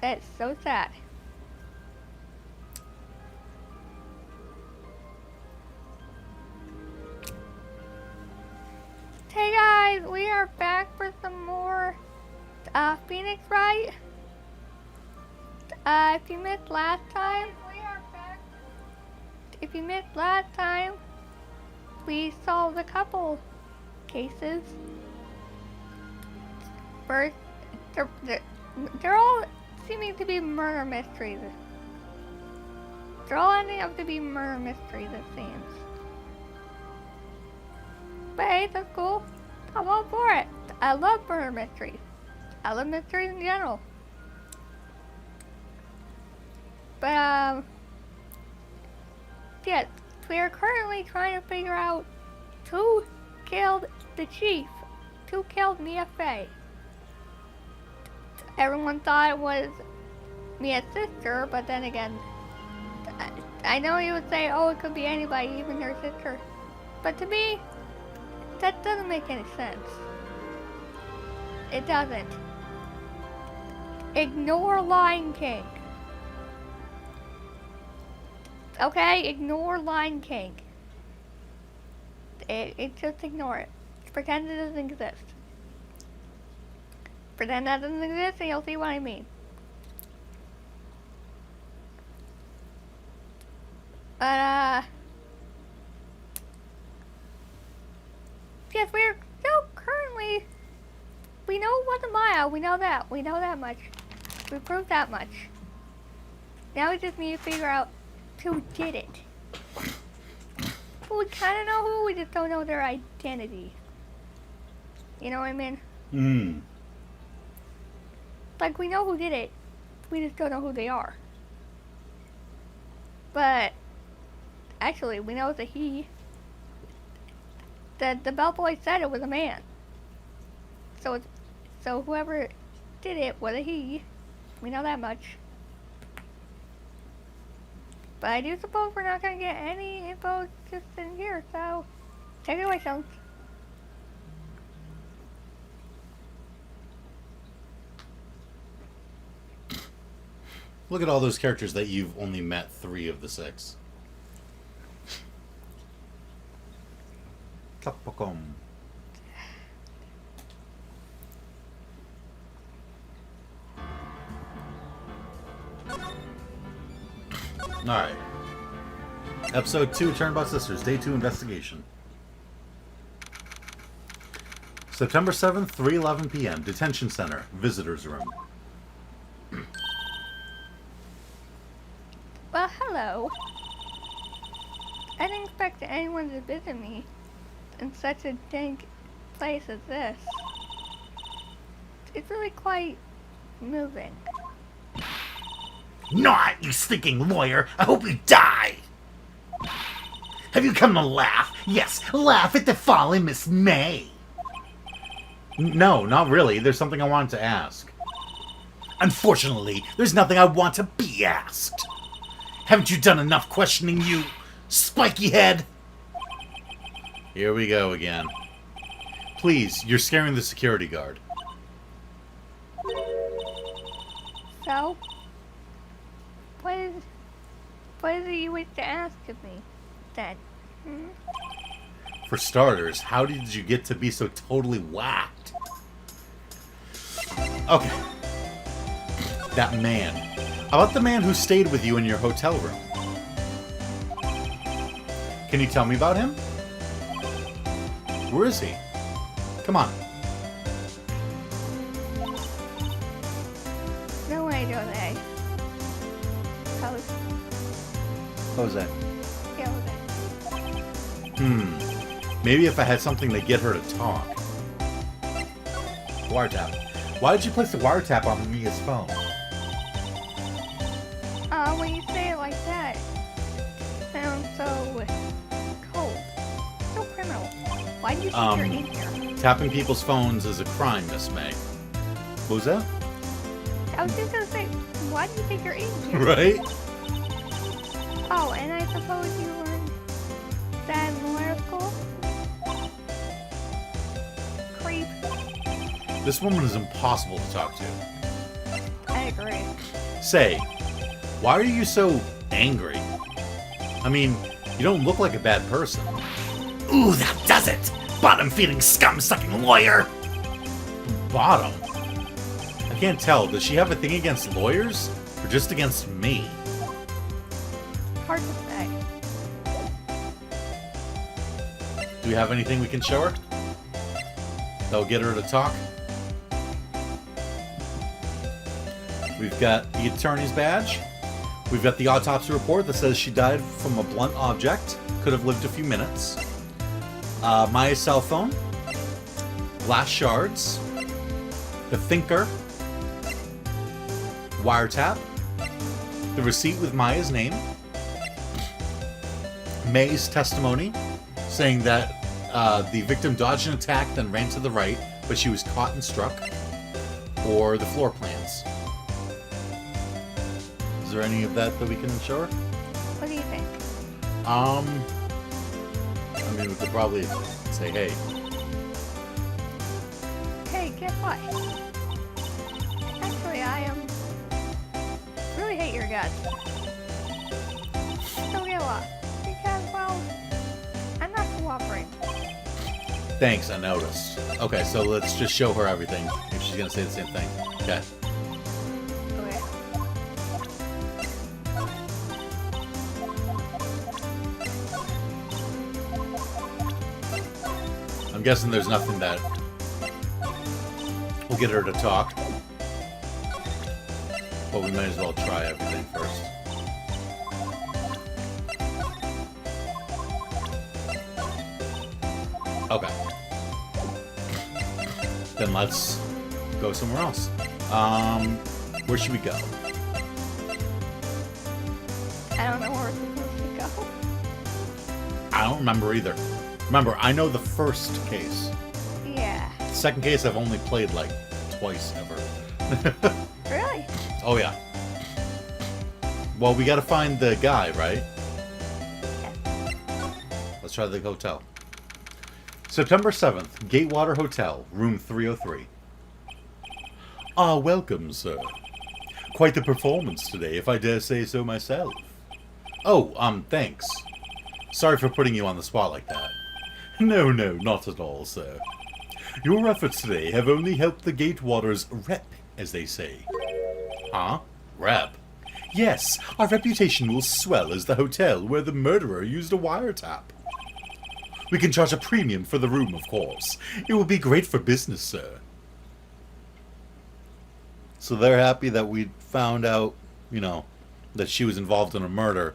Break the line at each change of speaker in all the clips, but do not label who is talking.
That's so sad. Hey guys, we are back for some more Phoenix Wright. If you missed last time, we solved a couple cases. First, they're all seeming to be murder mysteries. They're all ending up to be murder mysteries, it seems. But hey, that's cool. I'm all for it. I love murder mysteries. I love mysteries in general. But, yes, we are currently trying to figure out who killed the chief, who killed Mia Fey. Everyone thought it was Mia's sister, but then again, I know you would say, oh, it could be anybody, even her sister. But to me, that doesn't make any sense. It doesn't. Ignore Lion King. Okay, ignore Lion King. Just ignore it. Pretend it doesn't exist. Pretend that doesn't exist and you'll see what I mean. But, yes, we're still currently, we know it wasn't Maya, we know that much. We proved that much. Now we just need to figure out who did it. But we kind of know who, we just don't know their identity. You know what I mean? Like, we know who did it, we just don't know who they are. But, actually, we know it's a he. The bellboy said it was a man. So whoever did it was a he. We know that much. But I do suppose we're not going to get any info just in here, so take it away, Sean.
Look at all those characters that you've only met 3 of the 6. Capcom. Alright. Episode 2, Turnabout Sisters, Day 2 Investigation. September 7th, 3:11 p.m. Detention Center, Visitors Room.
Well, hello. I didn't expect anyone to visit me in such a dank place as this. It's really quite moving.
Not, you stinking lawyer! I hope you die! Have you come to laugh? Yes, laugh at the fallen Miss May!
No, not really. There's something I wanted to ask.
Unfortunately, there's nothing I want to be asked. Haven't you done enough questioning, you spiky head?
Here we go again. Please, you're scaring the security guard.
So, what is it you wish to ask of me, then?
For starters, how did you get to be so totally whacked? Okay. That man. How about the man who stayed with you in your hotel room? Can you tell me about him? Where is he? Come on.
No way, Jose.
Jose.
Yeah, Jose.
Maybe if I had something to get her to talk. Wiretap. Why did you place the wiretap on Mia's phone?
When you say it like that, it sounds so cold. So criminal. Why did you think you're in here?
Tapping people's phones is a crime, Miss May. What was that?
I was just gonna say, why do you think you're in here?
Right?
Oh, and I suppose you learned that in lawyer school? Creep.
This woman is impossible to talk to.
I agree.
Say, why are you so angry? I mean, you don't look like a bad person.
Ooh, that does it! Bottom-feeding, scum-sucking lawyer!
Bottom? I can't tell. Does she have a thing against lawyers? Or just against me?
Hard to say.
Do we have anything we can show her? That'll get her to talk? We've got the attorney's badge. We've got the autopsy report that says she died from a blunt object. Could have lived a few minutes. Maya's cell phone. Glass shards. The thinker. Wiretap. The receipt with Maya's name. May's testimony saying that the victim dodged an attack, then ran to the right, but she was caught and struck. Or the floor plans. Is there any of that we can show her?
What do you think?
I mean, we could probably say, hey.
Hey, guess what? Actually, I really hate your guts. Don't get lost. Because, well, I'm not cooperating.
Thanks, I noticed. Okay, so let's just show her everything. If she's gonna say the same thing. Okay.
Okay.
I'm guessing there's nothing that will get her to talk. But we might as well try everything first. Okay. Then let's go somewhere else. Where should we go?
I don't know where we're supposed to go.
I don't remember either. Remember, I know the first case.
Yeah.
The second case I've only played like twice ever.
Really?
Oh yeah. Well, we gotta find the guy, right?
Yes.
Let's try the hotel. September 7th, Gatewater Hotel, room 303. Ah, welcome, sir. Quite the performance today, if I dare say so myself. Oh, thanks. Sorry for putting you on the spot like that. No, not at all, sir. Your efforts today have only helped the Gatewater's rep, as they say. Huh? Rep? Yes, our reputation will swell as the hotel where the murderer used a wiretap. We can charge a premium for the room, of course. It will be great for business, sir. So they're happy that we found out, you know, that she was involved in a murder.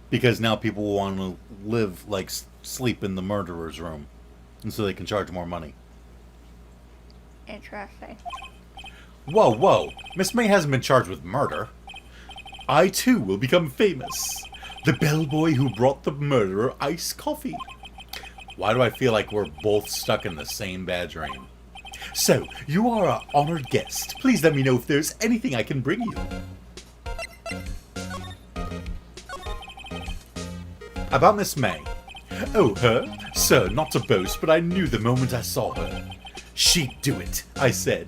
Because now people will want to live, like, sleep in the murderer's room. And so they can charge more money.
Interesting.
Whoa. Miss May hasn't been charged with murder. I, too, will become famous. The bellboy who brought the murderer iced coffee. Why do I feel like we're both stuck in the same bad dream? So, you are our honored guest. Please let me know if there's anything I can bring you. About Miss May. Oh, her? Sir, not to boast, but I knew the moment I saw her. She'd do it, I said.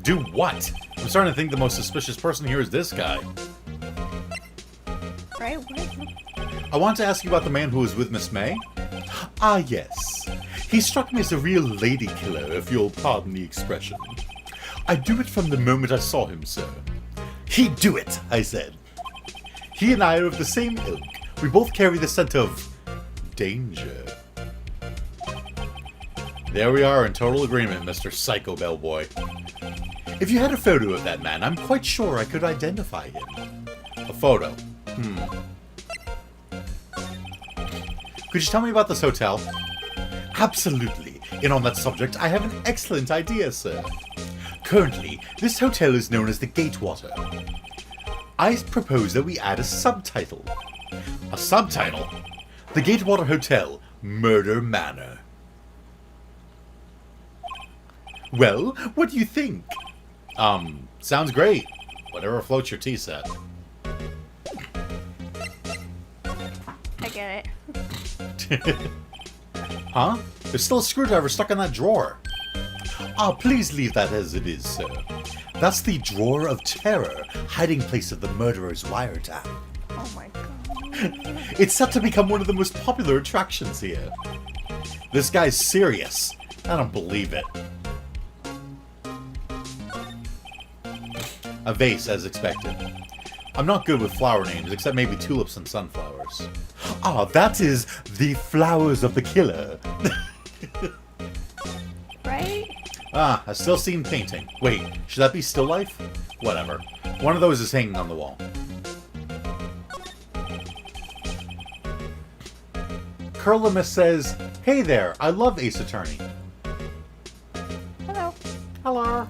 Do what? I'm starting to think the most suspicious person here is this guy.
Right? What is it?
I want to ask you about the man who was with Miss May. Ah, yes. He struck me as a real lady killer, if you'll pardon the expression. I'd do it from the moment I saw him, sir. He'd do it, I said. He and I are of the same ilk. We both carry the scent of danger. There we are in total agreement, Mr. Psycho Bellboy. If you had a photo of that man, I'm quite sure I could identify him. A photo? Could you tell me about this hotel? Absolutely. And on that subject, I have an excellent idea, sir. Currently, this hotel is known as the Gatewater. I propose that we add a subtitle. A subtitle? The Gatewater Hotel, Murder Manor. Well, what do you think? Sounds great. Whatever floats your tea set.
I get it.
Huh? There's still a screwdriver stuck in that drawer. Ah, please leave that as it is, sir. That's the drawer of terror, hiding place of the murderer's wiretap.
Oh my god.
It's set to become one of the most popular attractions here. This guy's serious. I don't believe it. A vase, as expected. I'm not good with flower names, except maybe tulips and sunflowers. Ah, that is the flowers of the killer.
Right?
Ah, a still scene painting. Wait, should that be still life? Whatever. One of those is hanging on the wall. Curlimus says, "Hey there, I love Ace Attorney."
Hello.
Hello.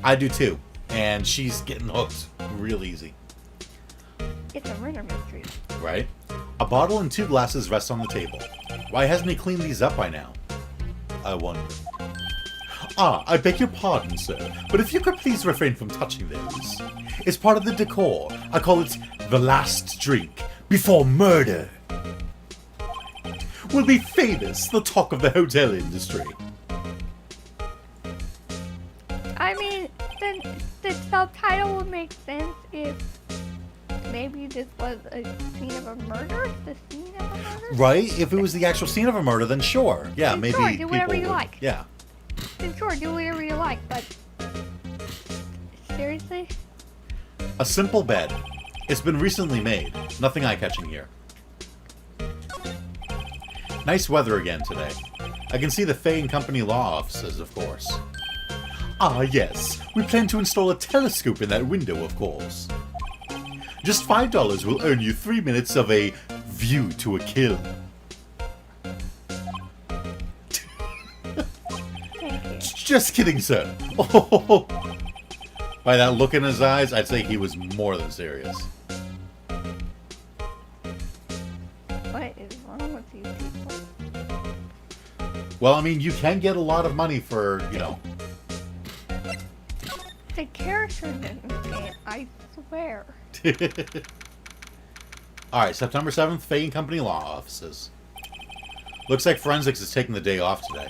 I do too, and she's getting hooked real easy.
It's a murder mystery.
Right? A bottle and 2 glasses rest on the table. Why hasn't he cleaned these up by now? I wonder. Ah, I beg your pardon, sir, but if you could please refrain from touching those. It's part of the decor. I call it the last drink before murder. We'll be famous, the talk of the hotel industry.
I mean, then the subtitle would make sense if maybe this was a scene of a murder? The scene of a murder?
Right? If it was the actual scene of a murder, then sure. Yeah,
Then
maybe
sure, do whatever
people
you
would-
like.
Yeah.
Then sure, do whatever you like, but... Seriously?
A simple bed. It's been recently made. Nothing eye-catching here. Nice weather again today. I can see the Fay and Company law offices, of course. Ah, yes. We plan to install a telescope in that window, of course. Just $5 will earn you 3 minutes of a view to a kill.
Thank you.
Just kidding, sir. Oh. By that look in his eyes, I'd say he was more than serious.
What is wrong with you people?
Well, I mean, you can get a lot of money for, you know...
The character didn't get, I swear.
Alright, September 7th, Fay and Company law offices. Looks like forensics is taking the day off today.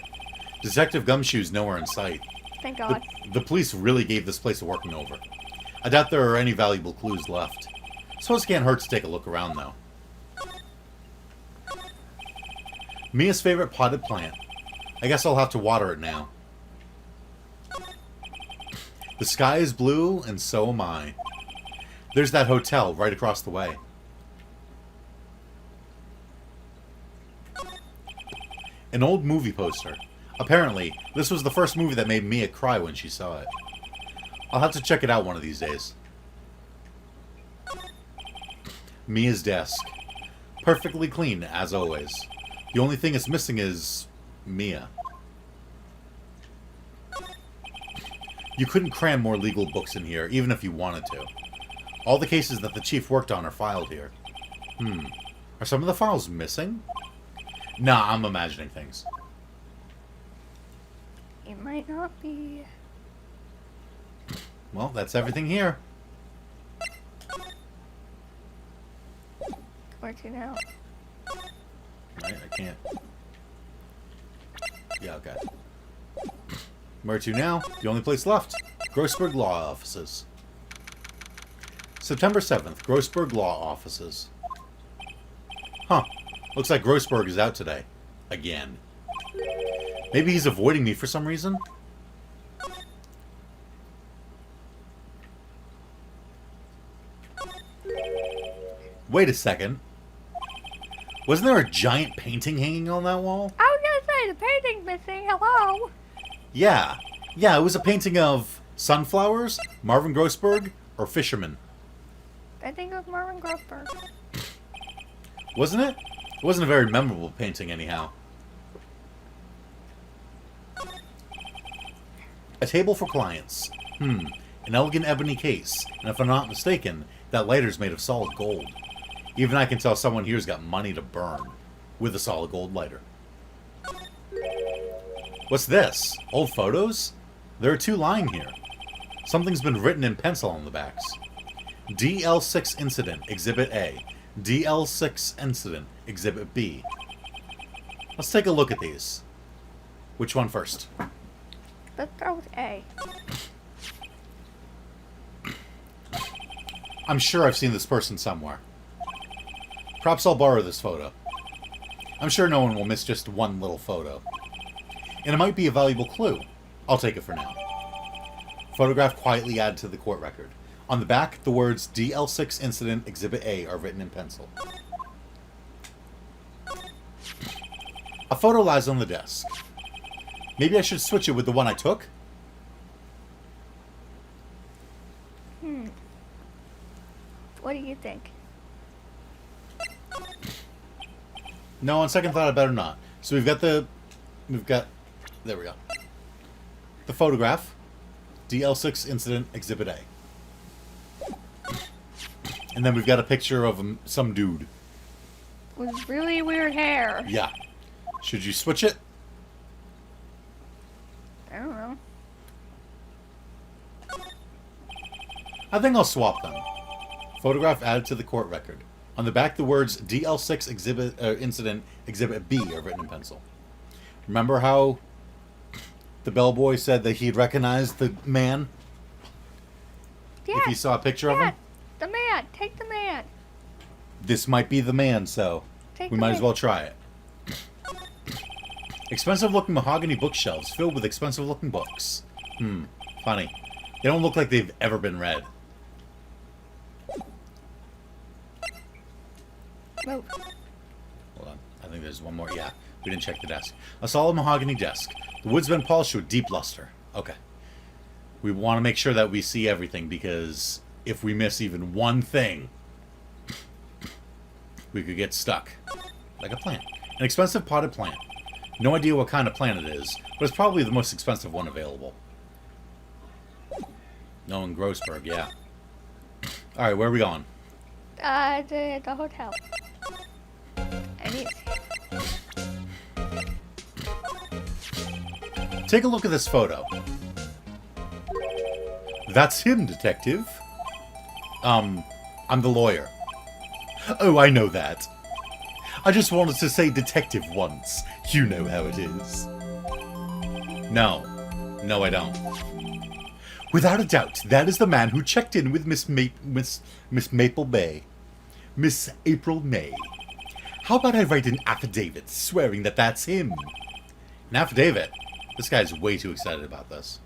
Detective Gumshoe's nowhere in sight.
Thank God.
The police really gave this place a working over. I doubt there are any valuable clues left. Suppose it can't hurt to take a look around, though. Mia's favorite potted plant. I guess I'll have to water it now. The sky is blue, and so am I. There's that hotel right across the way. An old movie poster. Apparently, this was the first movie that made Mia cry when she saw it. I'll have to check it out one of these days. Mia's desk. Perfectly clean, as always. The only thing it's missing is... Mia. You couldn't cram more legal books in here, even if you wanted to. All the cases that the chief worked on are filed here. Are some of the files missing? Nah, I'm imagining things.
It might not be...
Well, that's everything here.
Where to now?
Right, I can't. Yeah, okay. Where to now? The only place left. Grossberg Law Offices. September 7th, Grossberg Law Offices. Huh. Looks like Grossberg is out today. Again. Maybe he's avoiding me for some reason? Wait a second. Wasn't there a giant painting hanging on that wall?
I was gonna say, the painting's missing, hello?
Yeah. Yeah, it was a painting of sunflowers, Marvin Grossberg, or fishermen.
I think it was Marvin Grossberg.
Wasn't it? It wasn't a very memorable painting anyhow. A table for clients. An elegant ebony case. And if I'm not mistaken, that lighter's made of solid gold. Even I can tell someone here's got money to burn with a solid gold lighter. What's this? Old photos? There are 2 lying here. Something's been written in pencil on the backs. DL6 Incident, Exhibit A. DL6 Incident, Exhibit B. Let's take a look at these. Which one first?
Let's start with A.
I'm sure I've seen this person somewhere. Perhaps I'll borrow this photo. I'm sure no one will miss just one little photo. And it might be a valuable clue. I'll take it for now. Photograph quietly added to the court record. On the back, the words DL6 Incident Exhibit A are written in pencil. A photo lies on the desk. Maybe I should switch it with the one I took?
What do you think?
No, on second thought, I better not. So there we go. The photograph, DL6 Incident Exhibit A. And then we've got a picture of some dude.
With really weird hair.
Yeah. Should you switch it?
I don't know.
I think I'll swap them. Photograph added to the court record. On the back, the words DL6 Incident Exhibit B are written in pencil. Remember how the bellboy said that he'd recognize the man?
Yeah.
If he saw a picture of
Yeah.
him?
The man. Take the man.
This might be the man, so
Take
we
the
might
man.
as well try it. Expensive-looking mahogany bookshelves filled with expensive-looking books. Funny. They don't look like they've ever been read.
Move.
Hold on. I think there's one more. Yeah, we didn't check the desk. A solid mahogany desk. The wood's been polished with deep luster. Okay. We want to make sure that we see everything, because if we miss even one thing, we could get stuck. Like a plant. An expensive potted plant. No idea what kind of plant it is, but it's probably the most expensive one available. No, in Grossberg, yeah. Alright, where are we going?
The hotel. I need.
Take a look at this photo. That's him, detective. I'm the lawyer. Oh, I know that. I just wanted to say detective once. You know how it is. No. No, I don't. Without a doubt, that is the man who checked in with Miss Maple Bay. Miss April May. How about I write an affidavit swearing that that's him? An affidavit? This guy's way too excited about this.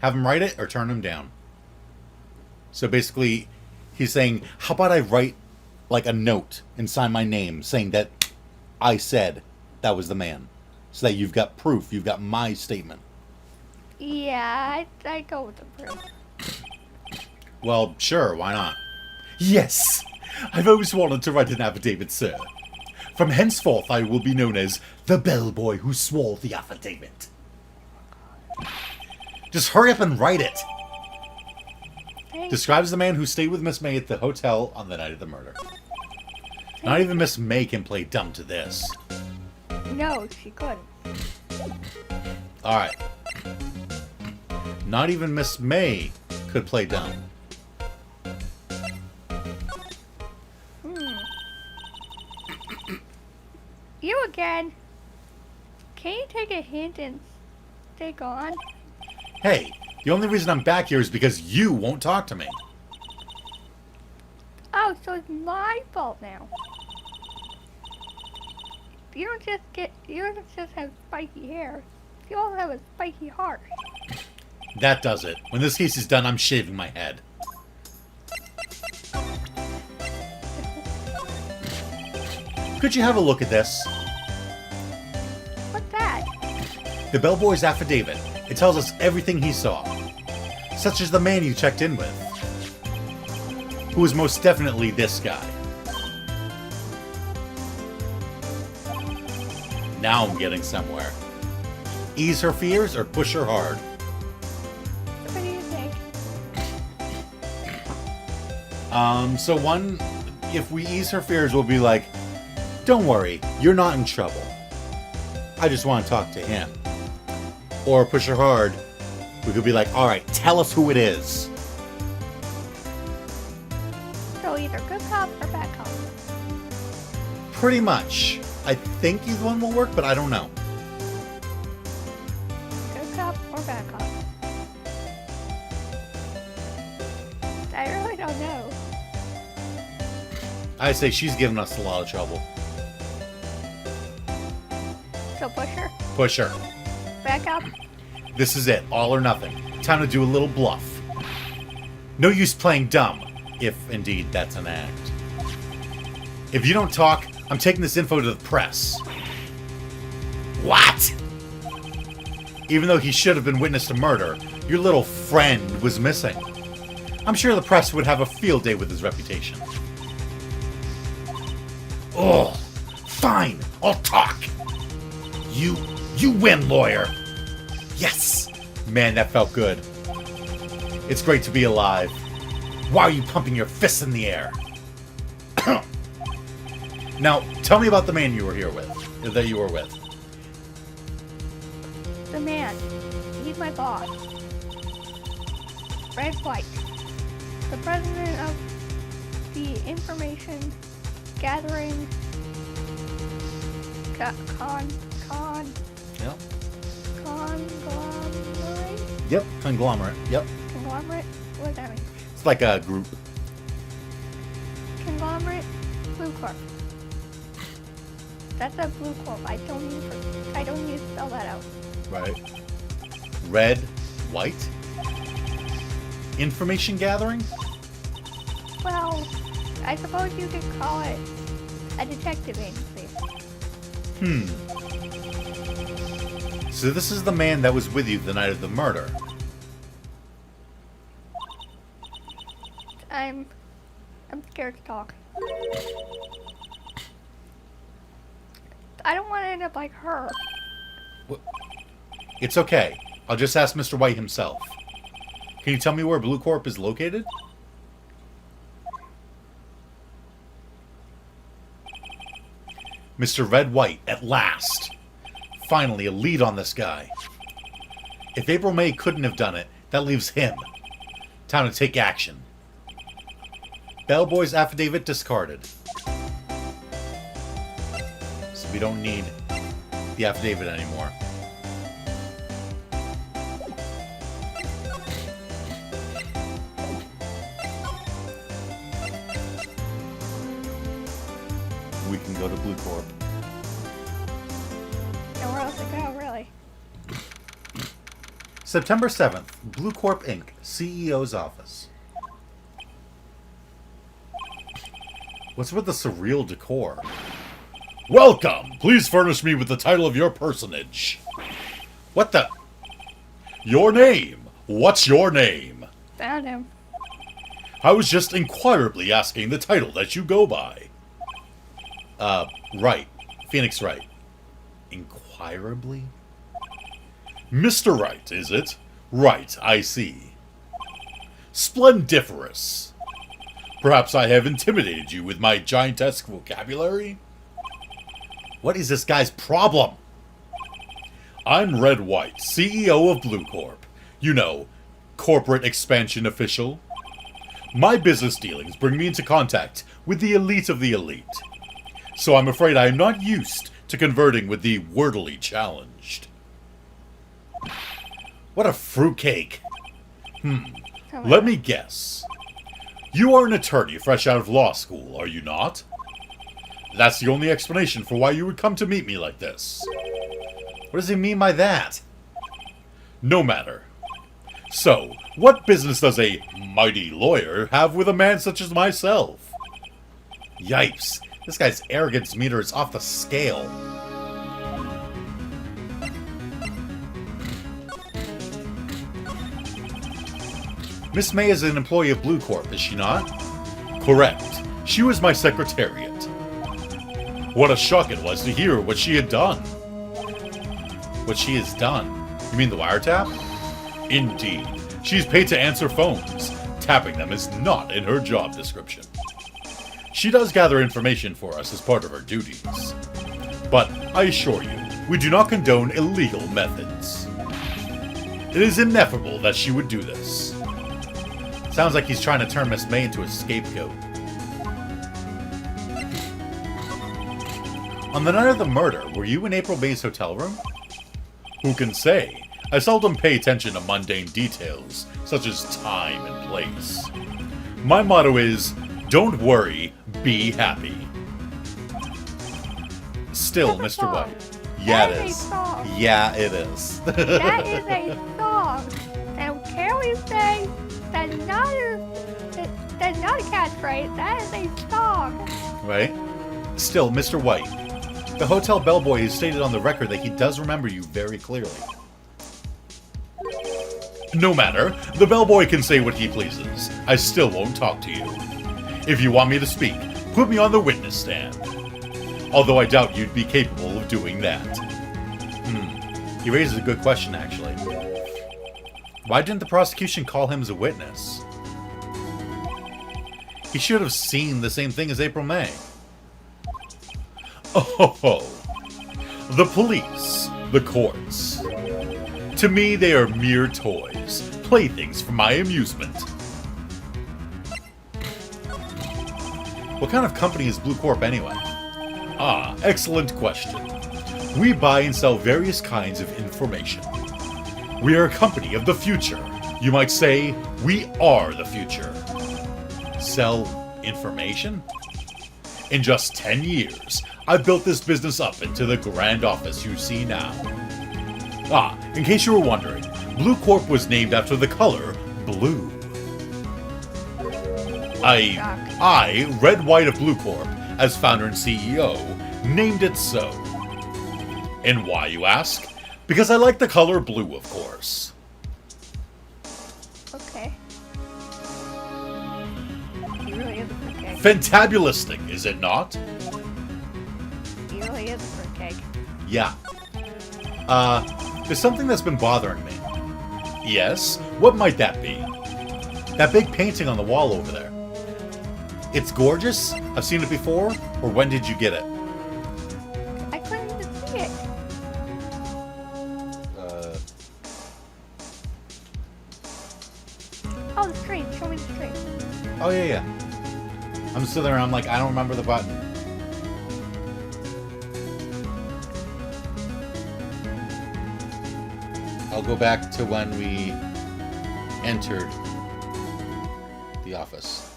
Have him write it or turn him down. So basically, he's saying, how about I write like a note and sign my name saying that I said that was the man. So that you've got proof, you've got my statement.
Yeah, I go with the proof.
Well, sure, why not? Yes! I've always wanted to write an affidavit, sir. From henceforth, I will be known as the bellboy who swore the affidavit. Just hurry up and write it!
Thanks.
Describes the man who stayed with Miss May at the hotel on the night of the murder. Not even Miss May can play dumb to this.
No, she couldn't.
Alright. Not even Miss May could play dumb.
You again. Can you take a hint and stay gone?
Hey, the only reason I'm back here is because you won't talk to me.
Oh, so it's my fault now. You don't just have spiky hair. You also have a spiky heart.
That does it. When this case is done, I'm shaving my head. Could you have a look at this?
What's that?
The bellboy's affidavit. It tells us everything he saw. Such as the man you checked in with. Who was most definitely this guy. Now I'm getting somewhere. Ease her fears or push her hard?
What do you think?
So one, if we ease her fears, we'll be like, don't worry, you're not in trouble. I just want to talk to him. Or push her hard, we could be like, alright, tell us who it is.
So either good cop or bad cop.
Pretty much. I think either one will work, but I don't know.
Good cop or bad cop. don't know.
I say she's giving us a lot of trouble.
So push her.
Push her.
Back up.
This is it. All or nothing. Time to do a little bluff. No use playing dumb, if indeed that's an act. If you don't talk, I'm taking this info to the press. What? Even though he should have been witness to murder, your little friend was missing. I'm sure the press would have a field day with his reputation. Oh, fine, I'll talk. You win, lawyer. Yes! Man, that felt good. It's great to be alive. Why are you pumping your fists in the air? Now, tell me about the man you were here with. That you were with.
The man. He's my boss. Wright. The president of the information gathering
Yep.
conglomerate?
Yep, conglomerate. Yep.
Conglomerate? What does that mean?
It's like a group.
Conglomerate Blue Corp. That's a Blue Corp. I don't need to spell that out.
Right. Red, white. Information gathering?
Well, I suppose you could call it a detective agency.
So this is the man that was with you the night of the murder.
I'm scared to talk. I don't want to end up like her.
It's okay. I'll just ask Mr. White himself. Can you tell me where Blue Corp is located? Mr. Red White, at last. Finally, a lead on this guy. If April May couldn't have done it, that leaves him. Time to take action. Bellboy's affidavit discarded. So we don't need the affidavit anymore. We can go to Blue Corp.
And where else to go, really?
September 7th, Blue Corp Inc., CEO's office. What's with the surreal decor? Welcome! Please furnish me with the title of your personage. What the? Your name? What's your name?
Found him.
I was just inquirably asking the title that you go by. Wright. Phoenix Wright. Inquirably? Mr. Wright, is it? Right, I see. Splendiferous. Perhaps I have intimidated you with my giantesque vocabulary? What is this guy's problem? I'm Red White, CEO of Blue Corp. You know, corporate expansion official. My business dealings bring me into contact with the elite of the elite. So I'm afraid I am not used to converting with the wordily challenged. What a fruitcake. Let me guess. You are an attorney fresh out of law school, are you not? That's the only explanation for why you would come to meet me like this. What does he mean by that? No matter. So, what business does a mighty lawyer have with a man such as myself? Yipes. This guy's arrogance meter is off the scale. Miss May is an employee of Blue Corp, is she not? Correct. She was my secretariat. What a shock it was to hear what she had done. What she has done? You mean the wiretap? Indeed. She's paid to answer phones. Tapping them is not in her job description. She does gather information for us as part of her duties. But I assure you, we do not condone illegal methods. It is ineffable that she would do this. Sounds like he's trying to turn Miss May into a scapegoat. On the night of the murder, were you in April May's hotel room? Who can say? I seldom pay attention to mundane details, such as time and place. My motto is, don't worry, be happy. Still,
That's a
Mr.
song.
White. Yeah,
That
it
is a
is.
song.
Yeah, it is.
That is a song. And can we say that's not a catchphrase? That is a song.
Right? Still, Mr. White. The hotel bellboy has stated on the record that he does remember you very clearly. No matter. The bellboy can say what he pleases. I still won't talk to you. If you want me to speak, put me on the witness stand. Although I doubt you'd be capable of doing that. He raises a good question, actually. Why didn't the prosecution call him as a witness? He should have seen the same thing as April May. Oh, the police, the courts. To me, they are mere toys, playthings for my amusement. What kind of company is Blue Corp anyway? Ah, excellent question. We buy and sell various kinds of information. We are a company of the future. You might say, we are the future. Sell information? In just 10 years, I've built this business up into the grand office you see now. Ah, in case you were wondering, Blue Corp was named after the color blue. I, Red White of Blue Corp, as founder and CEO, named it so. And why, you ask? Because I like the color blue, of course.
Okay. He really is a fruitcake.
Fantabulistic, is it not?
He really is a fruitcake.
Yeah. There's something that's been bothering me. Yes? What might that be? That big painting on the wall over there. It's gorgeous? I've seen it before? Or when did you get it?
I couldn't even see it. Oh, the screen. Show me the screen.
Oh, yeah. I'm sitting there and I'm like, I don't remember the button. I'll go back to when we entered the office.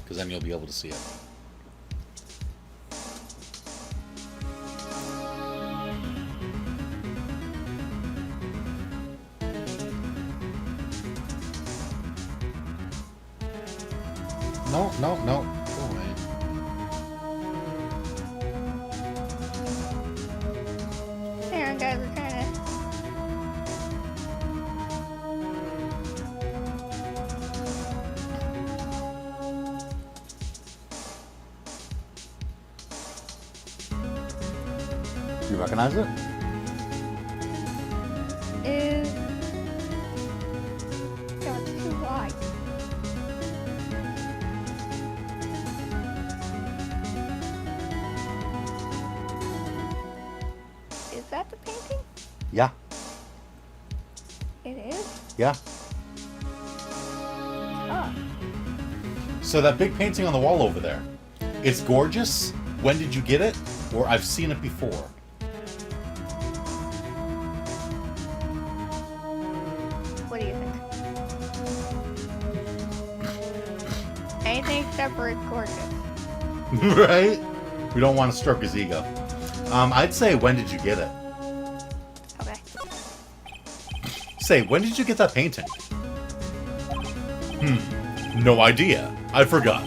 Because then you'll be able to see it. No. Go away.
Hang on, guys. We're trying to...
Do you recognize it?
Is... No, it's too wide. Is that the painting?
Yeah.
It is?
Yeah.
Oh.
So that big painting on the wall over there, it's gorgeous. When did you get it? Or I've seen it before.
What do you think? Anything except for it's gorgeous.
Right? We don't want to stroke his ego. I'd say, when did you get it?
Okay.
Say, when did you get that painting? No idea. I forgot.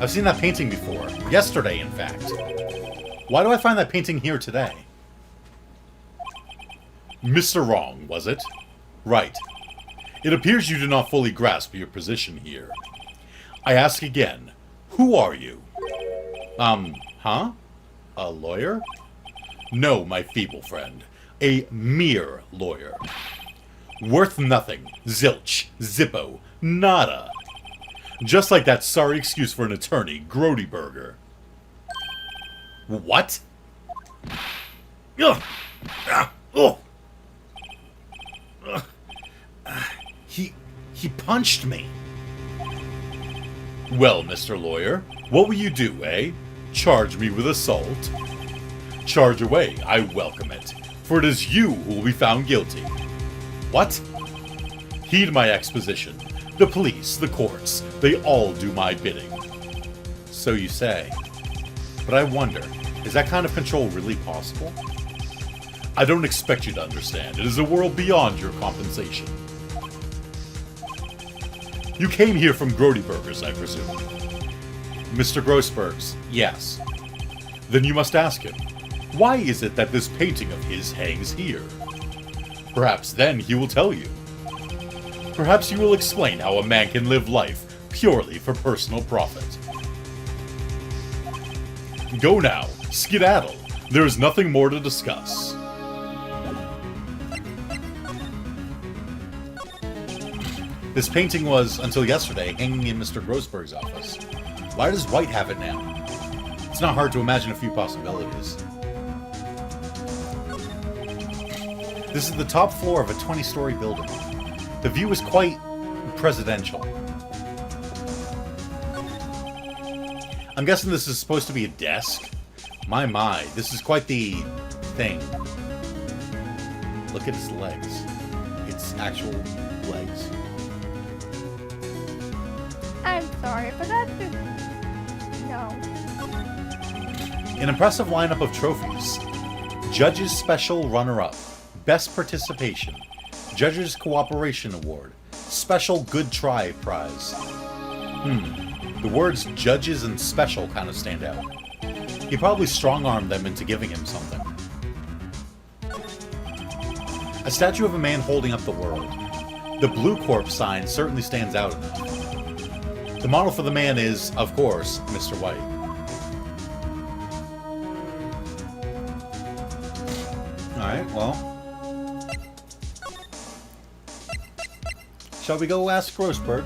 I've seen that painting before. Yesterday, in fact. Why do I find that painting here today? Mr. Wrong, was it? Right. It appears you do not fully grasp your position here. I ask again, who are you? Huh? A lawyer? No, my feeble friend. A mere lawyer. Worth nothing. Zilch. Zippo. Nada. Just like that sorry excuse for an attorney, Grody Burger. What? Ugh. Oh. He punched me. Well, Mr. Lawyer, what will you do, eh? Charge me with assault? Charge away, I welcome it, for it is you who will be found guilty. What? Heed my exposition. The police, the courts, they all do my bidding. So you say. But I wonder, is that kind of control really possible? I don't expect you to understand. It is a world beyond your compensation. You came here from Grody Burgers, I presume. Mr. Grossberg's, yes. Then you must ask him, why is it that this painting of his hangs here? Perhaps then he will tell you. Perhaps you will explain how a man can live life purely for personal profit. Go now, skedaddle. There is nothing more to discuss. This painting was, until yesterday, hanging in Mr. Grossberg's office. Why does Wright have it now? It's not hard to imagine a few possibilities. This is the top floor of a 20-story building. The view is quite presidential. I'm guessing this is supposed to be a desk. My, this is quite the thing. Look at his legs. It's actual legs.
I'm sorry, but that's just... No.
An impressive lineup of trophies. Judge's Special Runner-Up. Best Participation. Judge's Cooperation Award. Special Good Try Prize. The words judges and special kind of stand out. He probably strong-armed them into giving him something. A statue of a man holding up the world. The Blue Corp sign certainly stands out enough. The model for the man is, of course, Mr. White. Alright, well. Shall we go ask Grossberg?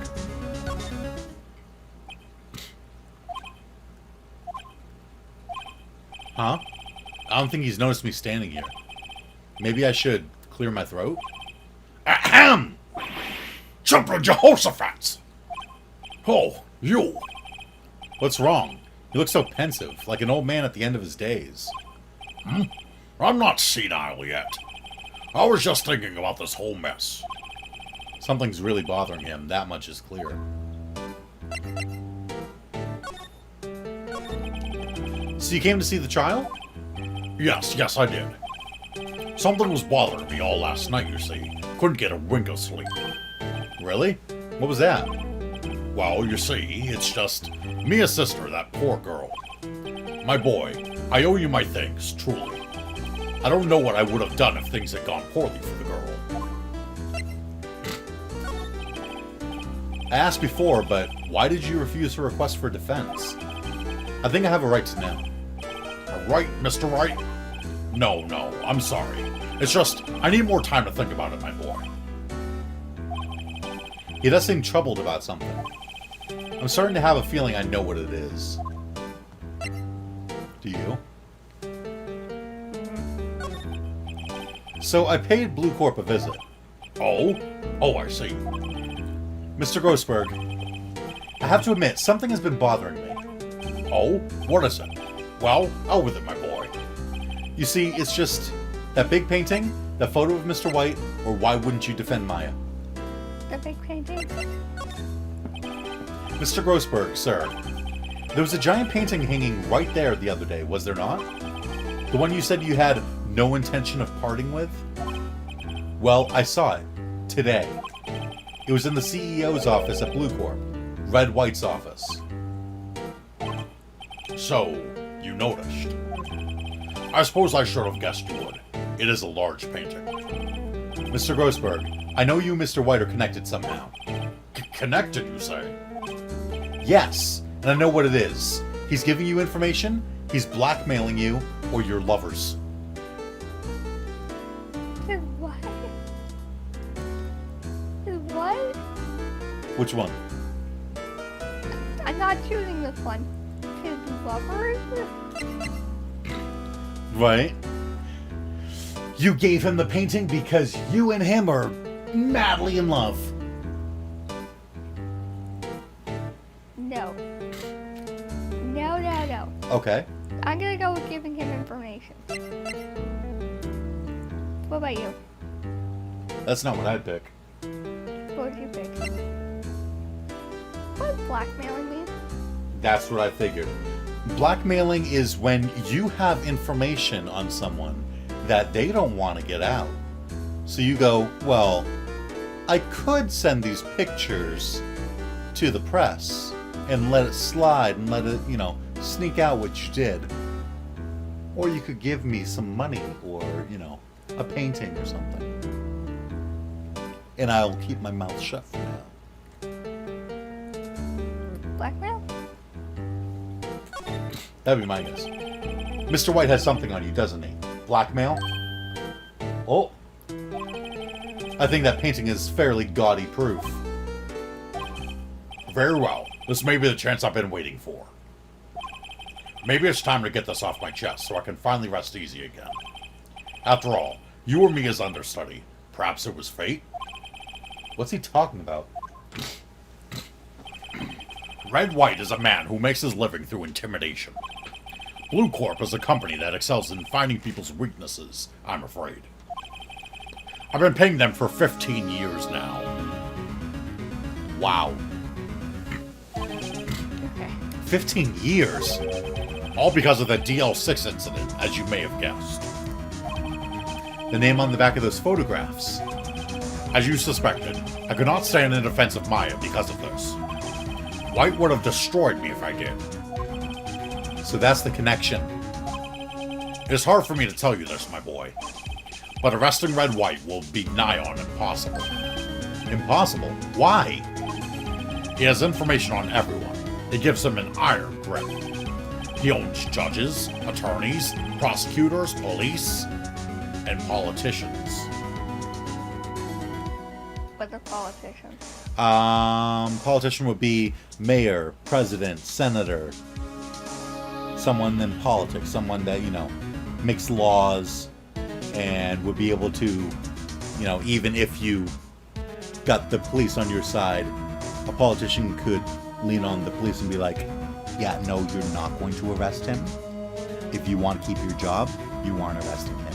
Huh? I don't think he's noticed me standing here. Maybe I should clear my throat?
Ahem! Temple Jehoshaphat! Oh, you!
What's wrong? You look so pensive, like an old man at the end of his days.
I'm not senile yet. I was just thinking about this whole mess.
Something's really bothering him, that much is clear. So you came to see the child?
Yes, I did. Something was bothering me all last night, you see. Couldn't get a wink of sleep.
Really? What was that?
Well, you see, it's just me and sister, that poor girl. My boy, I owe you my thanks, truly. I don't know what I would have done if things had gone poorly for the girl.
I asked before, but why did you refuse her request for defense? I think I have a right to know.
A right, Mr. Wright? No, I'm sorry. It's just, I need more time to think about it, my boy.
He does seem troubled about something. I'm starting to have a feeling I know what it is. Do you? So I paid Blue Corp a visit.
Oh, I see.
Mr. Grossberg, I have to admit, something has been bothering me.
Oh, what is it? Well, out with it, my boy.
You see, it's just that big painting, that photo of Mr. White, or why wouldn't you defend Maya?
The big painting?
Mr. Grossberg, sir, there was a giant painting hanging right there the other day, was there not? The one you said you had no intention of parting with? Well, I saw it. Today. It was in the CEO's office at Blue Corp. Red White's office.
So, you noticed. I suppose I should have guessed you would. It is a large painting.
Mr. Grossberg, I know you and Mr. White are connected somehow.
Connected, you say?
Yes, and I know what it is. He's giving you information, he's blackmailing you, or your lovers.
His what? His what?
Which one?
I'm not choosing this one. His lovers?
Right. You gave him the painting because you and him are madly in love.
No. No.
Okay.
I'm gonna go with giving him information. What about you?
That's not what I'd pick.
What would you pick? what blackmailing means?
That's what I figured. Blackmailing is when you have information on someone that they don't want to get out. So you go, well, I could send these pictures to the press and let it slide and let it, sneak out what you did. Or you could give me some money or, a painting or something. And I'll keep my mouth shut for now.
Blackmail?
That'd be my guess. Mr. White has something on you, doesn't he? Blackmail? Oh. I think that painting is fairly gaudy proof.
Very well. This may be the chance I've been waiting for. Maybe it's time to get this off my chest so I can finally rest easy again. After all, you or me as understudy. Perhaps it was fate?
What's he talking about?
Red White is a man who makes his living through intimidation. Blue Corp is a company that excels in finding people's weaknesses, I'm afraid. I've been paying them for 15 years now.
Wow.
Okay.
15 years?
All because of the DL6 incident, as you may have guessed.
The name on the back of those photographs.
As you suspected, I could not stand in defense of Maya because of this. White would have destroyed me if I did.
So that's the connection.
It is hard for me to tell you this, my boy. But arresting Red White will be nigh on impossible.
Impossible? Why?
He has information on everyone. It gives him an iron grip. He owns judges, attorneys, prosecutors, police, and politicians.
What are politicians?
Politician would be mayor, president, senator. Someone in politics. Someone that, makes laws and would be able to, even if you got the police on your side, a politician could lean on the police and be like, yeah, no, you're not going to arrest him. If you want to keep your job, you aren't arresting him.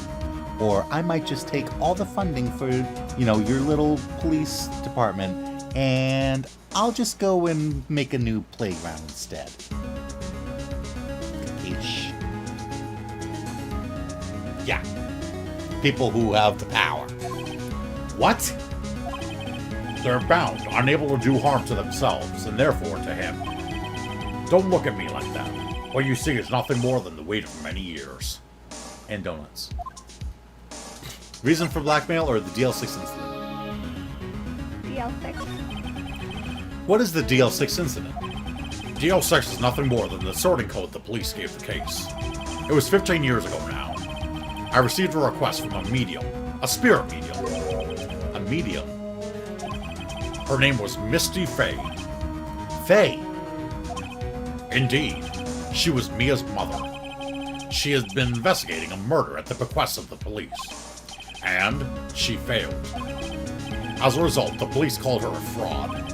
Or I might just take all the funding for, your little police department and I'll just go and make a new playground instead. Capiche?
Yeah. People who have the power.
What?
They're bound, unable to do harm to themselves, and therefore to him. Don't look at me like that. What you see is nothing more than the weight of many years.
And donuts. Reason for blackmail or the DL6 incident?
DL6.
What is the DL6 incident?
DL6 is nothing more than the sorting code the police gave the case. It was 15 years ago now. I received a request from a medium, a spirit medium.
A medium?
Her name was Misty Fay.
Faye.
Indeed, she was Mia's mother. She has been investigating a murder at the bequest of the police. And she failed. As a result, the police called her a fraud.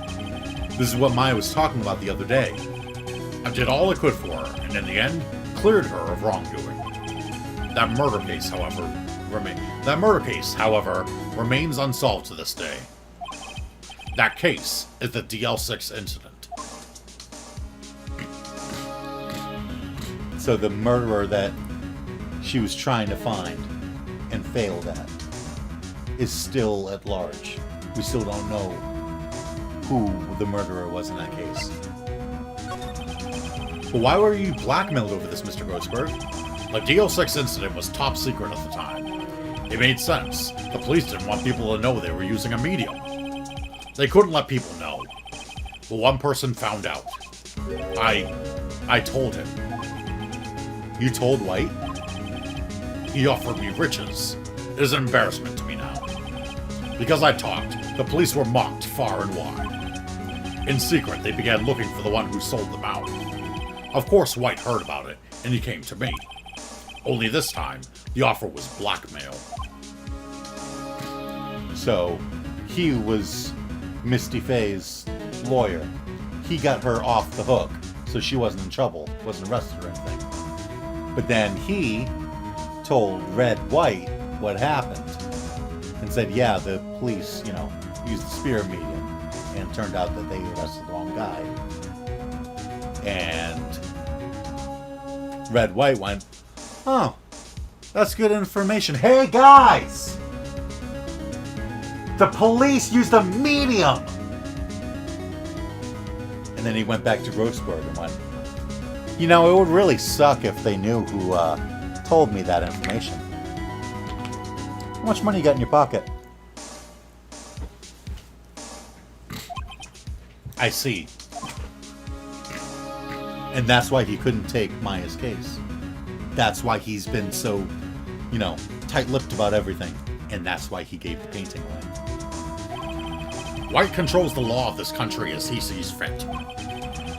This is what Maya was talking about the other day.
I did all I could for her, and in the end, cleared her of wrongdoing. That murder case, however, remains unsolved to this day. That case is the DL6 incident.
So the murderer that she was trying to find and failed at is still at large. We still don't know who the murderer was in that case. But why were you blackmailed over this, Mr. Grossberg?
The DL6 incident was top secret at the time. It made sense. The police didn't want people to know they were using a medium. They couldn't let people know. But one person found out. I told him.
You told White?
He offered me riches. It is an embarrassment to me now. Because I talked, the police were mocked far and wide. In secret, they began looking for the one who sold them out. Of course, White heard about it, and he came to me. Only this time, the offer was blackmail.
So, he was Misty Faye's lawyer. He got her off the hook, so she wasn't in trouble, wasn't arrested or anything. But then he told Red White what happened and said, yeah, the police, used the spirit medium, and it turned out that they arrested the wrong guy. And Red White went, oh, that's good information. Hey, guys! The police used a medium! And then he went back to Grossberg and went, you know, it would really suck if they knew who told me that information. How much money you got in your pocket? I see. And that's why he couldn't take Maya's case. That's why he's been so, you know, tight-lipped about everything. And that's why he gave the painting away.
White controls the law of this country as he sees fit.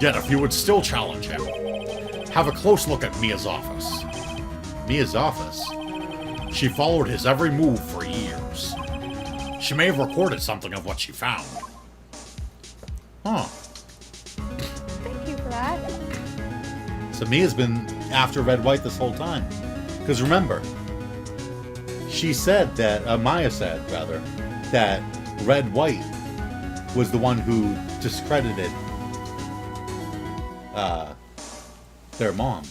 Yet if you would still challenge him, have a close look at Mia's office.
Mia's office?
She followed his every move for years. She may have recorded something of what she found.
Huh.
Thank you for that.
So Mia's been after Red White this whole time. Because remember, she said that, Maya said, rather, that Red White was the one who discredited their mom.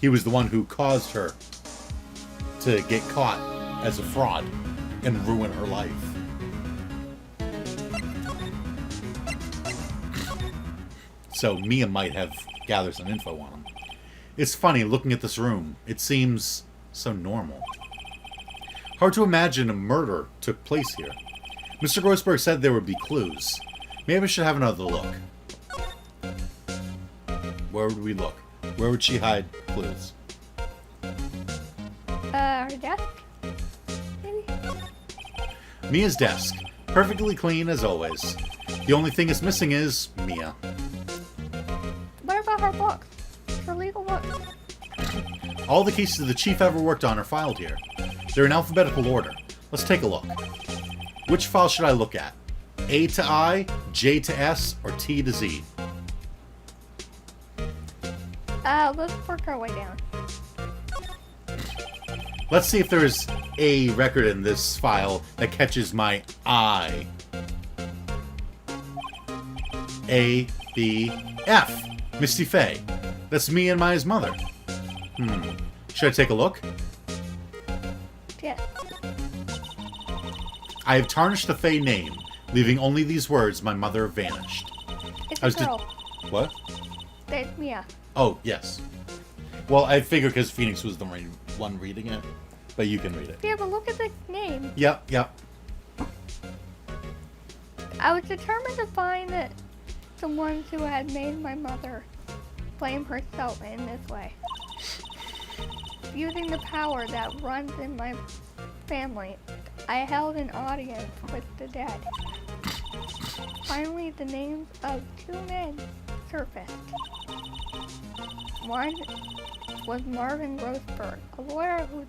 He was the one who caused her to get caught as a fraud and ruin her life. So Mia might have gathered some info on him. It's funny, looking at this room, it seems so normal. Hard to imagine a murder took place here. Mr. Grossberg said there would be clues. Maybe I should have another look. Where would we look? Where would she hide clues?
Her desk? Maybe?
Mia's desk. Perfectly clean as always. The only thing it's missing is Mia.
What about her books? Her legal books?
All the cases the chief ever worked on are filed here. They're in alphabetical order. Let's take a look. Which file should I look at? A to I, J to S, or T to Z?
Let's work our way down.
Let's see if there's a record in this file that catches my eye. A, B, F. Misty Faye. That's me and Maya's mother. Should I take a look?
Yes.
I have tarnished the Faye name, leaving only these words, my mother vanished.
It's a girl.
What?
That's Mia.
Oh, yes. Well, I figured because Phoenix was the one reading it, but you can read it.
Yeah, but look at the name.
Yep.
I was determined to find the ones who had made my mother blame herself in this way. Using the power that runs in my family, I held an audience with the dead. Finally, the names of two men surfaced. One was Marvin Grossberg, a lawyer who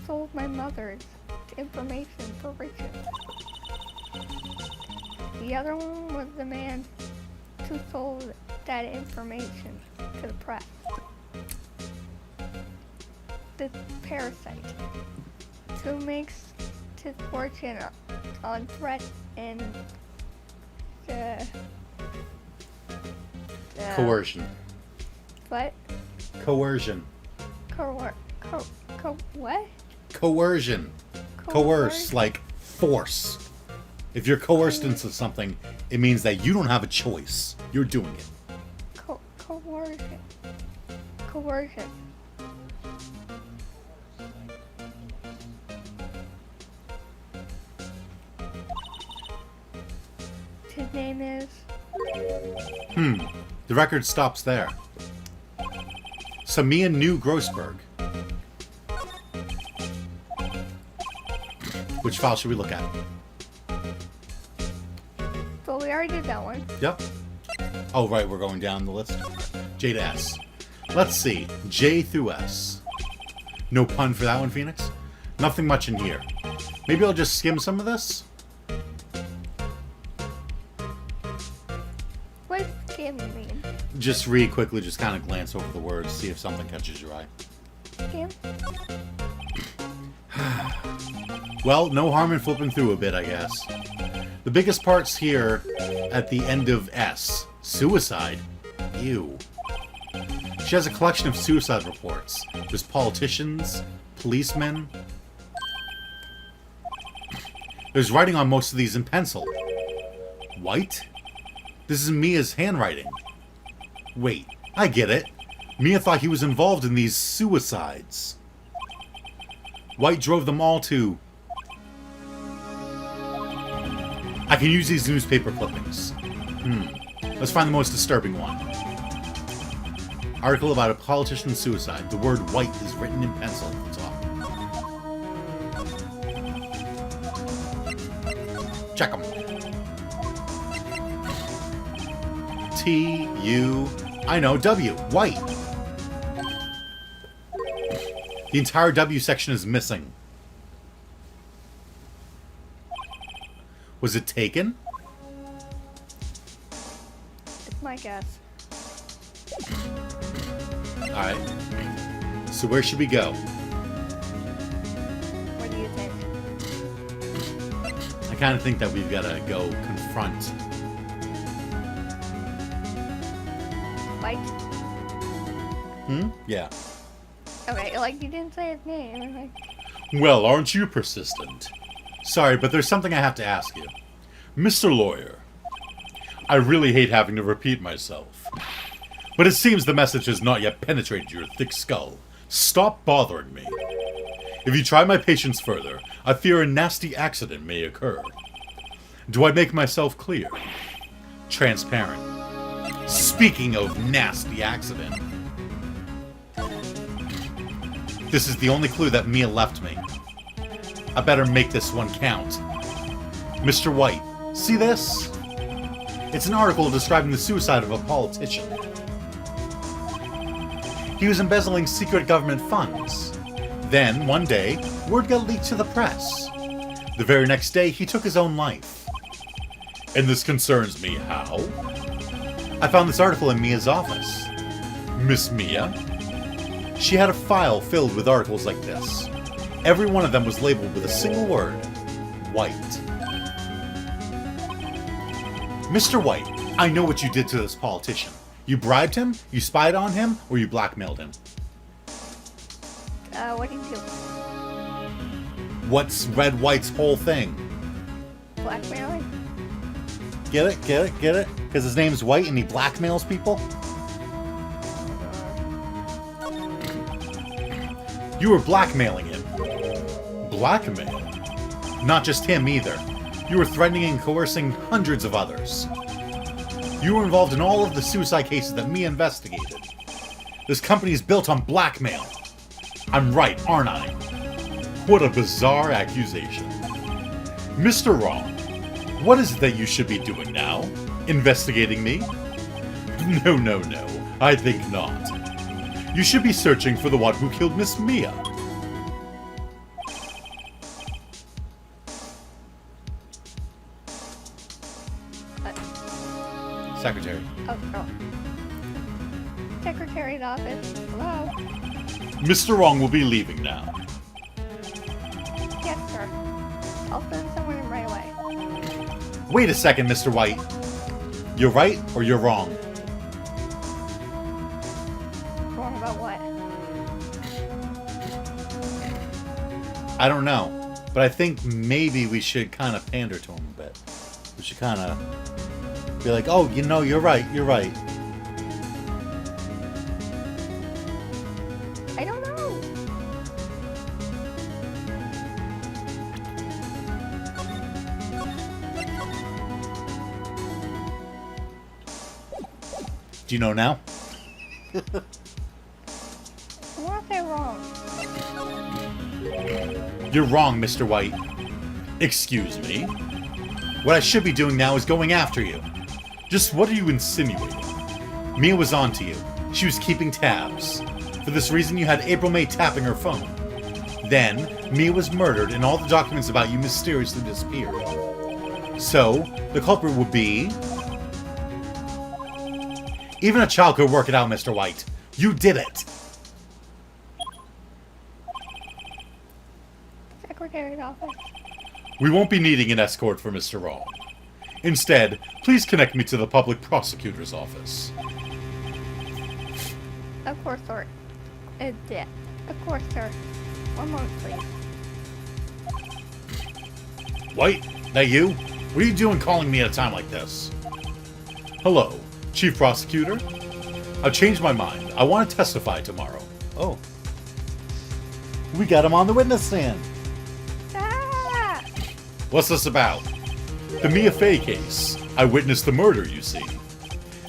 sold my mother's information for riches. The other one was the man who sold that information to the press. This parasite, who makes his fortune on threat and
Coercion.
what?
Coercion.
What?
Coercion. Coerce, like force. If you're coerced into something, it means that you don't have a choice. You're doing it.
Coercion. Coercion. His name is...
The record stops there. So Mia knew Grossberg. Which file should we look at?
But we already did that one.
Yep. Oh, right, we're going down the list. J to S. Let's see. J through S. No pun for that one, Phoenix? Nothing much in here. Maybe I'll just skim some of this?
What does skim mean?
Just read quickly, just kind of glance over the words, see if something catches your eye.
Skim?
Well, no harm in flipping through a bit, I guess. The biggest parts here at the end of S. Suicide. Ew. She has a collection of suicide reports. There's politicians, policemen. There's writing on most of these in pencil. White? This is Mia's handwriting. Wait, I get it. Mia thought he was involved in these suicides. White drove them all to... I can use these newspaper clippings. Let's find the most disturbing one. Article about a politician's suicide. The word white is written in pencil at the top. Check them. T-U... I know, W. White. The entire W section is missing. Was it taken?
It's my guess.
Alright. So where should we go?
What do you think?
I kind of think that we've got to go confront...
White?
Yeah.
Okay, like you didn't say his name. I'm like,
Well, aren't you persistent? Sorry, but there's something I have to ask you. Mr. Lawyer, I really hate having to repeat myself, but it seems the message has not yet penetrated your thick skull. Stop bothering me. If you try my patience further, I fear a nasty accident may occur. Do I make myself clear? Transparent. Speaking of nasty accident, this is the only clue that Mia left me. I better make this one count. Mr. White, see this? It's an article describing the suicide of a politician. He was embezzling secret government funds. Then, one day, word got leaked to the press. The very next day, he took his own life. And this concerns me how? I found this article in Mia's office. Miss Mia? She had a file filled with articles like this. Every one of them was labeled with a single word. White. Mr. White, I know what you did to this politician. You bribed him, you spied on him, or you blackmailed him.
what do you do?
What's Red White's whole thing?
Blackmailing?
Get it? Get it? Get it? Because his name's White and he blackmails people? You were blackmailing him. Blackmail? Not just him either. You were threatening and coercing hundreds of others. You were involved in all of the suicide cases that Mia investigated. This company is built on blackmail. I'm right, aren't I? What a bizarre accusation. Mr. Wrong, what is it that you should be doing now? Investigating me? No, no, no. I think not. You should be searching for the one who killed Miss Mia. Secretary.
Oh. Secretary's office. Hello?
Mr. Wrong will be leaving now.
Yes, sir. I'll send someone right away.
Wait a second, Mr. White. You're right or you're wrong?
Wrong about what?
I don't know. But I think maybe we should kind of pander to him a bit. We should kind of be like, oh, you know, you're right, you're right.
I don't know.
Do you know now?
I want to say wrong.
You're wrong, Mr. White. Excuse me. What I should be doing now is going after you. Just what are you insinuating? Mia was onto you. She was keeping tabs. For this reason, you had April May tapping her phone. Then, Mia was murdered and all the documents about you mysteriously disappeared. So, the culprit would be... Even a child could work it out, Mr. White. You did it!
Secretary's office.
We won't be needing an escort for Mr. Wrong. Instead, please connect me to the public prosecutor's office.
Of course, sir. Yeah. Of course, sir. One moment, please.
White, that you? What are you doing calling me at a time like this?
Hello, Chief Prosecutor? I've changed my mind. I want to testify tomorrow.
Oh. We got him on the witness stand.
Ah!
What's this about?
The Mia Fey case. I witnessed the murder, you see.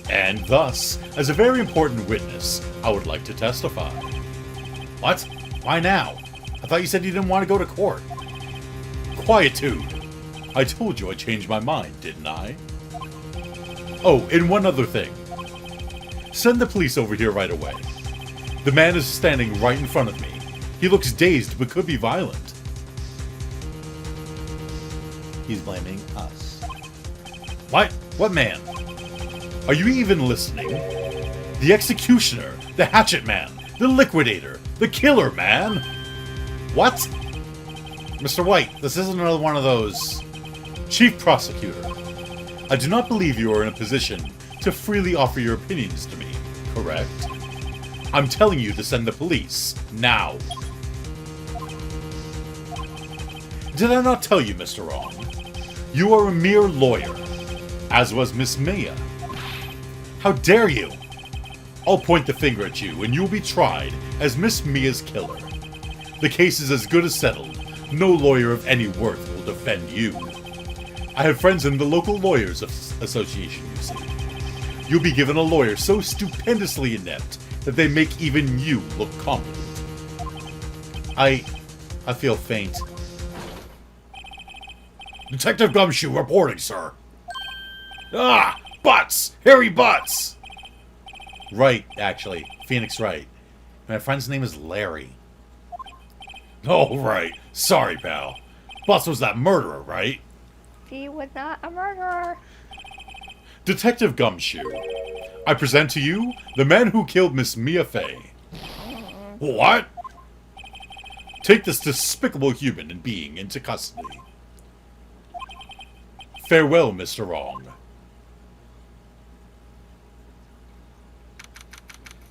And thus, as a very important witness, I would like to testify.
What? Why now? I thought you said you didn't want to go to court.
Quietude. I told you I changed my mind, didn't I? Oh, and one other thing. Send the police over here right away. The man is standing right in front of me. He looks dazed but could be violent.
He's blaming us.
What? What man?
Are you even listening? The executioner, the hatchet man, the liquidator, the killer, man!
What? Mr. White, this isn't another one of those...
Chief Prosecutor, I do not believe you are in a position to freely offer your opinions to me, correct? I'm telling you to send the police, now. Did I not tell you, Mr. Wrong? You are a mere lawyer, as was Miss Mia. How dare you? I'll point the finger at you, and you'll be tried as Miss Mia's killer. The case is as good as settled. No lawyer of any worth will defend you. I have friends in the local lawyers association, you see. You'll be given a lawyer so stupendously inept that they make even you look competent. I feel faint.
Detective Gumshoe reporting, sir. Ah! Butts! Harry Butts!
Wright, actually. Phoenix Wright. My friend's name is Larry.
Oh, right. Sorry, pal. Butts was that murderer, right?
He was not a murderer.
Detective Gumshoe, I present to you the man who killed Miss Mia Fey.
What?
Take this despicable human being into custody. Farewell, Mr. Wrong.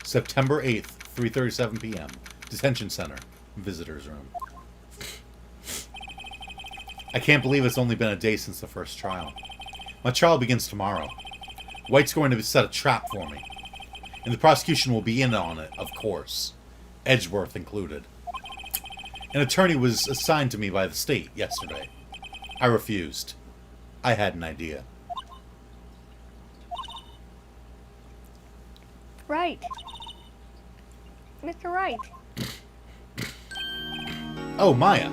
September 8th, 3:37 p.m. Detention Center. Visitor's room. I can't believe it's only been a day since the first trial. My trial begins tomorrow. White's going to set a trap for me. And the prosecution will be in on it, of course. Edgeworth included. An attorney was assigned to me by the state yesterday. I refused. I had an idea.
Right. Mr. Wright.
Oh, Maya.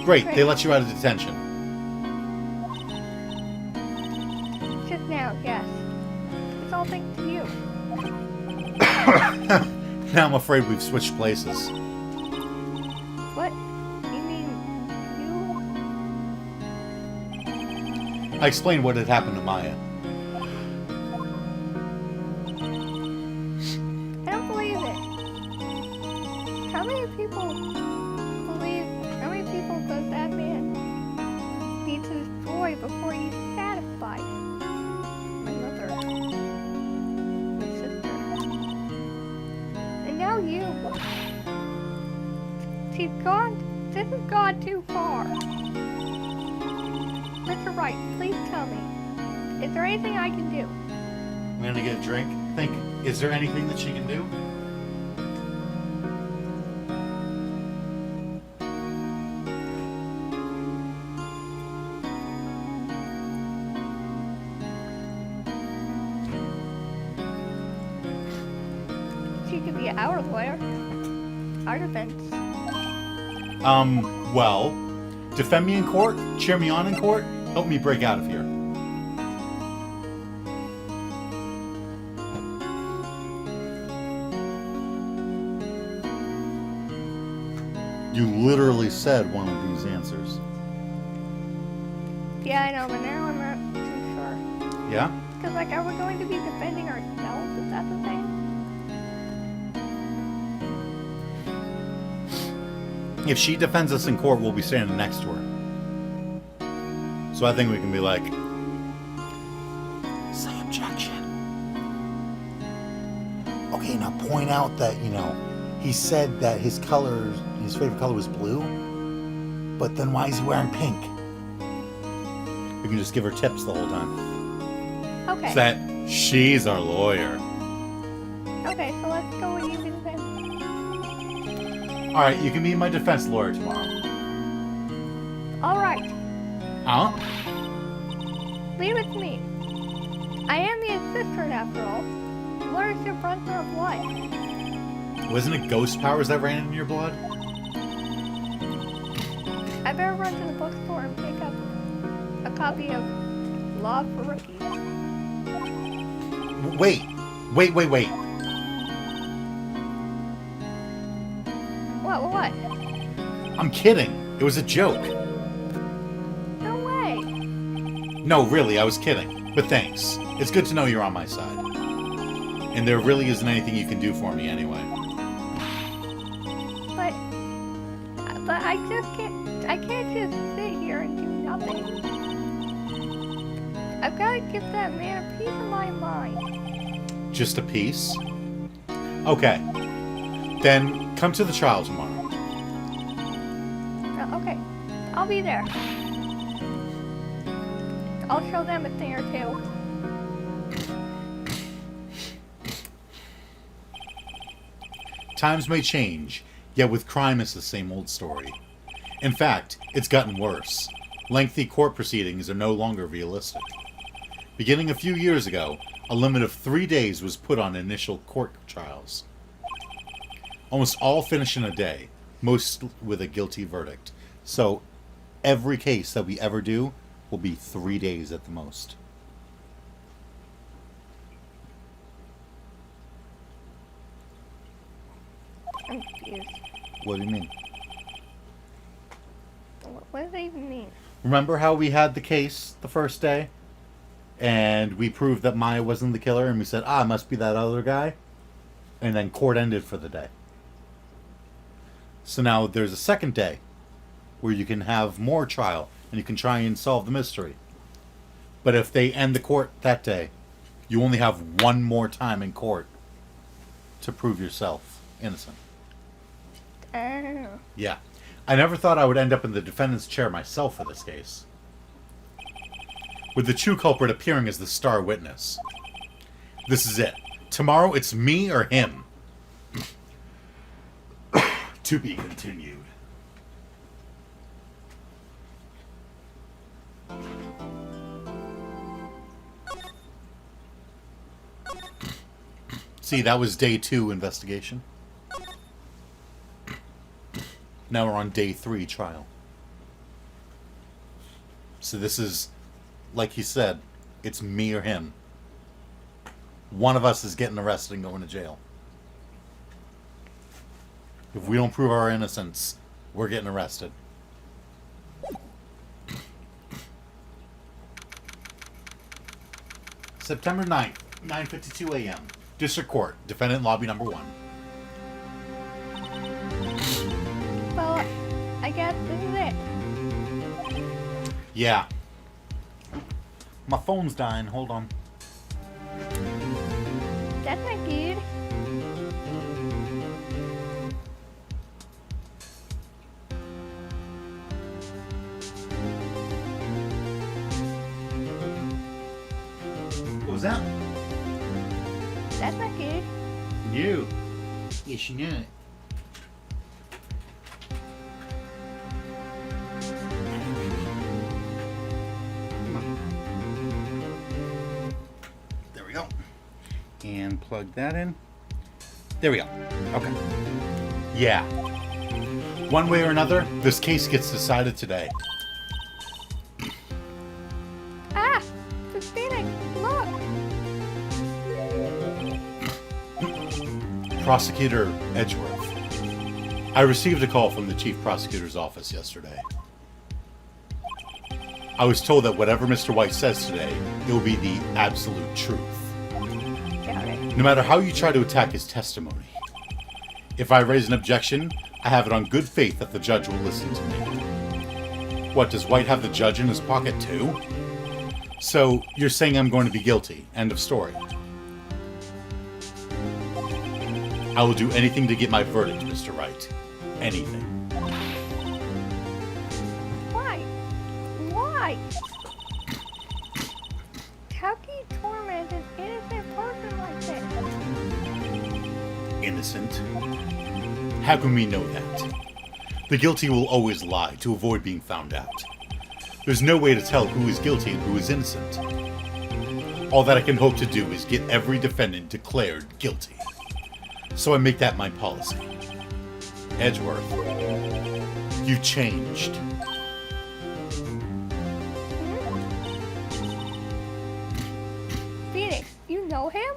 Great, they let you out of detention.
Just now, yes. It's all thanks to you.
Now I'm afraid we've switched places.
What? You mean you?
I explained what had happened to Maya.
I don't believe it. How many people does that man need to destroy before he's satisfied? My mother. My sister. And now you. She's gone. This has gone too far. Mr. Wright, please tell me. Is there anything I can do?
I'm gonna get a drink. Think, is there anything that she can do?
She could be our lawyer. Our defense.
Well, defend me in court, cheer me on in court, help me break out of here. You literally said one of these answers.
Yeah, I know, but now I'm not too sure.
Yeah?
Because, like, are we going to be defending ourselves? Is that the thing?
If she defends us in court, we'll be standing next to her. So I think we can be like, say objection.
Okay, now point out that, he said that his favorite color was blue, but then why is he wearing pink?
We can just give her tips the whole time.
Okay.
So that she's our lawyer.
Okay, so let's go with you then.
Alright, you can be my defense lawyer tomorrow.
Alright,
Huh?
leave it to me. I am the assistant after all. What is your brother of what?
Wasn't it ghost powers that ran in your blood?
I better run to the bookstore and pick up a copy of Law for Rookies.
Wait.
What?
I'm kidding. It was a joke.
No way.
No, really, I was kidding. But thanks. It's good to know you're on my side. And there really isn't anything you can do for me anyway.
But I can't just sit here and do nothing. I've got to give that man a piece of my mind.
Just a piece? Okay. Then come to the trial tomorrow.
Okay, I'll be there. I'll show them a thing or two.
Times may change, yet with crime it's the same old story. In fact, it's gotten worse. Lengthy court proceedings are no longer realistic. Beginning a few years ago, a limit of 3 days was put on initial court trials. Almost all finish in a day, most with a guilty verdict. So, every case that we ever do will be 3 days at the most.
I'm confused.
What do you mean?
What does that even mean?
Remember how we had the case the first day? And we proved that Maya wasn't the killer, and we said, it must be that other guy? And then court ended for the day. So now there's a second day where you can have more trial, and you can try and solve the mystery. But if they end the court that day, you only have one more time in court to prove yourself innocent.
Oh.
Yeah. I never thought I would end up in the defendant's chair myself for this case, with the true culprit appearing as the star witness. This is it. Tomorrow it's me or him. To be continued. See, that was day 2 investigation. Now we're on day 3 trial. So this is, like he said, it's me or him. One of us is getting arrested and going to jail. If we don't prove our innocence, we're getting arrested. September 9th, 9:52 a.m. District Court, Defendant Lobby Number 1.
Well, I guess this is it.
Yeah. My phone's dying. Hold on.
That's not good.
What was that?
That's not good.
You. Yes, you knew it. There we go. And plug that in. There we go. Okay. Yeah. One way or another, this case gets decided today.
Ah! The Phoenix! Look!
Prosecutor Edgeworth. I received a call from the Chief Prosecutor's office yesterday. I was told that whatever Mr. White says today, it will be the absolute truth.
Got it.
No matter how you try to attack his testimony. If I raise an objection, I have it on good faith that the judge will listen to me. What, does White have the judge in his pocket too? So, you're saying I'm going to be guilty. End of story. I will do anything to get my verdict, Mr. Wright. Anything.
Why? Why? How can you torment an innocent person like this?
Innocent? How can we know that? The guilty will always lie to avoid being found out. There's no way to tell who is guilty and who is innocent. All that I can hope to do is get every defendant declared guilty. So I make that my policy. Edgeworth, you've changed.
Phoenix, you know him?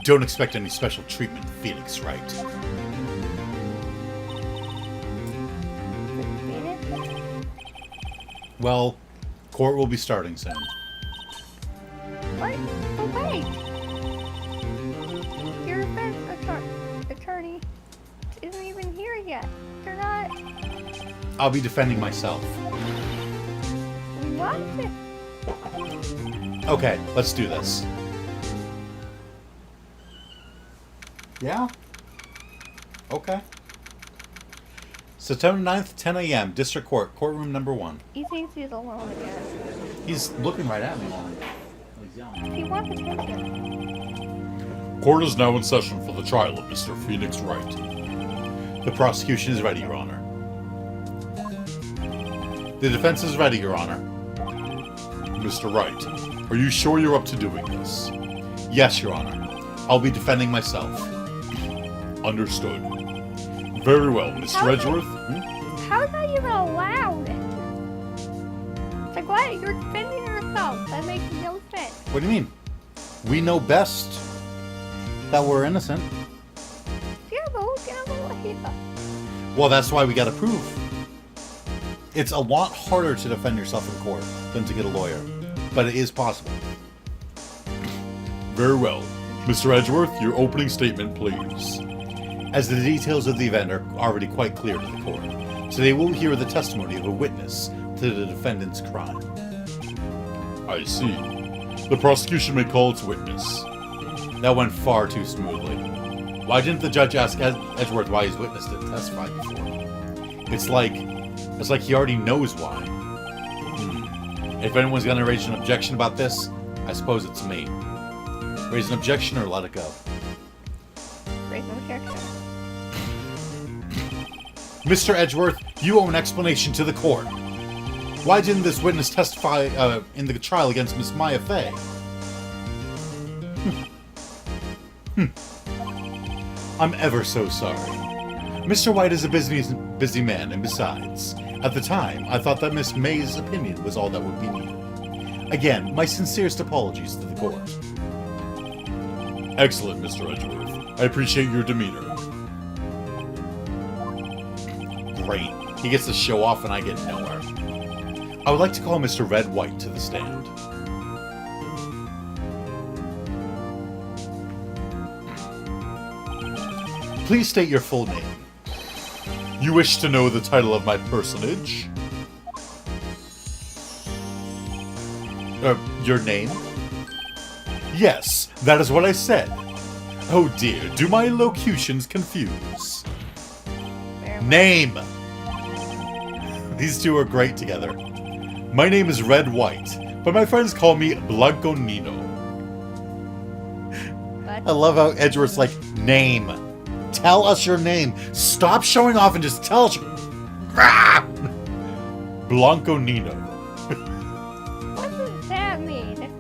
Don't expect any special treatment, Phoenix Wright.
Phoenix?
Well, court will be starting soon.
What? Oh, wait! Your defense attorney isn't even here yet. They're not...
I'll be defending myself.
What?
Okay, let's do this. Yeah? Okay. September 9th, 10 a.m., District Court, courtroom number 1.
He thinks he's alone again.
He's looking right at me while he's yelling.
He wants attention.
Court is now in session for the trial of Mr. Phoenix Wright.
The prosecution is ready, Your Honor. The defense is ready, Your Honor.
Mr. Wright, are you sure you're up to doing this?
Yes, Your Honor. I'll be defending myself.
Understood. Very well, Mr. Edgeworth.
How is that even allowed? It's like, what? You're defending yourself. That makes no sense.
What do you mean? We know best that we're innocent.
Yeah, but who's gonna believe us?
Well, that's why we gotta prove. It's a lot harder to defend yourself in court than to get a lawyer, but it is possible.
Very well. Mr. Edgeworth, your opening statement, please.
As the details of the event are already quite clear to the court, today we'll hear the testimony of a witness to the defendant's crime.
I see. The prosecution may call its witness.
That went far too smoothly. Why didn't the judge ask Edgeworth why his witness didn't testify before? It's like he already knows why. If anyone's gonna raise an objection about this, I suppose it's me. Raise an objection or let it go.
Raise no objection.
Mr. Edgeworth, you owe an explanation to the court. Why didn't this witness testify in the trial against Miss Maya Fey? I'm ever so sorry. Mr. White is a busy man, and besides, at the time, I thought that Miss May's opinion was all that would be needed. Again, my sincerest apologies to the court.
Excellent, Mr. Edgeworth. I appreciate your demeanor.
Great. He gets to show off and I get nowhere. I would like to call Mr. Red White to the stand. Please state your full name.
You wish to know the title of my personage?
Your name? Yes, that is what I said. Oh dear, do my locutions confuse? Name! These two are great together. My name is Red White, but my friends call me Blanco Nino.
What?
I love how Edgeworth's like, name. Tell us your name. Stop showing off and just tell us. Blanco Nino.
What does that mean?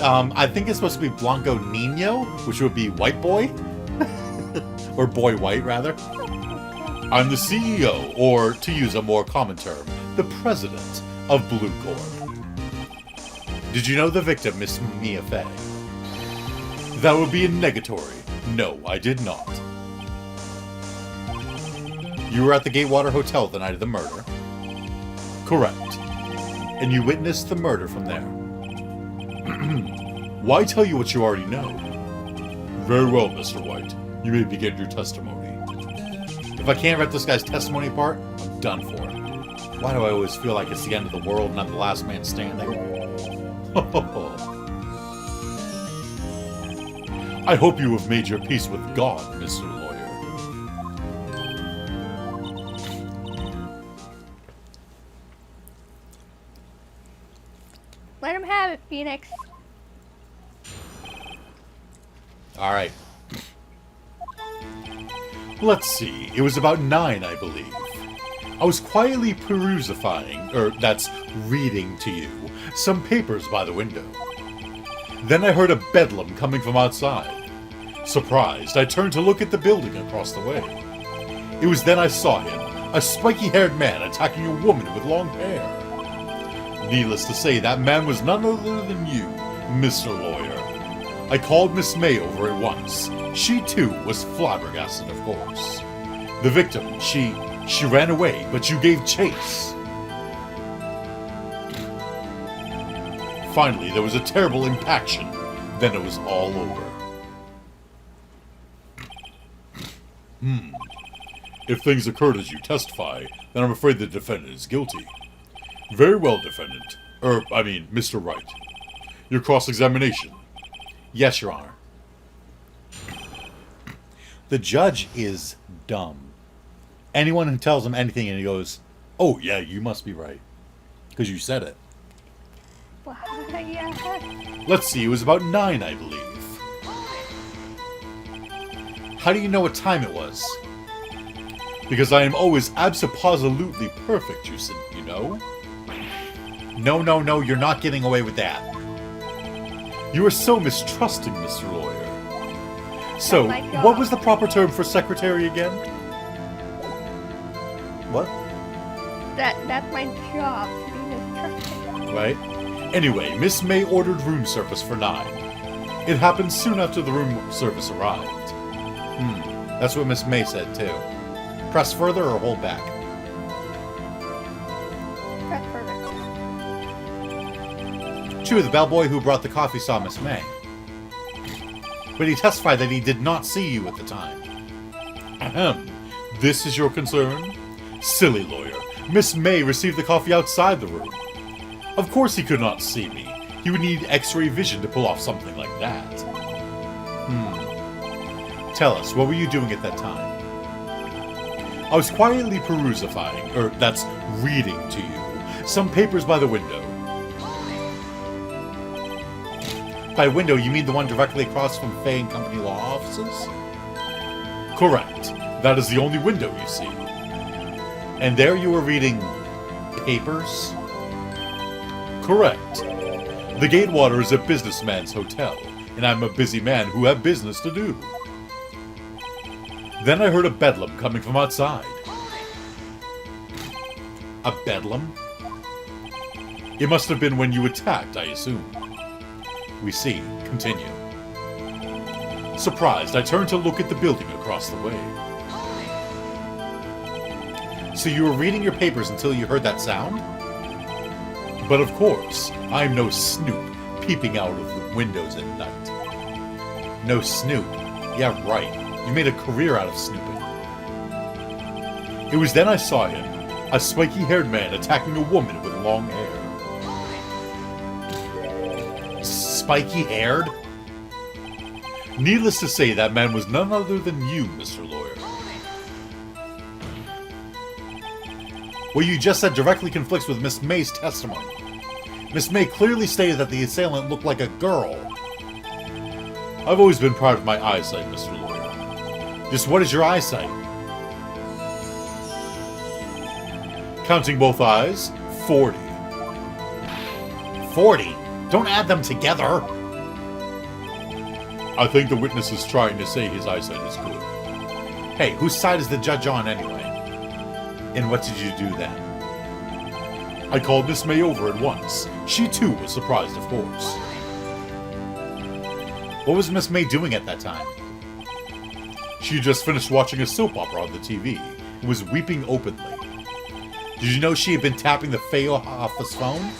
I think it's supposed to be Blanco Nino, which would be White Boy. Or Boy White, rather.
I'm the CEO,
Or, to use a more common term, the president of Blue Corp. Did you know the victim, Miss Mia Fey? That would be a negatory. No, I did not. You were at the Gatewater Hotel the night of the murder? Correct. And you witnessed the murder from there? Why tell you what you already know?
Very well, Mr. White. You may begin your testimony.
If I can't rip this guy's testimony apart, I'm done for. Why do I always feel like it's the end of the world and I'm the last man standing? I hope you have made your peace with God, Mr. Lawyer.
Let him have it, Phoenix.
Alright. Let's see. It was about 9, I believe. I was quietly that's reading to you, some papers by the window. Then I heard a bedlam coming from outside. Surprised, I turned to look at the building across the way. It was then I saw him, a spiky-haired man attacking a woman with long hair. Needless to say, that man was none other than you, Mr. Lawyer. I called Miss May over at once. She, too, was flabbergasted, of course. The victim, she ran away, but you gave chase. Finally, there was a terrible impaction. Then it was all over. If things occurred as you testify, then I'm afraid the defendant is guilty. Very well, defendant. Mr. Wright. Your cross-examination.
Yes, Your Honor. The judge is dumb. Anyone who tells him anything and he goes, "Oh, yeah, you must be right. Because you said it."
Well, yeah.
Let's see, it was about 9, I believe.
How do you know what time it was?
Because I am always abso-positively perfect, you know?
No, you're not getting away with that.
You are so mistrusting, Mr. Lawyer. So,
my job.
what was the proper term for secretary again?
What?
That's my job, to be mistrusting.
Right? Anyway, Miss May ordered room service for 9. It happened soon after the room service arrived.
That's what Miss May said, too. Press further or hold back?
Press further.
True, the bellboy who brought the coffee saw Miss May. But he testified that he did not see you at the time.
Ahem. This is your concern? Silly lawyer. Miss May received the coffee outside the room. Of course he could not see me. He would need X-ray vision to pull off something like that.
Tell us, what were you doing at that time?
I was quietly reading to you, some papers by the window.
By window, you mean the one directly across from Fay and Company law offices?
Correct. That is the only window you see.
And there you were reading papers?
Correct. The Gatewater is a businessman's hotel, and I'm a busy man who have business to do. Then I heard a bedlam coming from outside.
A bedlam?
It must have been when you attacked, I assume.
We see. Continue.
Surprised, I turned to look at the building across the way.
So you were reading your papers until you heard that sound?
But of course, I'm no snoop peeping out of the windows at night.
No snoop? Yeah, right. You made a career out of snooping.
It was then I saw him, a spiky-haired man attacking a woman with long hair.
Spiky-haired?
Needless to say, that man was none other than you, Mr. Lawyer.
What you just said directly conflicts with Miss May's testimony. Miss May clearly stated that the assailant looked like a girl.
I've always been proud of my eyesight, Mr. Lawyer.
Just what is your eyesight?
Counting both eyes, 40.
40? Don't add them together!
I think the witness is trying to say his eyesight is good.
Hey, whose side is the judge on anyway? And what did you do then?
I called Miss May over at once. She too was surprised, of course.
What was Miss May doing at that time?
She had just finished watching a soap opera on the TV and was weeping openly.
Did you know she had been tapping the Fay office phone?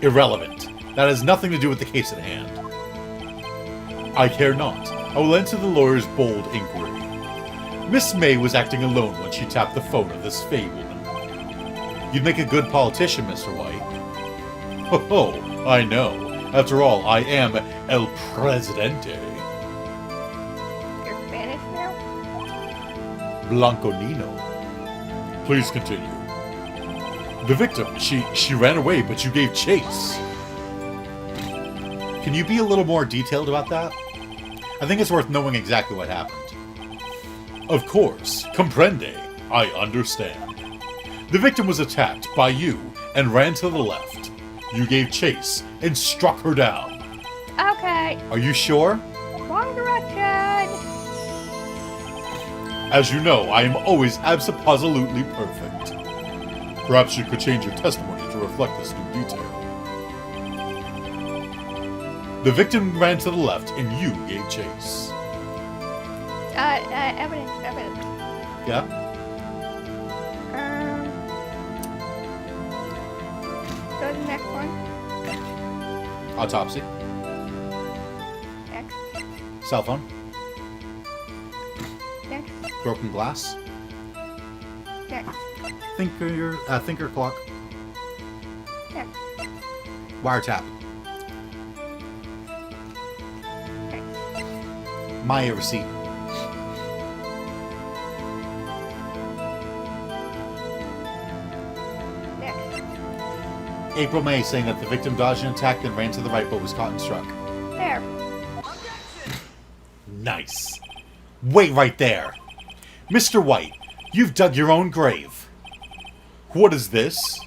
Irrelevant. That has nothing to do with the case at hand.
I care not. I will answer the lawyer's bold inquiry. Miss May was acting alone when she tapped the phone of this Fey woman. You'd make a good politician, Mr. White. Oh, I know. After all, I am El Presidente.
You're Spanish now?
Blanco Nino. Please continue. The victim, she ran away, but you gave chase. Can you be a little more detailed about that? I think it's worth knowing exactly what happened. Of course, comprende. I understand. The victim was attacked by you and ran to the left. You gave chase and struck her down.
Okay.
Are you sure?
Wrong direction.
As you know, I am always absolutely perfect. Perhaps you could change your testimony to reflect this new detail. The victim ran to the left and you gave chase.
Evidence.
Yeah?
Go to the next one.
Autopsy.
Next.
Cell phone.
Next.
Broken glass.
Next.
Thinker clock.
Next.
Wiretap.
Next.
Maya receipt.
Next.
April May saying that the victim dodged an attack then ran to the right but was caught and struck.
There.
Nice. Wait right there. Mr. White, you've dug your own grave. What is this?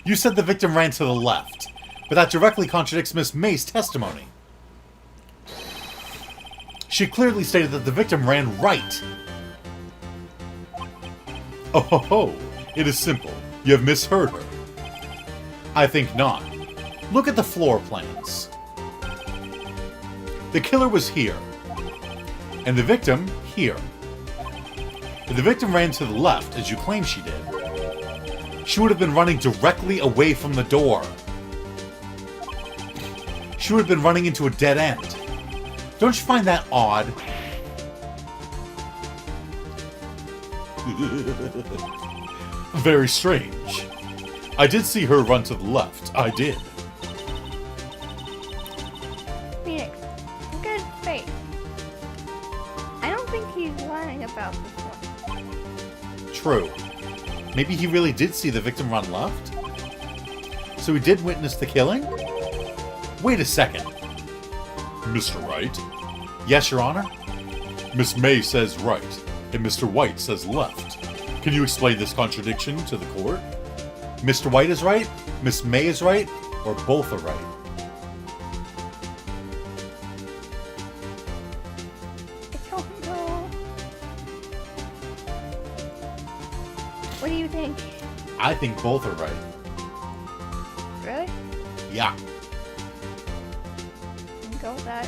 You said the victim ran to the left, but that directly contradicts Miss May's testimony. She clearly stated that the victim ran right. Oh ho ho, it is simple. You have misheard her. I think not. Look at the floor plans. The killer was here, and the victim here. If the victim ran to the left, as you claim she did, she would have been running directly away from the door. She would have been running into a dead end. Don't you find that odd? Very strange. I did see her run to the left. I did.
Phoenix. Look at his face. I don't think he's lying about this one.
True. Maybe he really did see the victim run left? So he did witness the killing? Wait a second. Mr. Wright? Yes, Your Honor? Miss May says right, and Mr. White says left. Can you explain this contradiction to the court? Mr. White is right, Miss May is right, or both are right?
I don't know. What do you think?
I think both are right.
Really?
Yeah.
You can go with that.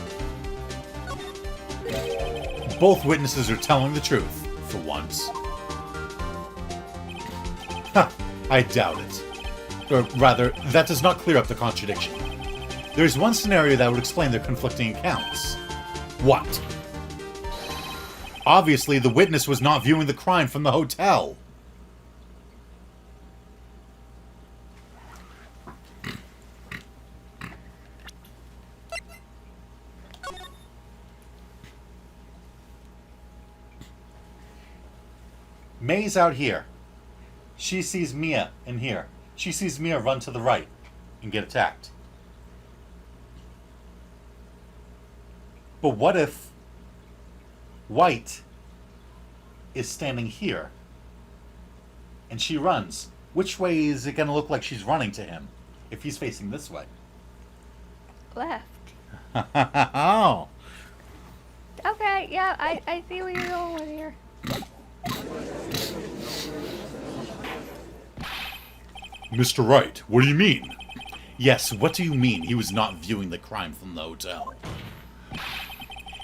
Both witnesses are telling the truth, for once. Huh, I doubt it. Or rather, that does not clear up the contradiction. There's one scenario that would explain their conflicting accounts. What? Obviously, the witness was not viewing the crime from the hotel. May's out here. She sees Mia in here. She sees Mia run to the right and get attacked. But what if White is standing here and she runs? Which way is it going to look like she's running to him if he's facing this way?
Left.
Oh.
Okay, yeah, I see where you're going with here.
Mr. Wright, what do you mean? Yes, what do you mean he was not viewing the crime from the hotel?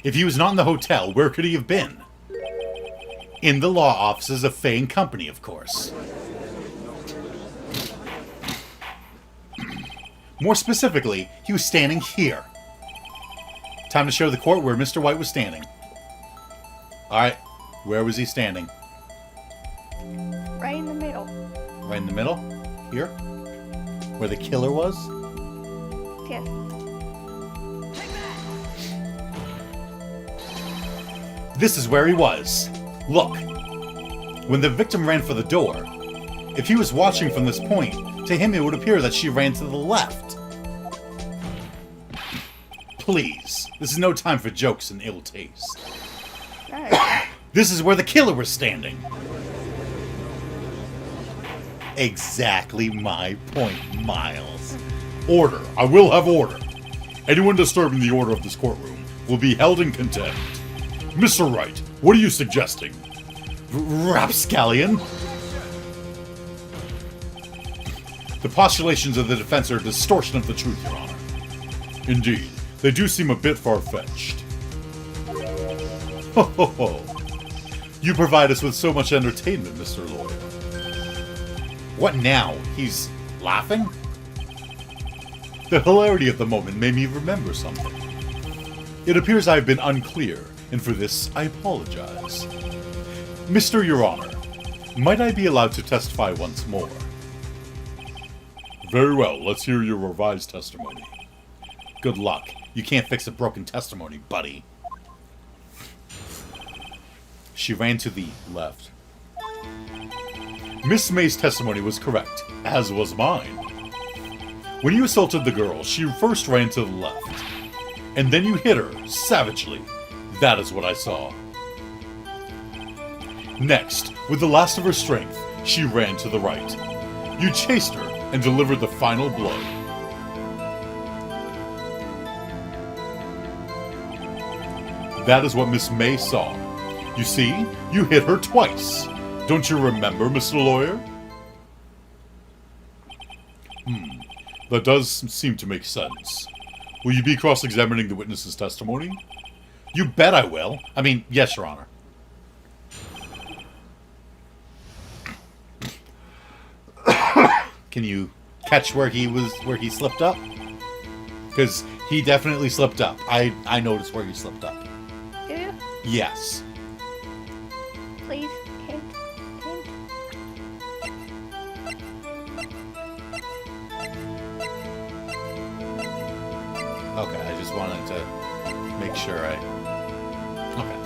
If he was not in the hotel, where could he have been? In the law offices of Fay and Company, of course. More specifically, he was standing here. Time to show the court where Mr. White was standing. Alright, Where was he standing?
Right in the middle.
Right in the middle? Here? Where the killer was?
Yes.
This is where he was. Look. When the victim ran for the door, if he was watching from this point, to him it would appear that she ran to the left. Please, this is no time for jokes and ill taste.
Alright.
This is where the killer was standing. Exactly my point, Miles.
Order. I will have order. Anyone disturbing the order of this courtroom will be held in contempt. Mr. Wright, what are you suggesting?
Rapscallion. The postulations of the defense are a distortion of the truth, Your Honor.
Indeed, they do seem a bit far-fetched.
Ho ho ho. You provide us with so much entertainment, Mr. Lawyer. What now? He's laughing? The hilarity of the moment made me remember something. It appears I have been unclear, and for this I apologize. Mr. Your Honor, might I be allowed to testify once more?
Very well, let's hear your revised testimony.
Good luck. You can't fix a broken testimony, buddy. She ran to the left. Miss May's testimony was correct, as was mine. When you assaulted the girl, she first ran to the left, and then you hit her savagely. That is what I saw. Next, with the last of her strength, she ran to the right. You chased her and delivered the final blow. That is what Miss May saw. You see, you hit her twice. Don't you remember, Mr. Lawyer?
That does seem to make sense. Will you be cross-examining the witness's testimony?
You bet I will. I mean, yes, Your Honor. Can you catch where he slipped up? Because he definitely slipped up. I noticed where he slipped up.
Do you?
Yes.
Please, hint.
Okay, I just wanted to make sure Okay.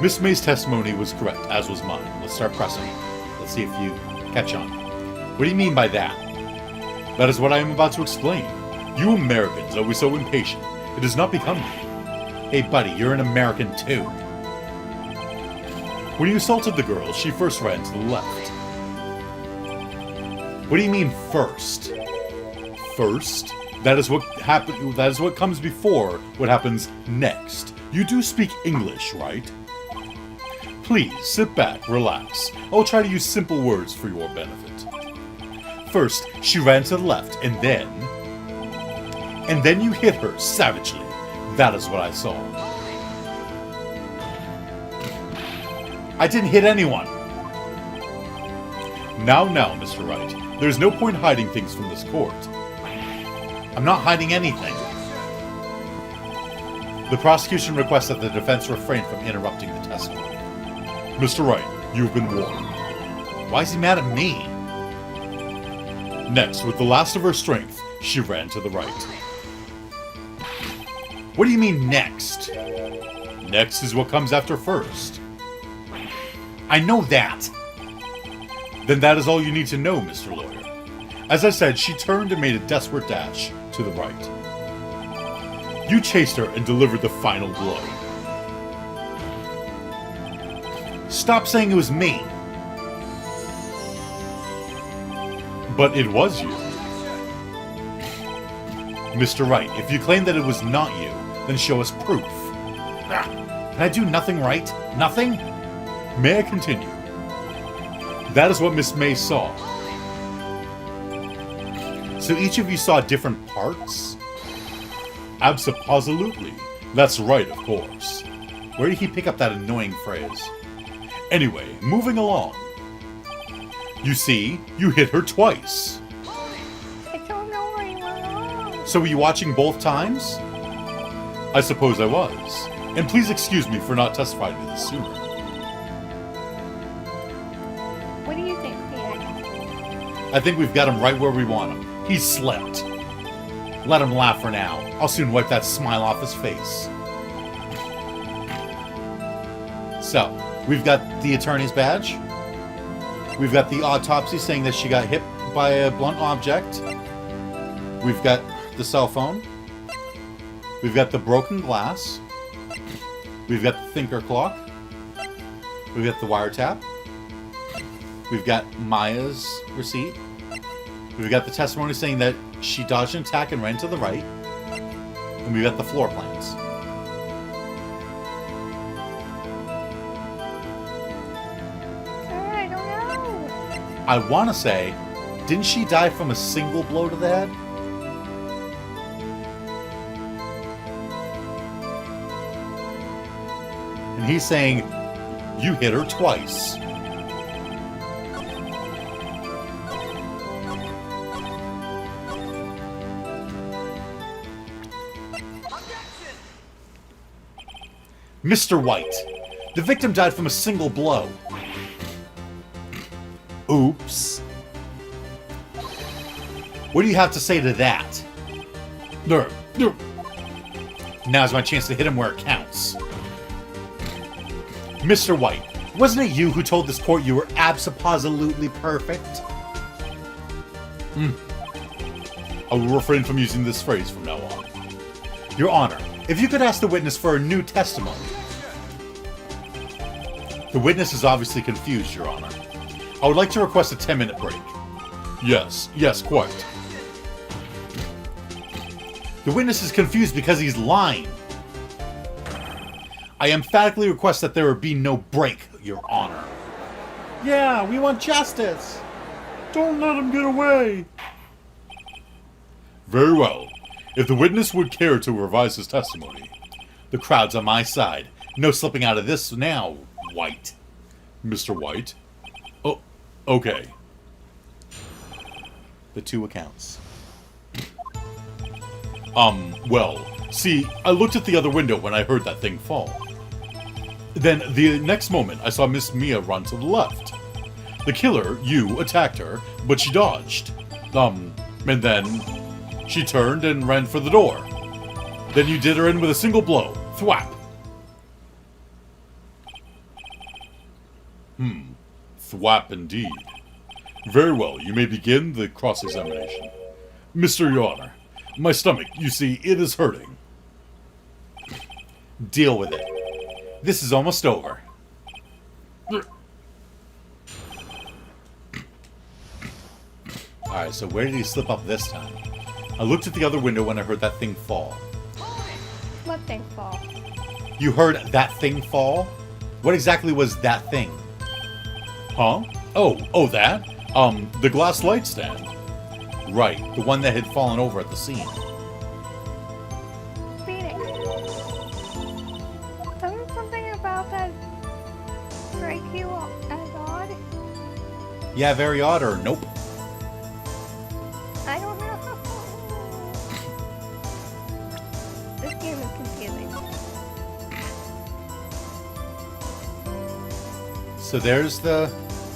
Miss May's testimony was correct, as was mine. Let's start pressing. Let's see if you catch on. What do you mean by that? That is what I am about to explain. You Americans are always so impatient. It does not become you. Hey, buddy, you're an American too. When you assaulted the girl, she first ran to the left. What do you mean first? First? That is what happened. That is what comes before what happens next. You do speak English, right? Please sit back, relax. I will try to use simple words for your benefit. First, she ran to the left, and then you hit her savagely. That is what I saw. I didn't hit anyone. Now, Mr. Wright, there's no point hiding things from this court. I'm not hiding anything. The prosecution requests that the defense refrain from interrupting the testimony.
Mr. Wright, you've been warned.
Why is he mad at me?
Next, with the last of her strength, she ran to the right.
What do you mean, next?
Next is what comes after first.
I know that.
Then that is all you need to know, Mr. Lawyer. As I said, she turned and made a desperate dash to the right. You chased her and delivered the final blow.
Stop saying it was me.
But it was you.
Mr. Wright, if you claim that it was not you, then show us proof. Can I do nothing right? Nothing?
May I continue? That is what Miss May saw.
So each of you saw different parts?
Absolutely. That's right, of course.
Where did he pick up that annoying phrase?
Anyway, moving along. You see, you hit her twice.
I don't know where you went wrong.
So were you watching both times?
I suppose I was. And please excuse me for not testifying to this sooner.
What do you think, Phoenix?
I think we've got him right where we want him. He's slipped. Let him laugh for now. I'll soon wipe that smile off his face.
So, we've got the attorney's badge. We've got the autopsy saying that she got hit by a blunt object. We've got the cell phone. We've got the broken glass. We've got the thinker clock. We've got the wiretap. We've got Maya's receipt. We've got the testimony saying that she dodged an attack and ran to the right. And we've got the floor plans.
I don't know.
I want to say, didn't she die from a single blow to the head? And he's saying, you hit her twice. Mr. White, the victim died from a single blow. Oops. What do you have to say to that? Now's my chance to hit him where it counts. Mr. White, wasn't it you who told this court you were abso-positively perfect? I will refrain from using this phrase from now on. Your Honor, if you could ask the witness for a new testimony. The witness is obviously confused, Your Honor. I would like to request a 10-minute break.
Yes, quite.
The witness is confused because he's lying. I emphatically request that there be no break, Your Honor.
Yeah, we want justice.
Don't let him get away. Very well. If the witness would care to revise his testimony.
The crowd's on my side. No slipping out of this now, White.
Mr. White? Oh, okay.
The two accounts.
Well, see, I looked at the other window when I heard that thing fall. Then, the next moment, I saw Miss Mia run to the left. The killer, you, attacked her, but she dodged. And then she turned and ran for the door. Then you did her in with a single blow. Thwap. Thwap indeed. Very well, you may begin the cross-examination. Mr. Your Honor, my stomach, you see, it is hurting.
Deal with it. This is almost over. Alright, so where did he slip up this time? I looked at the other window when I heard that thing fall.
What thing fall?
You heard that thing fall? What exactly was that thing?
Huh? Oh, that? The glass light stand.
Right, the one that had fallen over at the scene.
Phoenix. Doesn't something about that strike you as odd?
Yeah, very odd, or nope.
I don't know. This game is confusing.
So there's the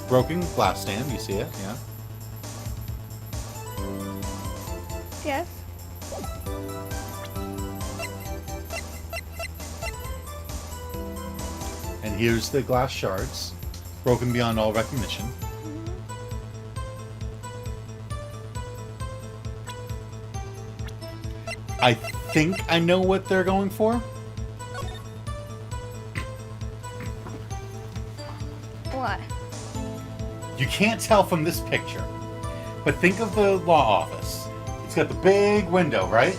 broken glass stand, you see it, yeah?
Yes?
And here's the glass shards, broken beyond all recognition. I think I know what they're going for.
What?
You can't tell from this picture, but think of the law office. It's got the big window, right?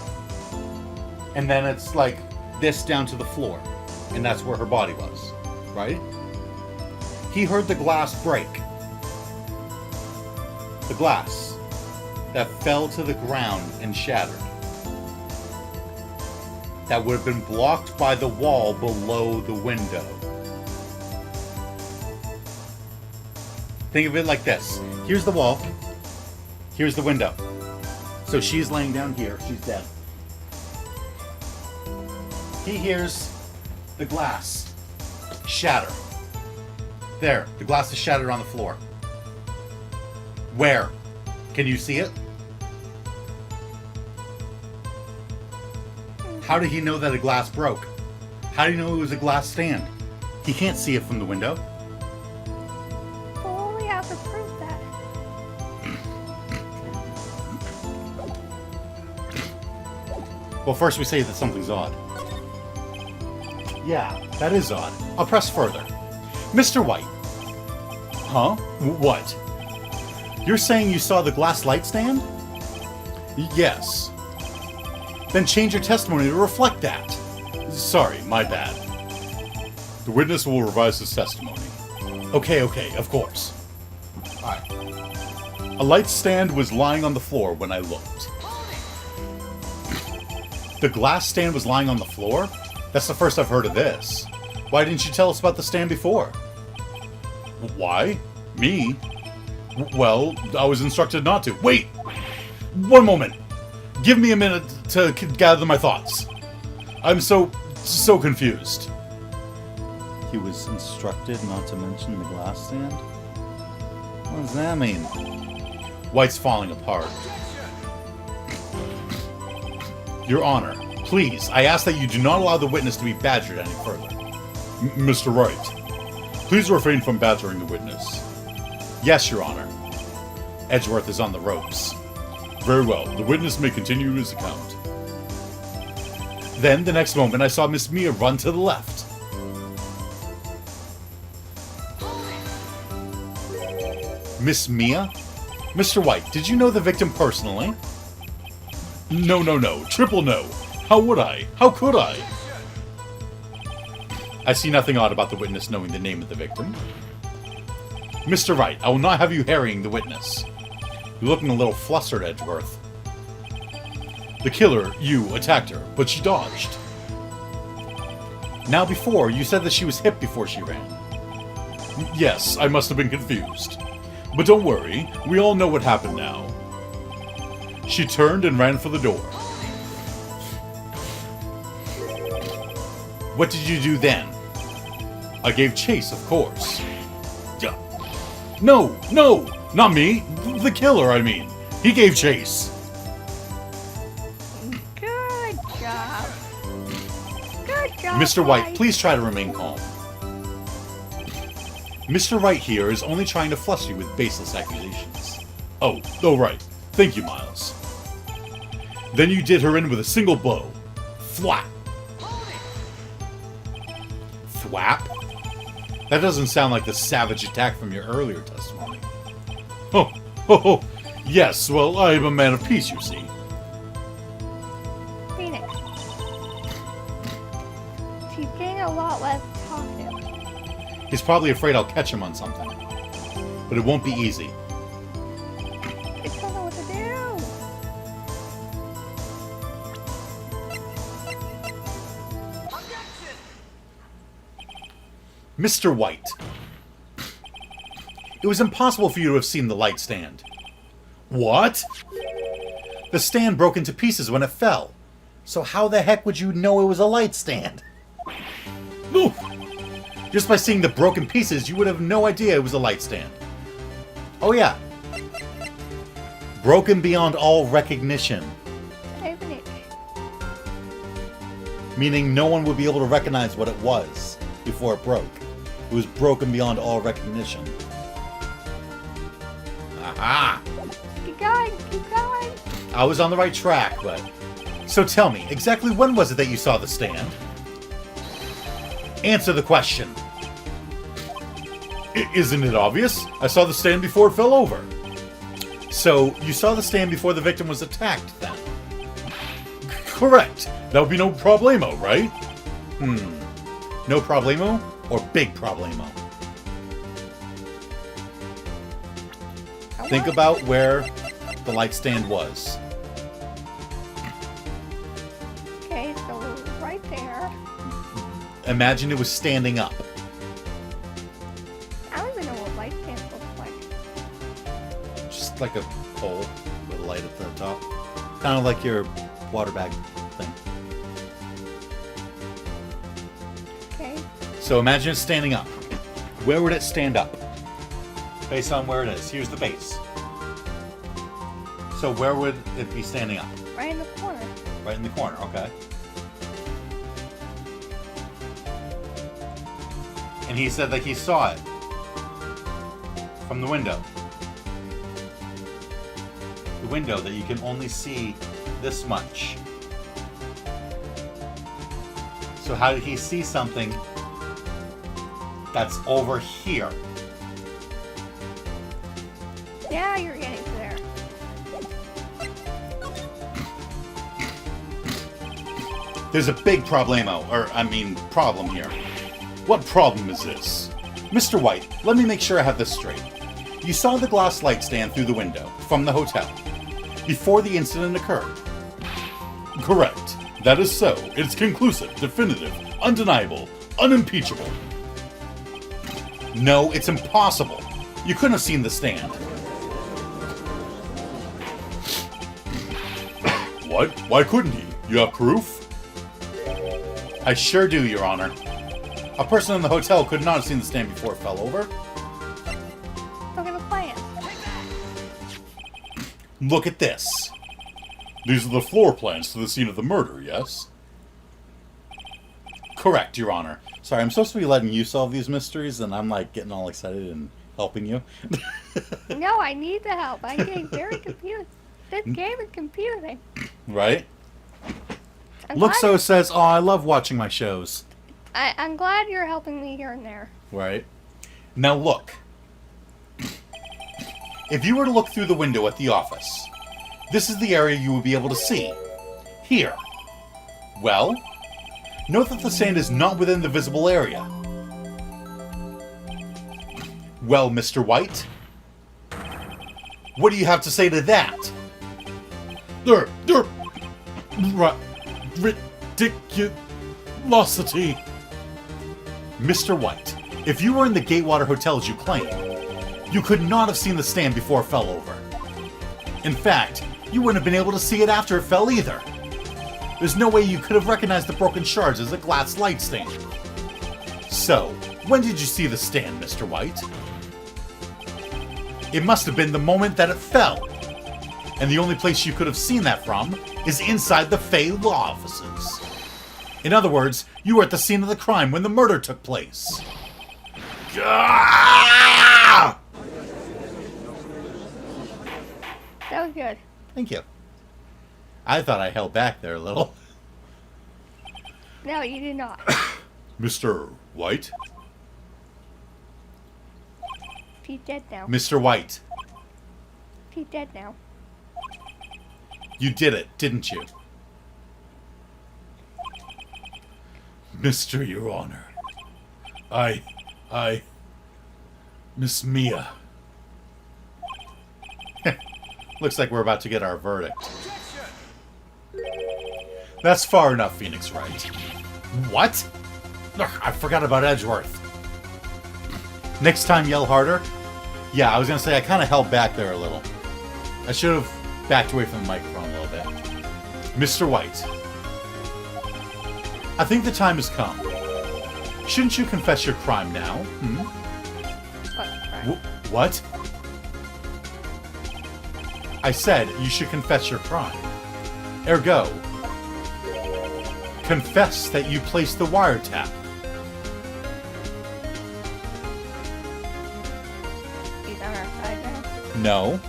And then it's like this down to the floor, and that's where her body was, right? He heard the glass break. The glass that fell to the ground and shattered. That would have been blocked by the wall below the window. Think of it like this. Here's the wall. Here's the window. So she's laying down here. She's dead. He hears the glass shatter. There, the glass is shattered on the floor. Where? Can you see it? How did he know that a glass broke? How do you know it was a glass stand? He can't see it from the window.
Well, we have to prove that.
Well, first we say that something's odd. Yeah, that is odd. I'll press further. Mr. White. Huh? What? You're saying you saw the glass light stand? Yes. Then change your testimony to reflect that. Sorry, my bad.
The witness will revise his testimony.
Okay, of course. Alright. A light stand was lying on the floor when I looked. The glass stand was lying on the floor? That's the first I've heard of this. Why didn't you tell us about the stand before?
Why? Me?
Well, I was instructed not to. Wait! 1 moment! Give me a minute to gather my thoughts. I'm so confused.
He was instructed not to mention the glass stand? What does that mean?
White's falling apart. Your Honor, please, I ask that you do not allow the witness to be badgered any further.
Mr. Wright, please refrain from badgering the witness.
Yes, Your Honor. Edgeworth is on the ropes.
Very well, the witness may continue his account.
Then, the next moment, I saw Miss Mia run to the left. Miss Mia? Mr. White, did you know the victim personally?
No. Triple no. How would I? How could I?
I see nothing odd about the witness knowing the name of the victim. Mr. Wright, I will not have you harrying the witness. You're looking a little flustered, Edgeworth. The killer, you, attacked her, but she dodged. Now before, you said that she was hit before she ran.
Yes, I must have been confused. But don't worry, we all know what happened now. She turned and ran for the door.
What did you do then?
I gave chase, of course.
No! Not me! The killer, I mean. He gave chase.
Good job. Good job,
Mr. White, please try to remain calm. Mr. Wright here is only trying to fluster you with baseless accusations.
Oh, right. Thank you, Miles.
Then you did her in with a single blow. Thwap! Thwap? That doesn't sound like the savage attack from your earlier testimony.
Oh, yes, well, I am a man of peace, you see.
Phoenix. She's getting a lot less talkative.
He's probably afraid I'll catch him on something. But it won't be easy.
I don't know what to do.
Mr. White. It was impossible for you to have seen the light stand. What? The stand broke into pieces when it fell. So how the heck would you know it was a light stand? Ooh. Just by seeing the broken pieces, you would have no idea it was a light stand. Oh yeah. Broken beyond all recognition. Meaning no one would be able to recognize what it was before it broke. It was broken beyond all recognition. Aha!
Keep going.
I was on the right track, but... So tell me, exactly when was it that you saw the stand? Answer the question.
Isn't it obvious? I saw the stand before it fell over.
So, you saw the stand before the victim was attacked, then?
Correct. That would be no problemo, right?
No problemo or big problemo? Think about where the light stand was.
Okay, so right there.
Imagine it was standing up.
I don't even know what light stand looks like.
Just like a pole with a light at the top. Kind of like your water bag thing. So imagine it standing up. Where would it stand up? Based on where it is. Here's the base. So where would it be standing up?
Right in the corner.
Right in the corner, okay. And he said that he saw it from the window. The window that you can only see this much. So how did he see something that's over here?
Yeah, you're getting to there.
There's a big problem here. What problem is this? Mr. White, let me make sure I have this straight. You saw the glass light stand through the window from the hotel before the incident occurred.
Correct. That is so. It's conclusive, definitive, undeniable, unimpeachable.
No, it's impossible. You couldn't have seen the stand.
What? Why couldn't he? You have proof?
I sure do, Your Honor. A person in the hotel could not have seen the stand before it fell over.
Look at the plans.
Look at this.
These are the floor plans to the scene of the murder, yes?
Correct, Your Honor. Sorry, I'm supposed to be letting you solve these mysteries, and I'm like getting all excited and helping you.
No, I need the help. I'm getting very confused. This game is confusing.
Right?
I'm
Look,
glad
so it says, oh, I love watching my shows.
I'm glad you're helping me here and there.
Right? Now look. If you were to look through the window at the office, this is the area you would be able to see. Here. Well, note that the sand is not within the visible area. Well, Mr. White, what do you have to say to that?
Ridiculosity.
Mr. White, if you were in the Gatewater Hotel as you claim, you could not have seen the stand before it fell over. In fact, you wouldn't have been able to see it after it fell either. There's no way you could have recognized the broken shards as a glass light stand. So, when did you see the stand, Mr. White? It must have been the moment that it fell. And the only place you could have seen that from is inside the Fey Law offices. In other words, you were at the scene of the crime when the murder took place.
That was good.
Thank you. I thought I held back there a little.
No, you did not.
Mr. White?
He's dead now.
Mr. White,
He's dead now.
you did it, didn't you?
Mr. Your Honor. Miss Mia.
Looks like we're about to get our verdict. That's far enough, Phoenix Wright. What? Ugh, I forgot about Edgeworth. Next time, yell harder. Yeah, I was gonna say I kind of held back there a little. I should have backed away from the microphone a little bit. Mr. White, I think the time has come. Shouldn't you confess your crime now? What? I said you should confess your crime. Ergo, confess that you placed the wiretap.
He's on our side now.
No.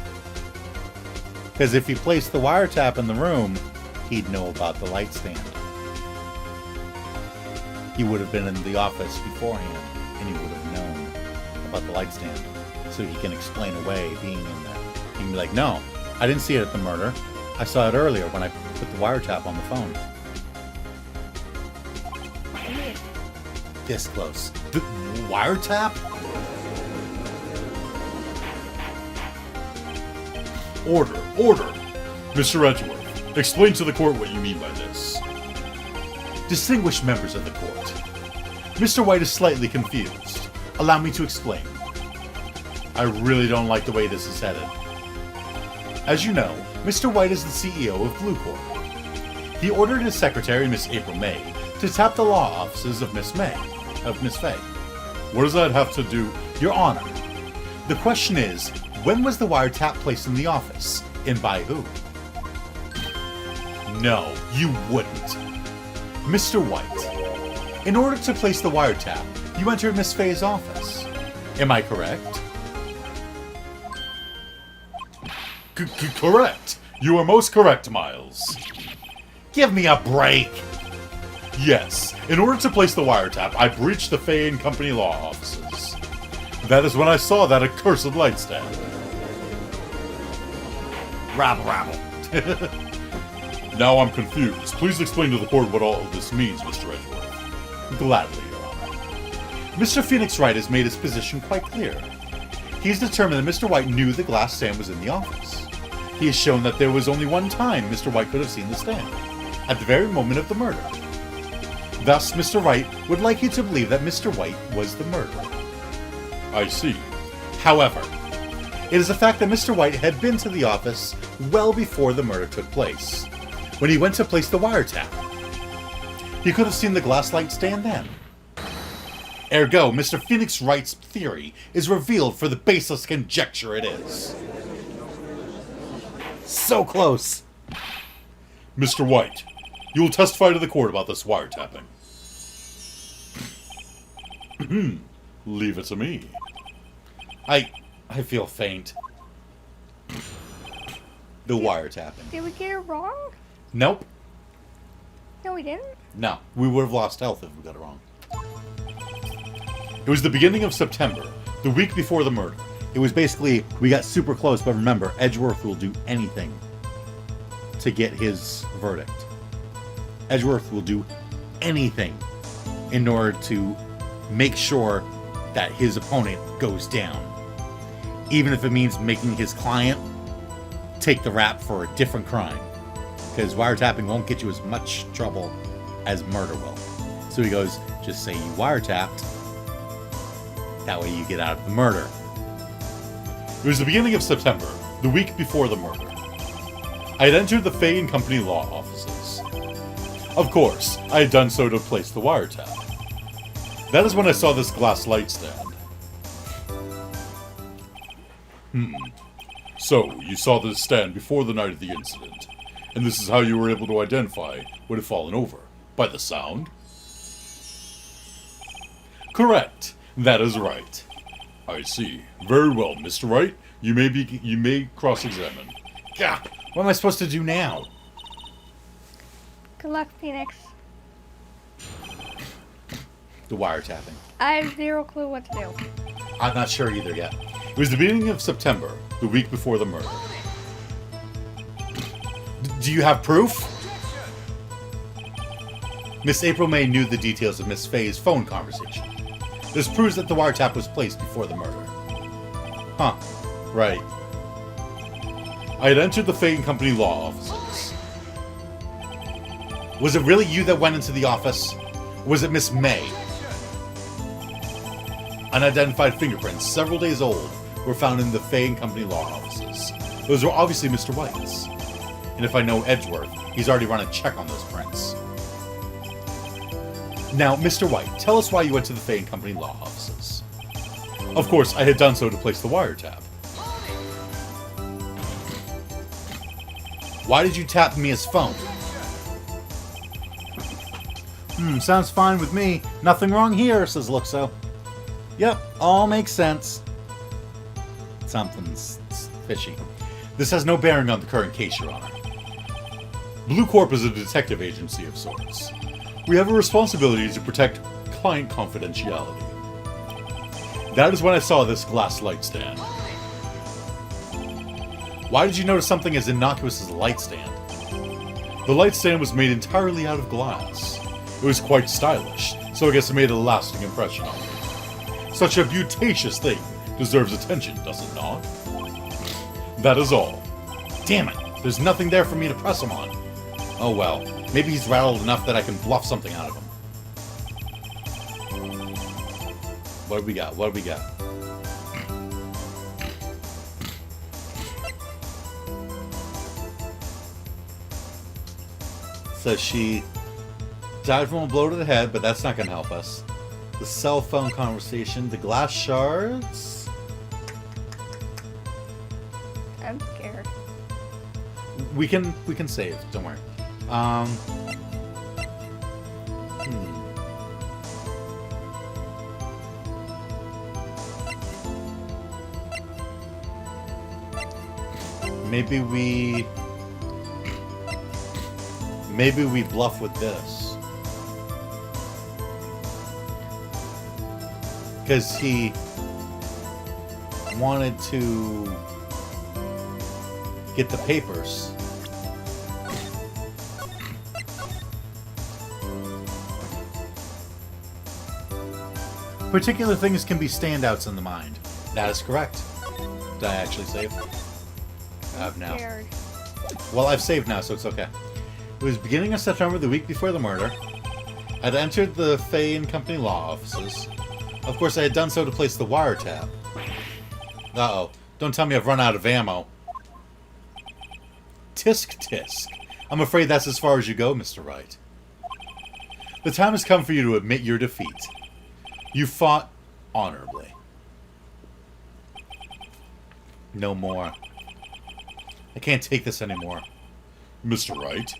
Because if he placed the wiretap in the room, he'd know about the light stand. He would have been in the office beforehand, and he would have known about the light stand. So he can explain away being in there. He can be like, no, I didn't see it at the murder. I saw it earlier when I put the wiretap on the phone. This close. The wiretap?
Order. Mr. Edgeworth, explain to the court what you mean by this.
Distinguished members of the court, Mr. White is slightly confused. Allow me to explain. I really don't like the way this is headed. As you know, Mr. White is the CEO of Blue Corp. He ordered his secretary, Miss April May, to tap the law offices of Miss May, of Miss Fay.
What does that have to do?
Your Honor, the question is, when was the wiretap placed in the office? And by who? No, you wouldn't. Mr. White, in order to place the wiretap, you entered Miss Fay's office. Am I correct?
Correct. You are most correct, Miles.
Give me a break!
Yes, in order to place the wiretap, I breached the Fay and Company law offices. That is when I saw that accursed light stand.
Rabble, rabble.
Now I'm confused. Please explain to the court what all of this means, Mr. Edgeworth.
Gladly, Your Honor. Mr. Phoenix Wright has made his position quite clear. He's determined that Mr. White knew the glass stand was in the office. He has shown that there was only one time Mr. White could have seen the stand, at the very moment of the murder. Thus, Mr. Wright would like you to believe that Mr. White was the murderer.
I see.
However, it is a fact that Mr. White had been to the office well before the murder took place, when he went to place the wiretap. He could have seen the glass light stand then. Ergo, Mr. Phoenix Wright's theory is revealed for the baseless conjecture it is. So close.
Mr. White, you will testify to the court about this wiretapping. Leave it to me.
I feel faint. The wiretapping.
Did we get it wrong?
Nope.
No, we didn't.
No, we would have lost health if we got it wrong.
It was the beginning of September, the week before the murder.
It was basically, we got super close, but remember, Edgeworth will do anything to get his verdict. Edgeworth will do anything in order to make sure that his opponent goes down. Even if it means making his client take the rap for a different crime. Because wiretapping won't get you as much trouble as murder will. So he goes, just say you wiretapped. That way you get out of the murder.
It was the beginning of September, the week before the murder. I had entered the Fay and Company law offices. Of course, I had done so to place the wiretap. That is when I saw this glass light stand. So, you saw this stand before the night of the incident, and this is how you were able to identify what had fallen over, by the sound? Correct. That is right. I see. Very well, Mr. Wright. You may cross-examine.
Gah! What am I supposed to do now?
Good luck, Phoenix.
The wiretapping.
I have zero clue what to do.
I'm not sure either yet.
It was the beginning of September, the week before the murder.
Do you have proof? Miss April May knew the details of Miss Fay's phone conversation. This proves that the wiretap was placed before the murder. Huh. Right.
I had entered the Fay and Company law offices.
Was it really you that went into the office? Or was it Miss May? Unidentified fingerprints, several days old, were found in the Fay and Company law offices. Those were obviously Mr. White's. And if I know Edgeworth, he's already run a check on those prints. Now, Mr. White, tell us why you went to the Fay and Company law offices.
Of course, I had done so to place the wiretap.
Why did you tap Mia's phone? Sounds fine with me. Nothing wrong here, says Luxo. Yep, all makes sense. Something's fishy. This has no bearing on the current case, Your Honor.
Blue Corp is a detective agency of sorts. We have a responsibility to protect client confidentiality. That is when I saw this glass light stand.
Why did you notice something as innocuous as a light stand?
The light stand was made entirely out of glass. It was quite stylish, so I guess it made a lasting impression on me. Such a beauticious thing deserves attention, does it not? That is all.
Damn it, there's nothing there for me to press him on. Oh well, maybe he's rattled enough that I can bluff something out of him. What do we got? What do we got? Says she died from a blow to the head, but that's not going to help us. The cell phone conversation. The glass shards.
I'm scared.
We can save. Don't worry. Maybe we bluff with this. Because he wanted to get the papers. Particular things can be standouts in the mind. That is correct. Did I actually save? I have now.
Scared.
Well, I've saved now, so it's okay. It was beginning of September, the week before the murder. I'd entered the Fay and Company law offices. Of course, I had done so to place the wiretap. Uh-oh. Don't tell me I've run out of ammo. Tisk tisk. I'm afraid that's as far as you go, Mr. Wright. The time has come for you to admit your defeat. You fought honorably. No more. I can't take this anymore.
Mr. Wright,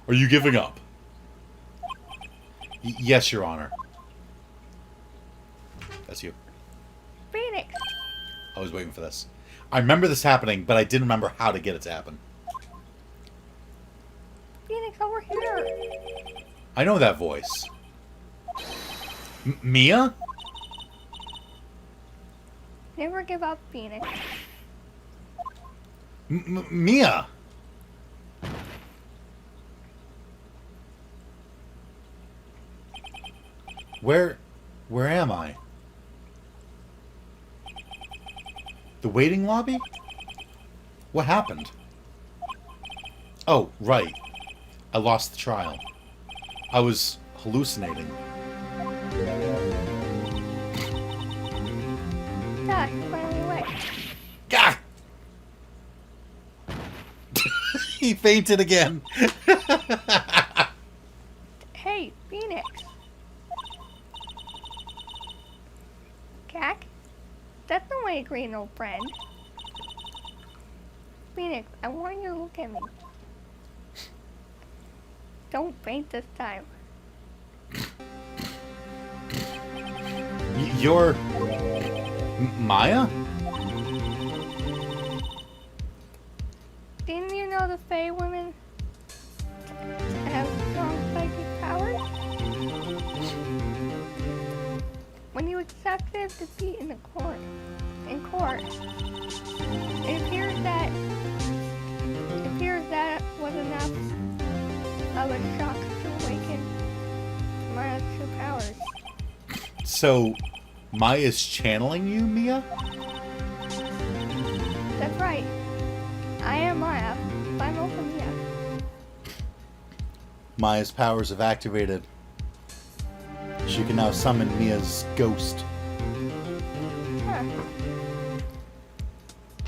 are you giving up?
Yes, Your Honor. That's you.
Phoenix!
I was waiting for this. I remember this happening, but I didn't remember how to get it to happen.
Phoenix, over here!
I know that voice. Mia?
Never give up, Phoenix.
Mia! Where am I? The waiting lobby? What happened? Oh, right. I lost the trial. I was hallucinating.
Gosh, finally away.
Gah! He fainted again.
Hey, Phoenix. Cack? That's no way to greet an old friend. Phoenix, I want you to look at me. Don't faint this time.
You're... Maya?
Didn't you know the Fae women have strong psychic powers? When you accepted defeat in court, it appears that was enough of a shock to awaken Maya's true powers.
So, Maya's channeling you, Mia?
That's right. I am Maya. I'm also Mia.
Maya's powers have activated. She can now summon Mia's ghost.
Huh.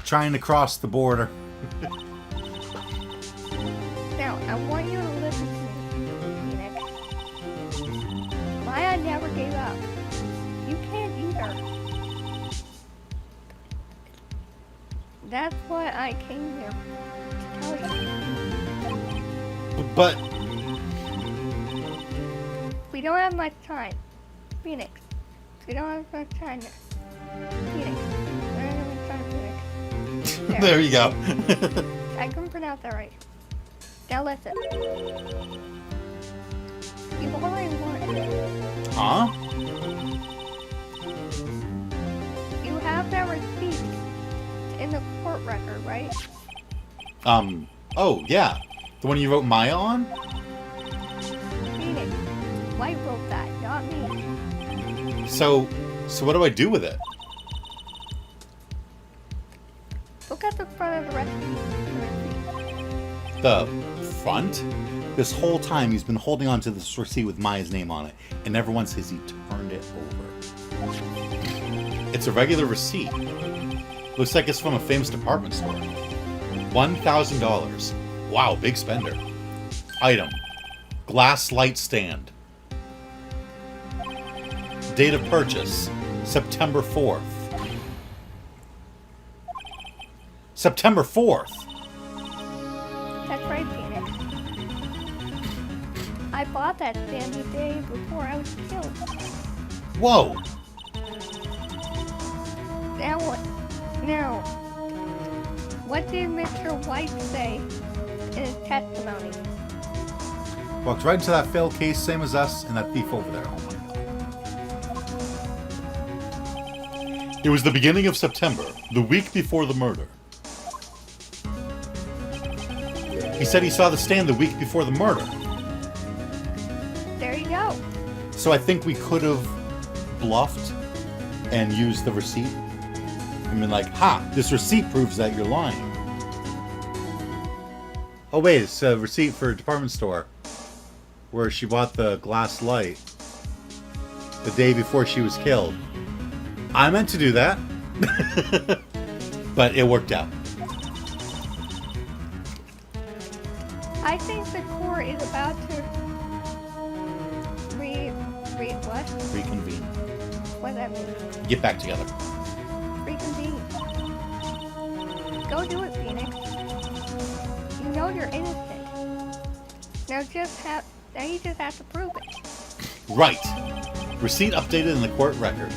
Trying to cross the border.
Now, I want you to listen to me, Phoenix. Maya never gave up. You can't either. That's what I came here to tell you.
But...
We don't have much time. Phoenix. We don't have much time now. Phoenix. We don't have much time, Phoenix.
there you go.
I couldn't pronounce that right. Now listen. You've already won.
Huh?
You have that receipt in the court record, right?
Oh, yeah. The one you wrote Maya on?
Phoenix. White wrote that, not me.
So what do I do with it?
Look at the front of the receipt.
The front? This whole time he's been holding on to this receipt with Maya's name on it, and never once has he turned it over. It's a regular receipt. Looks like it's from a famous department store. $1,000. Wow, big spender. Item. Glass light stand. Date of purchase, September 4th. September 4th?
That's right, Phoenix. I bought that stand the day before I was killed.
Whoa!
Now what? Now, what did Mr. White say in his testimony?
Walked right into that failed case, same as us, and that thief over there. Oh my god. It was the beginning of September, the week before the murder. He said he saw the stand the week before the murder.
There you go.
So I think we could have bluffed and used the receipt. I mean, like, ha, this receipt proves that you're lying. Oh wait, it's a receipt for a department store where she bought the glass light the day before she was killed. I meant to do that, but it worked out.
I think the court is about to what?
Reconvene.
What does that mean?
Get back together.
Reconvene. Go do it, Phoenix. You know you're innocent. Now you just have to prove it.
Right. Receipt updated in the court record.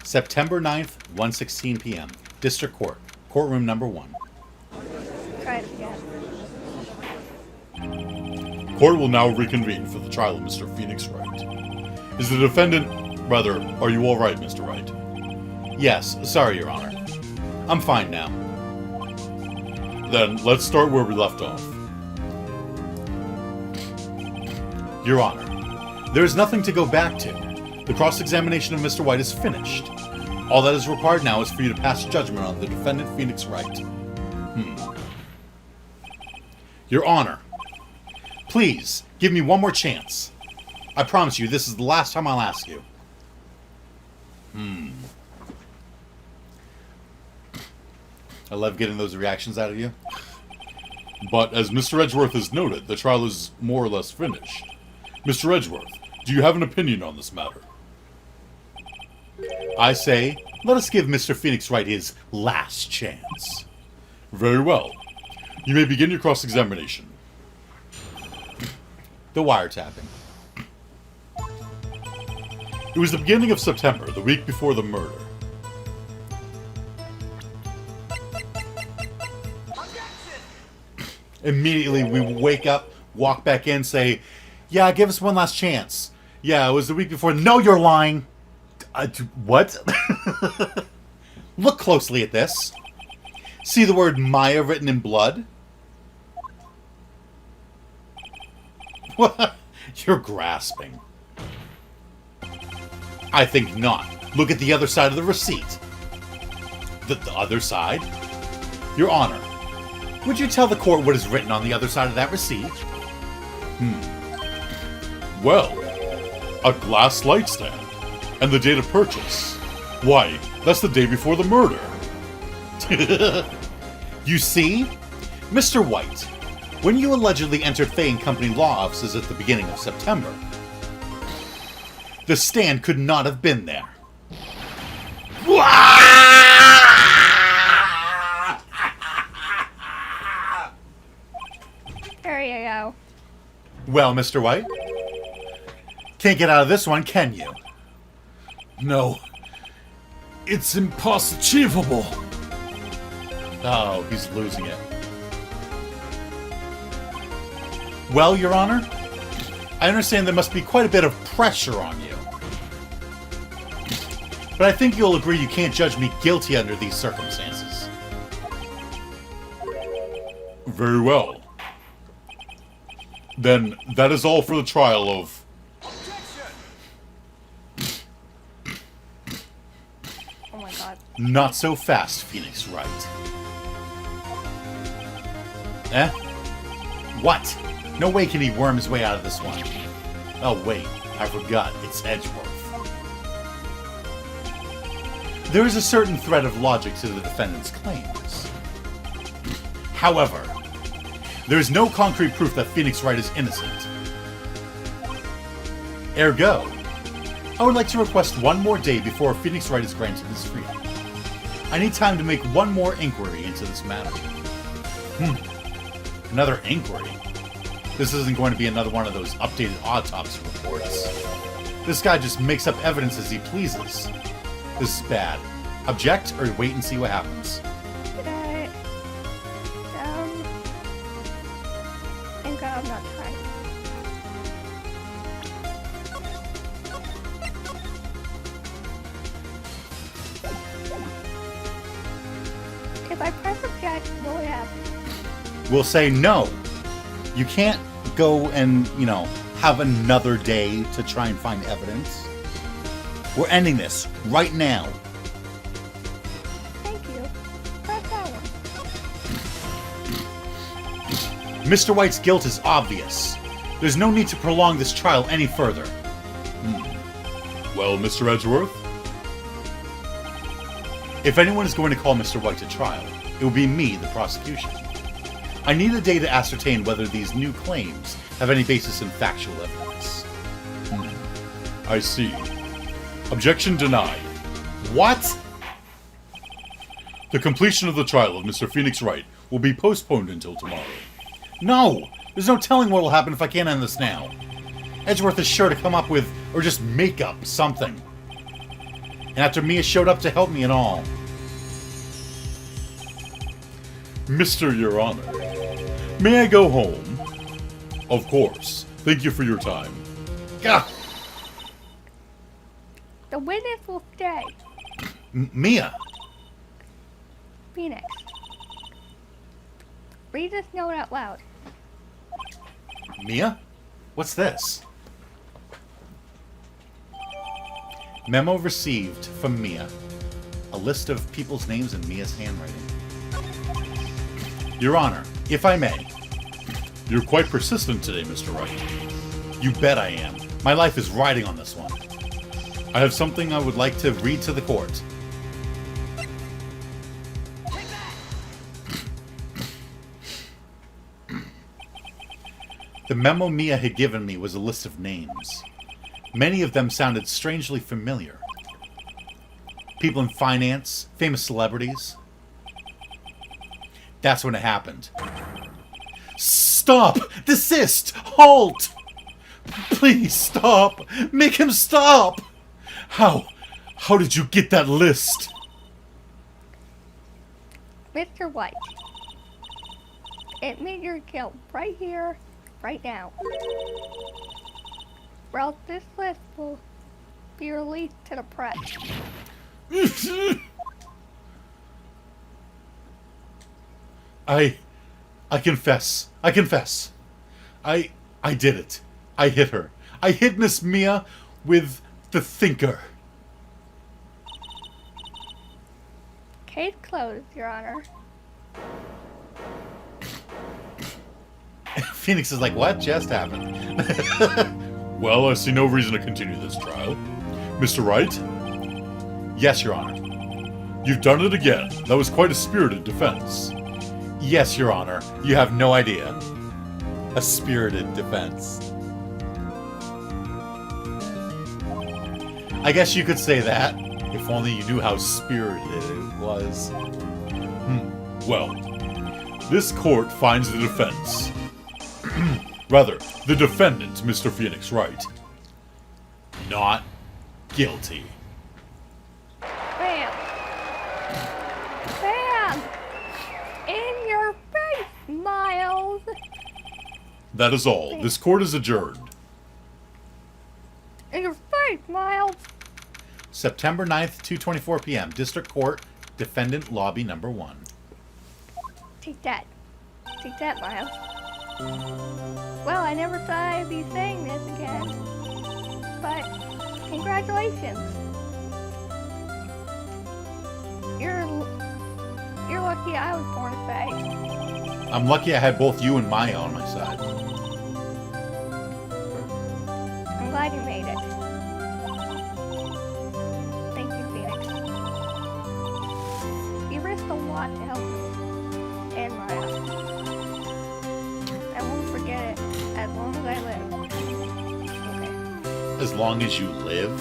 September 9th, 1:16 p.m. District Court. Courtroom number 1.
Try it again.
Court will now reconvene for the trial of Mr. Phoenix Wright. Is the defendant... Rather, are you all right, Mr. Wright?
Yes, sorry, Your Honor. I'm fine now.
Then, let's start where we left off.
Your Honor, there is nothing to go back to. The cross-examination of Mr. White is finished. All that is required now is for you to pass judgment on the defendant, Phoenix Wright. Your Honor, please, give me one more chance. I promise you, this is the last time I'll ask you. I love getting those reactions out of you.
But, as Mr. Edgeworth has noted, the trial is more or less finished. Mr. Edgeworth, do you have an opinion on this matter?
I say, let us give Mr. Phoenix Wright his last chance.
Very well. You may begin your cross-examination.
The wiretapping.
It was the beginning of September, the week before the murder.
Immediately, we wake up, walk back in, say, yeah, give us one last chance. Yeah, it was the week before. No, you're lying. What? Look closely at this. See the word Maya written in blood? What? You're grasping. I think not. Look at the other side of the receipt. The other side? Your Honor, would you tell the court what is written on the other side of that receipt?
Well, a glass light stand. And the date of purchase. Why, that's the day before the murder.
You see? Mr. White, when you allegedly entered Fay & Company law offices at the beginning of September, the stand could not have been there.
There you go.
Well, Mr. White, can't get out of this one, can you?
No. It's impossible.
Oh, he's losing it. Well, Your Honor, I understand there must be quite a bit of pressure on you. But I think you'll agree you can't judge me guilty under these circumstances.
Very well. Then, that is all for the trial of...
Oh my god.
Not so fast, Phoenix Wright. Eh? What? No way can he worm his way out of this one. Oh wait, I forgot, it's Edgeworth. There is a certain thread of logic to the defendant's claims. However, there is no concrete proof that Phoenix Wright is innocent. Ergo, I would like to request one more day before Phoenix Wright is granted his freedom. I need time to make one more inquiry into this matter. Another inquiry? This isn't going to be another one of those updated autopsy reports. This guy just makes up evidence as he pleases. This is bad. Object or wait and see what happens?
Thank God I'm not trying. If I press object, what would happen?
We'll say no. You can't go and, have another day to try and find evidence. We're ending this right now.
Thank you. Press that one.
Mr. White's guilt is obvious. There's no need to prolong this trial any further.
Well, Mr. Edgeworth?
If anyone is going to call Mr. White to trial, it will be me, the prosecution. I need a day to ascertain whether these new claims have any basis in factual evidence.
I see. Objection denied.
What?
The completion of the trial of Mr. Phoenix Wright will be postponed until tomorrow.
No! There's no telling what will happen if I can't end this now. Edgeworth is sure to come up with, or just make up, something. And after Mia showed up to help me and all.
Mr. Your Honor, may I go home? Of course. Thank you for your time.
Gah!
The witness will stay.
Mia!
Phoenix. Read this note out loud.
Mia? What's this? Memo received from Mia. A list of people's names in Mia's handwriting. Your Honor, if I may.
You're quite persistent today, Mr. Wright.
You bet I am. My life is riding on this one. I have something I would like to read to the court. The memo Mia had given me was a list of names. Many of them sounded strangely familiar. People in finance, famous celebrities. That's when it happened. Stop! Desist! Halt! Please stop! Make him stop! How did you get that list?
Mr. White. Admit your guilt right here, right now. Or else this list will be released to the press.
I confess. I confess. I did it. I hit her. I hit Miss Mia with the thinker.
Case closed, Your Honor.
Phoenix is like, what just happened?
Well, I see no reason to continue this trial. Mr. Wright?
Yes, Your Honor.
You've done it again. That was quite a spirited defense.
Yes, Your Honor. You have no idea. A spirited defense. I guess you could say that, if only you knew how spirited it was.
Well, this court finds the defense. Rather, the defendant, Mr. Phoenix Wright,
Not guilty.
Bam! Bam! In your face, Miles!
That is all. This court is adjourned.
In your face, Miles!
September 9th, 2:24 p.m. District Court, Defendant Lobby Number 1.
Take that. Take that, Miles. Well, I never thought I'd be saying this again. But, congratulations. You're lucky I was born a Fae.
I'm lucky I had both you and Maya on my side.
I'm glad you made it. Thank you, Phoenix. You risked a lot to help me. And Maya. I won't forget it as long as I live. Okay.
As long as you live?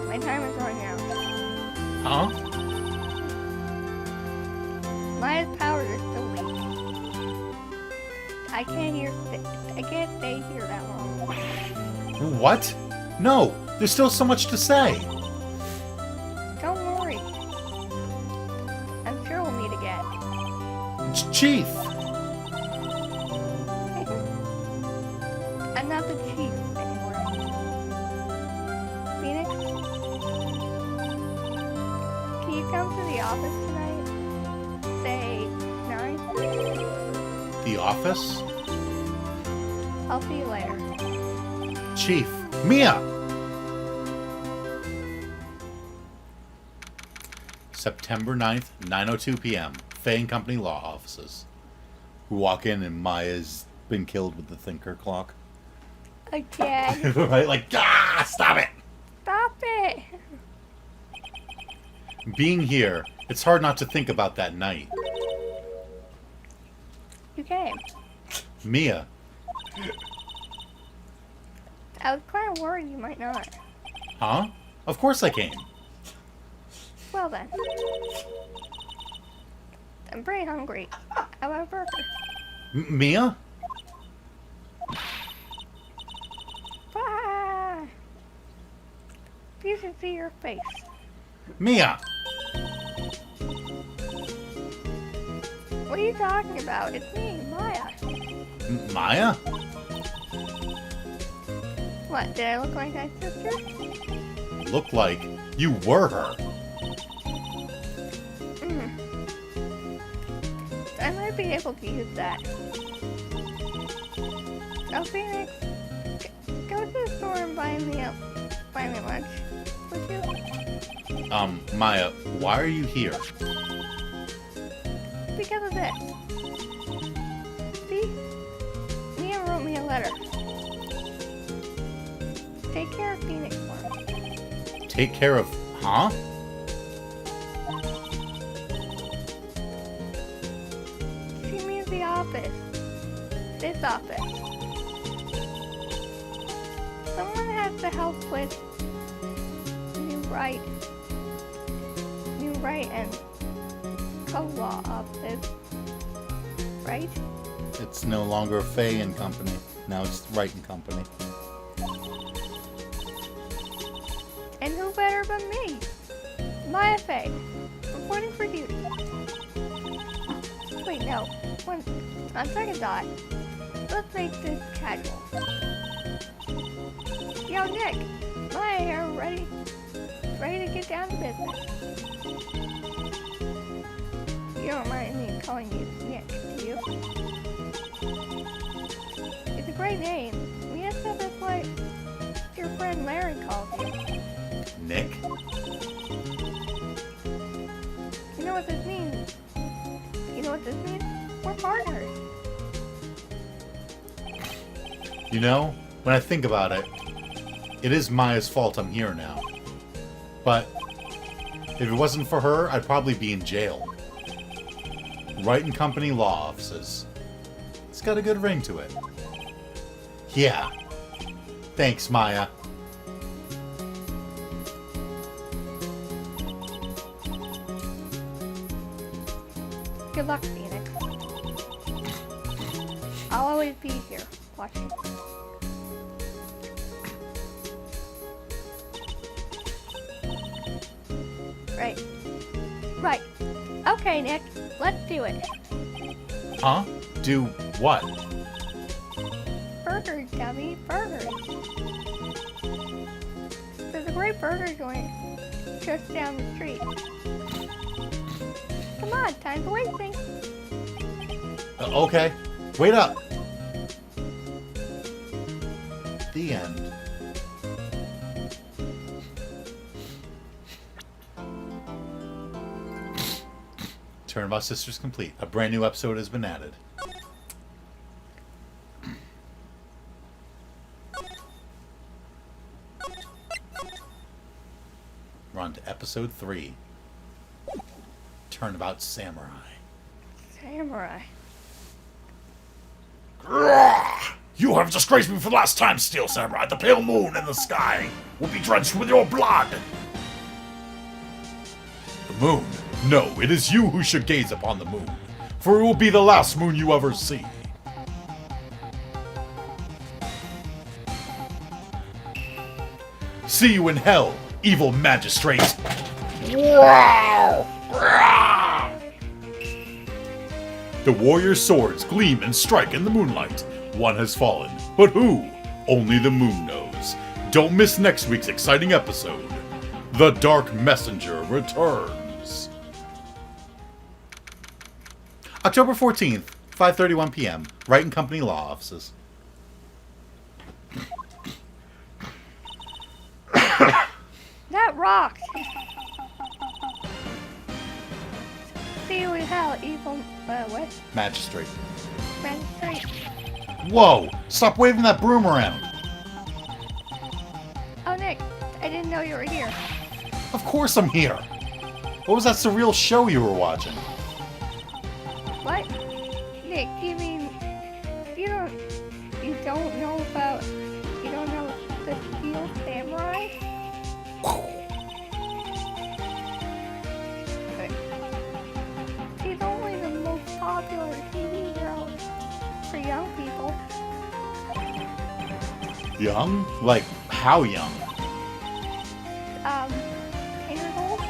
My time is running out.
Huh?
Maya's powers are still weak. I can't stay here that long.
What? No, there's still so much to say.
Don't worry. I'm sure we'll meet again.
Chief!
I'm not the chief anymore. Phoenix? Can you come to the office tonight? Say 9?
The office?
I'll see you later.
Chief. Mia!
September 9th, 9:02 p.m. Fay and Company law offices. We walk in and Maya's been killed with the thinker clock.
Again.
Right? Like, stop it!
Stop it!
Being here, it's hard not to think about that night.
You came.
Mia,
I was kind of worried you might not.
huh? Of course I came.
Well then. I'm pretty hungry. How about a burger?
Mia?
Ah! You should see your face.
Mia!
What are you talking about? It's me, Maya.
Maya?
What, did I look like my sister?
Look like you were her.
I might be able to use that. Oh, Phoenix, go to the store and buy me lunch. Would you?
Maya, why are you here?
Because of this. See? Mia wrote me a letter. Take care of Phoenix for me.
Take care of, huh?
She means the office. This office. Someone has to help with New Wright and co-law office. Right?
It's no longer Fay and Company. Now it's Wright and Company.
And who better than me? Maya Fay, reporting for duty. Wait, no. On second thought, let's make this casual. Yo, Nick, Maya here, ready to get down to business. You don't mind me calling you Nick, do you? It's a great name. Mia said that's what your friend Larry calls you.
Nick?
You know what this means? You know what this means? We're partners.
You know, when I think about it, it is Maya's fault I'm here now. But if it wasn't for her, I'd probably be in jail. Wright and Company law offices. It's got a good ring to it. Yeah. Thanks, Maya.
Good luck, Phoenix. I'll always be here, watching. Right. Right. Okay, Nick. Let's do it.
Huh? Do what?
Burgers, dummy. Burgers. There's a great burger joint just down the street. Come on, time's wasting.
Okay. Wait up. The end. Turnabout Sisters complete. A brand new episode has been added. We're on to episode 3. Turnabout Samurai.
Samurai.
You have disgraced me for the last time, Steel Samurai. The pale moon in the sky will be drenched with your blood.
The moon? No, it is you who should gaze upon the moon, for it will be the last moon you ever see. See you in hell, evil magistrate! The warrior's swords gleam and strike in the moonlight. One has fallen, but who? Only the moon knows. Don't miss next week's exciting episode. The Dark Messenger returns. October 14th, 5:31 p.m. Wright and Company Law Offices.
That rocks. See you in hell, evil, what?
Magistrate.
Magistrate.
Whoa! Stop waving that broom around!
Oh, Nick, I didn't know you were here.
Of course I'm here! What was that surreal show you were watching?
What? Nick, you mean, you don't know about, you don't know the Steel Samurai? He's only the most popular TV hero for young people.
Young? Like, how young?
10 years old?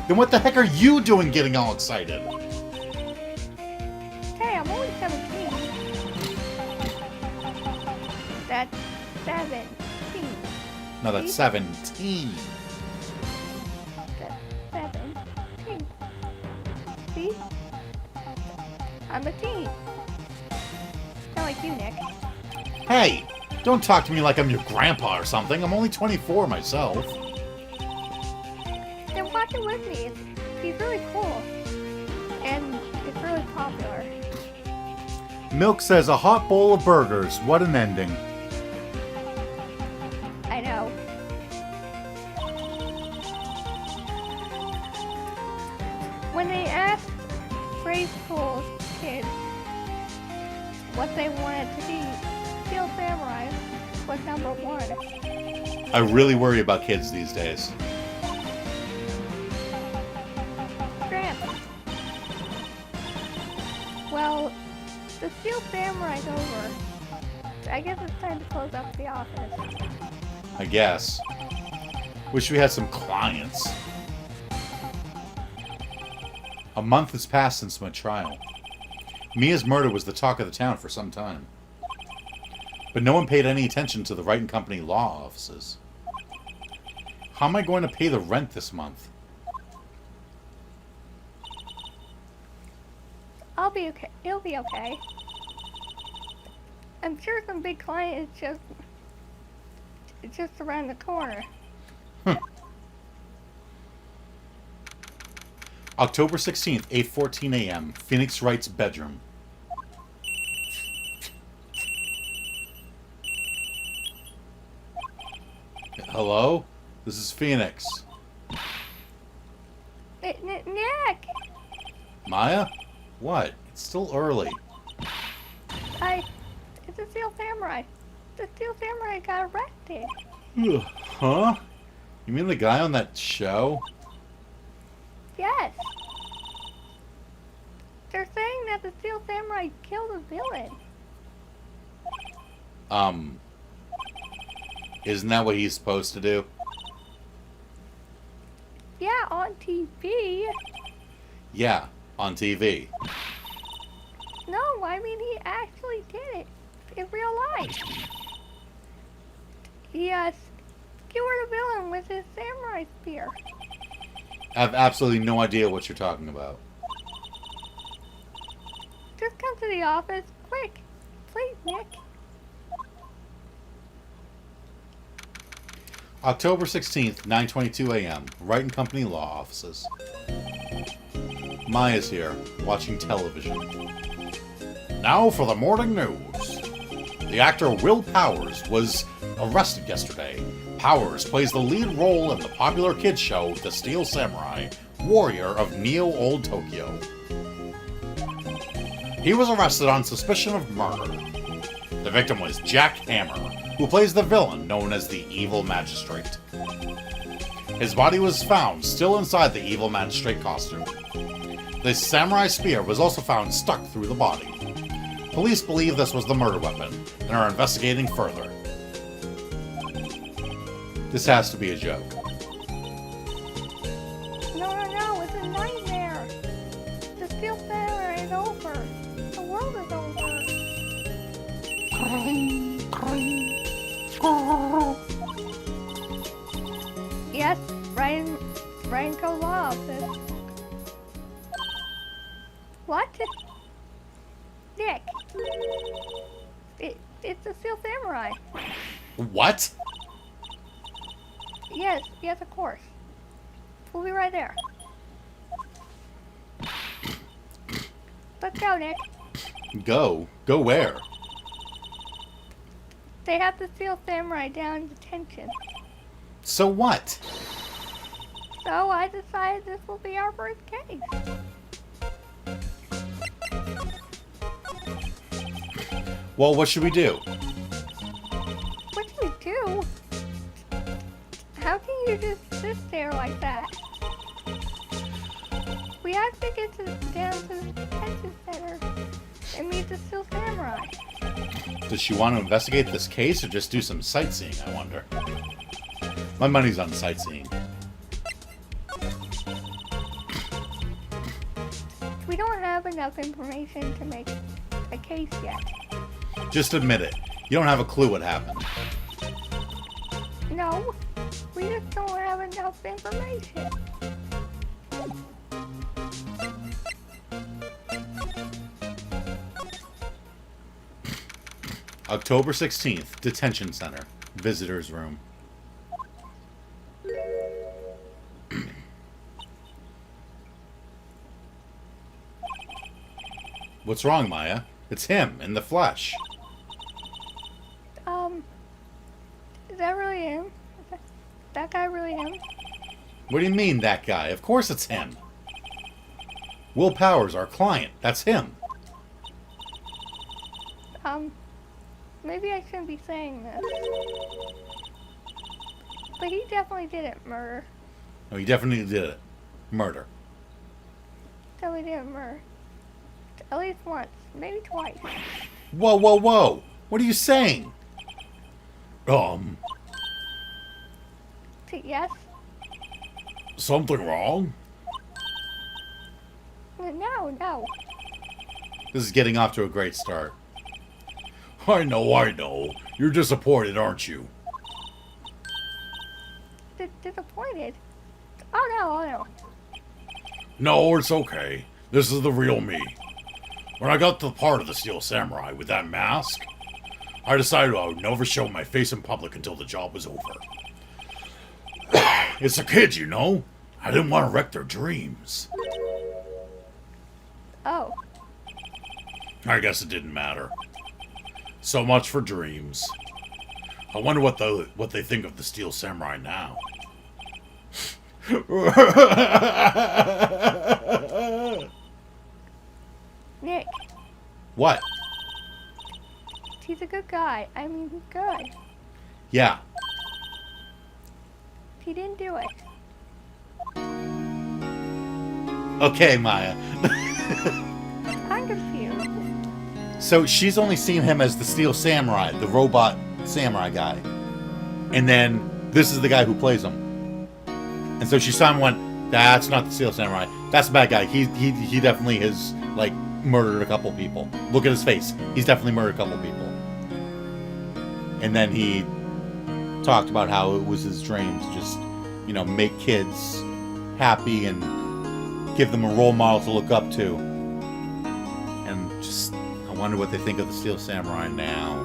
Then what the heck are you doing getting all excited?
Hey, I'm only 17. That's 17.
No, that's 17.
That's 17. See? I'm a teen. Not like you, Nick.
Hey! Don't talk to me like I'm your grandpa or something. I'm only 24 myself.
Then watch it with me. He's really cool. And it's really popular.
Milk says a hot bowl of burgers. What an ending.
I know. When they asked grade school kids what they wanted to be, Steel Samurai was number 1.
I really worry about kids these days.
Gramp. Well, the Steel Samurai's over. I guess it's time to close up the office.
I guess. Wish we had some clients. A month has passed since my trial. Mia's murder was the talk of the town for some time. But no one paid any attention to the Wright and Company law offices. How am I going to pay the rent this month?
I'll be okay. It'll be okay. I'm sure some big client is just around the corner.
October 16th, 8:14 a.m. Phoenix Wright's bedroom. Hello? This is Phoenix.
Nick!
Maya? What? It's still early.
It's a Steel Samurai. The Steel Samurai got arrested.
Huh? You mean the guy on that show?
Yes. They're saying that the Steel Samurai killed a villain.
Isn't that what he's supposed to do?
Yeah, on TV.
Yeah, on TV.
No, I mean he actually did it in real life. He skewered a villain with his samurai spear.
I have absolutely no idea what you're talking about.
Just come to the office, quick, please, Nick.
October 16th, 9:22 a.m. Wright and Company law offices. Maya's here, watching television. Now for the morning news. The actor Will Powers was arrested yesterday. Powers plays the lead role in the popular kids show The Steel Samurai, Warrior of Neo Old Tokyo.
He was arrested on suspicion of murder. The victim was Jack Hammer, who plays the villain known as the Evil Magistrate. His body was found still inside the Evil Magistrate costume. The samurai spear was also found stuck through the body. Police believe this was the murder weapon and are investigating further.
This has to be a joke.
No, it's a nightmare. The Steel Samurai is over. The world is over. Yes, Ryan goes off. What? Nick. It's the Steel Samurai.
What?
Yes, of course. We'll be right there. Let's go, Nick.
Go? Go where?
They have the Steel Samurai down in detention.
So what?
So I decided this will be our first case.
Well, what should we do?
What do you do? How can you just sit there like that? We have to get down to the detention center and meet the Steel Samurai.
Does she want to investigate this case or just do some sightseeing, I wonder? My money's on sightseeing.
We don't have enough information to make a case yet.
Just admit it. You don't have a clue what happened.
No, we just don't have enough information.
October 16th, Detention Center. Visitor's room. What's wrong, Maya? It's him, in the flesh.
Is that really him? Is that guy really him?
What do you mean, that guy? Of course it's him. Will Powers, our client. That's him.
Maybe I shouldn't be saying this. But he definitely didn't murder.
No, he definitely did it. Murder.
Definitely didn't murder. At least once, maybe twice.
Whoa, whoa, whoa! What are you saying?
Yes?
Something wrong?
No.
This is getting off to a great start.
I know. You're disappointed, aren't you?
Disappointed? Oh no.
No, it's okay. This is the real me. When I got the part of the Steel Samurai with that mask, I decided I would never show my face in public until the job was over. It's the kids, you know. I didn't want to wreck their dreams.
Oh.
I guess it didn't matter. So much for dreams. I wonder what they think of the Steel Samurai now.
Nick,
What?
he's a good guy. I mean, he's good.
Yeah.
He didn't do it.
Okay, Maya.
I'm confused.
So she's only seen him as the Steel Samurai, the robot samurai guy. And then this is the guy who plays him. And so she saw him and went, that's not the Steel Samurai. That's a bad guy. He definitely has, like, murdered a couple people. Look at his face. He's definitely murdered a couple people. And then he talked about how it was his dream to just, you know, make kids happy and give them a role model to look up to. And just, I wonder what they think of the Steel Samurai now.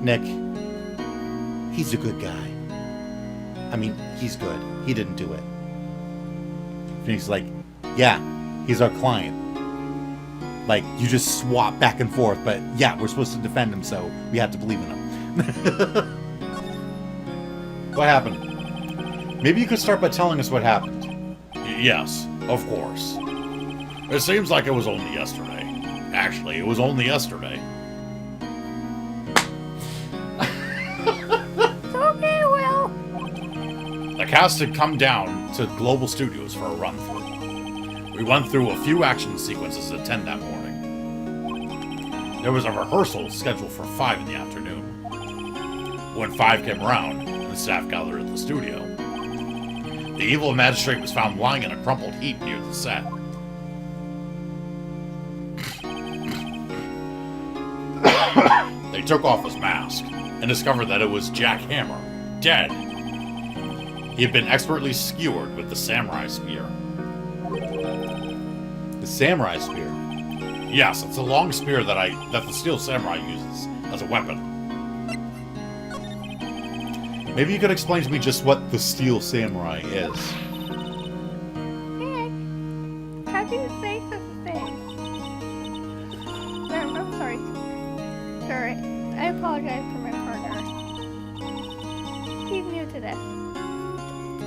Nick, he's a good guy. I mean, he's good. He didn't do it. Phoenix is like, yeah, he's our client. Like, you just swap back and forth, but yeah, we're supposed to defend him, so we have to believe in him. What happened? Maybe you could start by telling us what happened.
Yes, of course. It seems like it was only yesterday. Actually, it was only yesterday.
It's okay, Will.
The cast had come down to Global Studios for a run-through. We went through a few action sequences at 10 that morning. There was a rehearsal scheduled for 5 in the afternoon. When 5 came around, the staff gathered at the studio. The evil magistrate was found lying in a crumpled heap near the set. They took off his mask and discovered that it was Jack Hammer, dead. He had been expertly skewered with the samurai spear.
The samurai spear.
Yes, it's a long spear that the Steel Samurai uses as a weapon.
Maybe you could explain to me just what the Steel Samurai is.
Nick, how do you say such a thing? I'm sorry. Sorry, I apologize for my partner. He's new to this.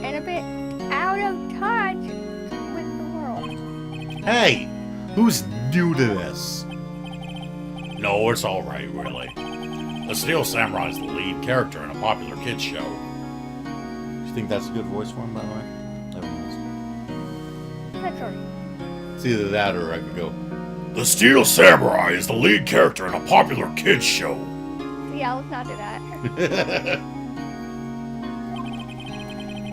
And a bit out of touch with the world.
Hey, who's new to this?
No, it's alright, really. The Steel Samurai is the lead character in a popular kids show.
You think that's a good voice for him, by the way? Never mind.
That's all right.
It's either that or I could go.
The Steel Samurai is the lead character in a popular kids show.
Yeah, let's not do that.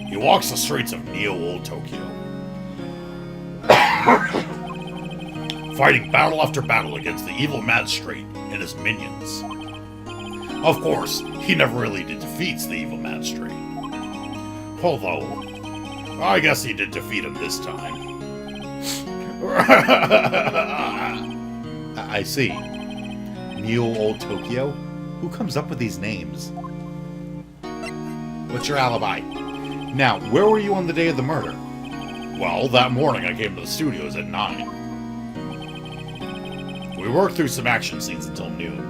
He walks the streets of Neo-Old Tokyo, fighting battle after battle against the evil magistrate and his minions. Of course, he never really defeats the evil magistrate. Although, I guess he did defeat him this time.
I see. Neo-Old Tokyo? Who comes up with these names? What's your alibi? Now, where were you on the day of the murder?
Well, that morning I came to the studios at 9. We worked through some action scenes until noon.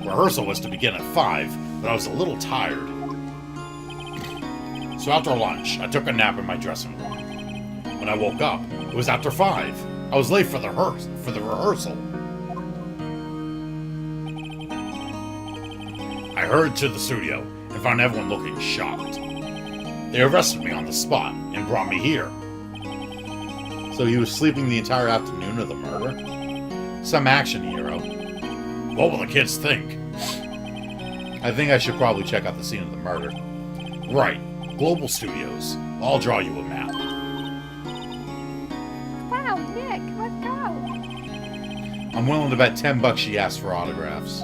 Rehearsal was to begin at 5, but I was a little tired. So after lunch, I took a nap in my dressing room. When I woke up, it was after 5. I was late for the rehearsal. I hurried to the studio and found everyone looking shocked. They arrested me on the spot and brought me here.
So he was sleeping the entire afternoon of the murder? Some action hero.
What will the kids think?
I think I should probably check out the scene of the murder.
Right. Global Studios. I'll draw you a map.
Wow, Nick, let's go.
I'm willing to bet $10 she asked for autographs.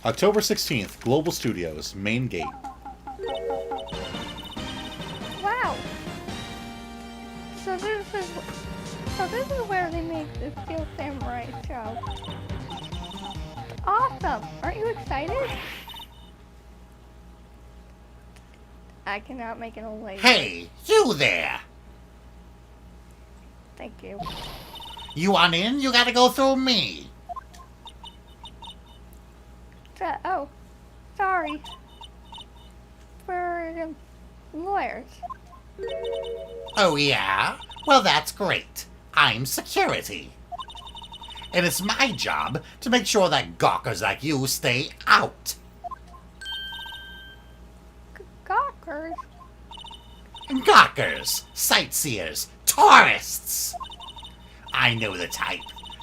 October 16th, Global Studios, main gate.
Wow. So this is where they make the Steel Samurai show. Awesome! Aren't you excited? I cannot make it a late.
Hey, you there!
Thank you.
You want in? You gotta go through me.
Oh, sorry. We're lawyers.
Oh yeah? Well, that's great. I'm security. And it's my job to make sure that gawkers like you stay out.
Gawkers?
Gawkers, sightseers, tourists. I know the type.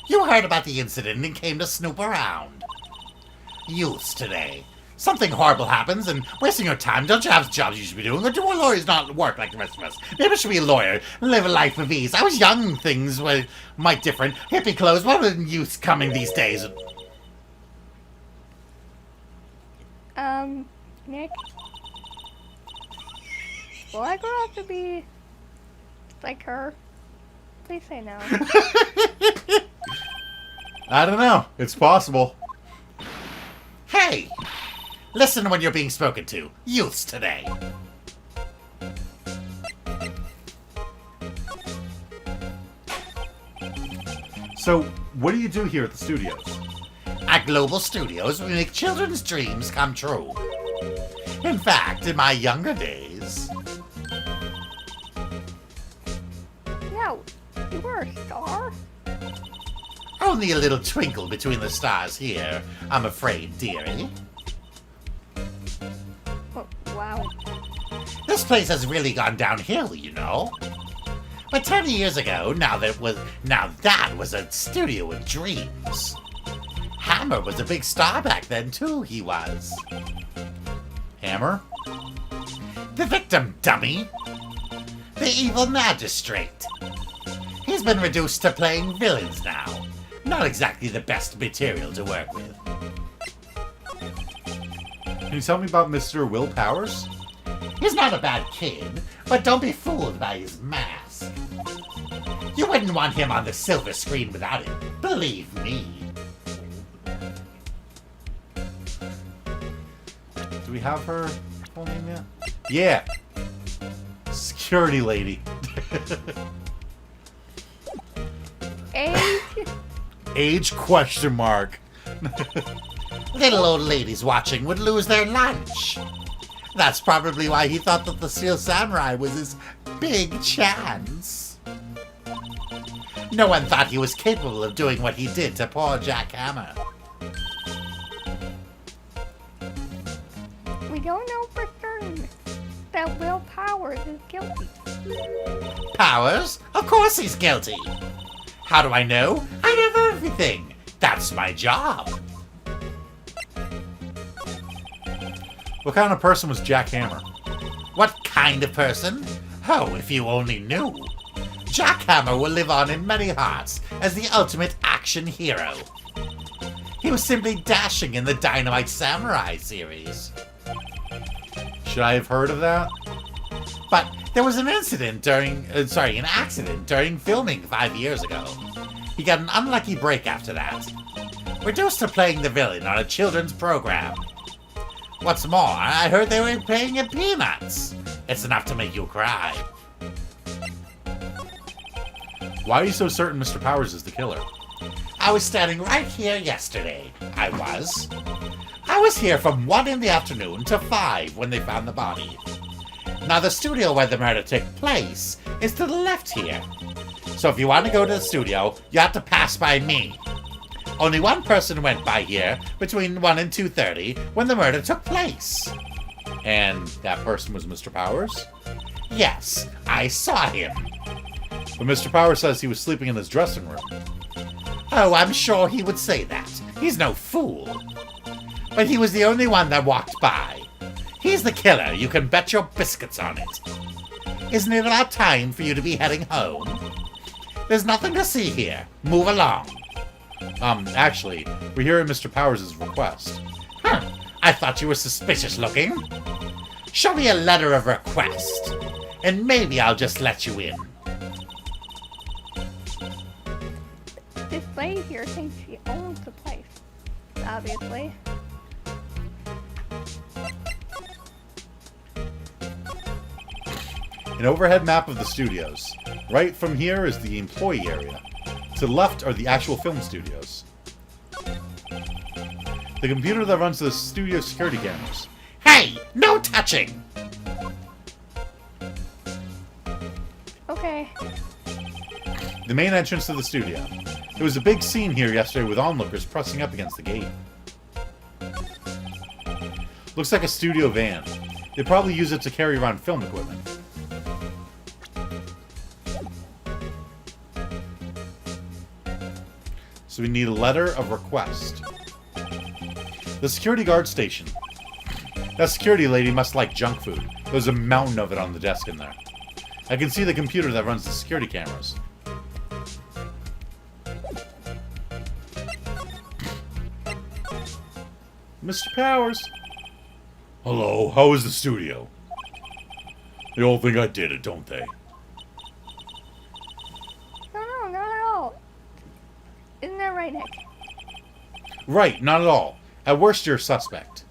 You heard about the incident and came to snoop around. Youths today. Something horrible happens and wasting your time. Don't you have jobs you should be doing? Or do our lawyers not work like the rest of us? Maybe I should be a lawyer and live a life of ease. I was young, things were might different. Hippie clothes, what are youths coming these days?
Nick? Will I grow up to be like her? Please say no.
I don't know. It's possible.
Hey! Listen when you're being spoken to. Youths today.
So, what do you do here at the studios?
At Global Studios, we make children's dreams come true. In fact, in my younger days.
Yeah, you were a star.
Only a little twinkle between the stars here, I'm afraid, dearie.
Oh, wow.
This place has really gone downhill, you know. But 10 years ago, now that was a studio with dreams. Hammer was a big star back then too, he was.
Hammer?
The victim, dummy. The evil magistrate. He's been reduced to playing villains now. Not exactly the best material to work with.
Can you tell me about Mr. Will Powers?
He's not a bad kid, but don't be fooled by his mask. You wouldn't want him on the silver screen without it, believe me.
Do we have her full name yet? Yeah. Security lady.
Age?
Age question mark.
Little old ladies watching would lose their lunch. That's probably why he thought that the Steel Samurai was his big chance. No one thought he was capable of doing what he did to poor Jack Hammer.
We don't know for certain that Will Powers is guilty.
Powers? Of course he's guilty. How do I know? I know everything. That's my job.
What kind of person was Jack Hammer?
What kind of person? Oh, if you only knew. Jack Hammer will live on in many hearts as the ultimate action hero. He was simply dashing in the Dynamite Samurai series.
Should I have heard of that?
But there was an accident during filming 5 years ago. He got an unlucky break after that. Reduced to playing the villain on a children's program. What's more, I heard they were paying him peanuts. It's enough to make you cry.
Why are you so certain Mr. Powers is the killer?
I was standing right here yesterday. I was here from 1 in the afternoon to 5 when they found the body. Now the studio where the murder took place is to the left here. So if you want to go to the studio, you have to pass by me. Only one person went by here between 1 and 2:30 when the murder took place.
And that person was Mr. Powers?
Yes, I saw him.
But Mr. Powers says he was sleeping in his dressing room.
Oh, I'm sure he would say that. He's no fool. But he was the only one that walked by. He's the killer, you can bet your biscuits on it. Isn't it about time for you to be heading home? There's nothing to see here. Move along.
Actually, we're here at Mr. Powers' request.
Huh, I thought you were suspicious looking. Show me a letter of request, and maybe I'll just let you in.
This lady here thinks she owns the place, obviously.
An overhead map of the studios. Right from here is the employee area. To the left are the actual film studios. The computer that runs the studio security cameras.
Hey, no touching!
Okay.
The main entrance to the studio. There was a big scene here yesterday with onlookers pressing up against the gate. Looks like a studio van. They probably use it to carry around film equipment. So we need a letter of request. The security guard station. That security lady must like junk food. There's a mountain of it on the desk in there. I can see the computer that runs the security cameras. Mr. Powers. Hello, how is the studio? They all think I did it, don't they?
No, not at all. Isn't that right, Nick?
Right, not at all. At worst, you're a suspect.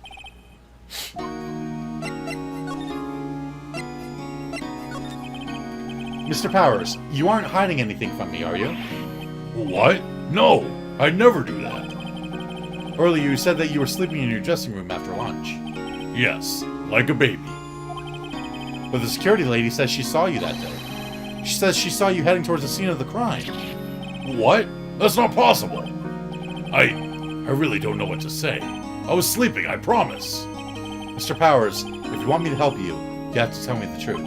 Mr. Powers, you aren't hiding anything from me, are you?
What? No, I'd never do that.
Earlier, you said that you were sleeping in your dressing room after lunch.
Yes, like a baby.
But the security lady says she saw you that day. She says she saw you heading towards the scene of the crime.
What? That's not possible. I really don't know what to say. I was sleeping, I promise.
Mr. Powers, if you want me to help you, you have to tell me the truth.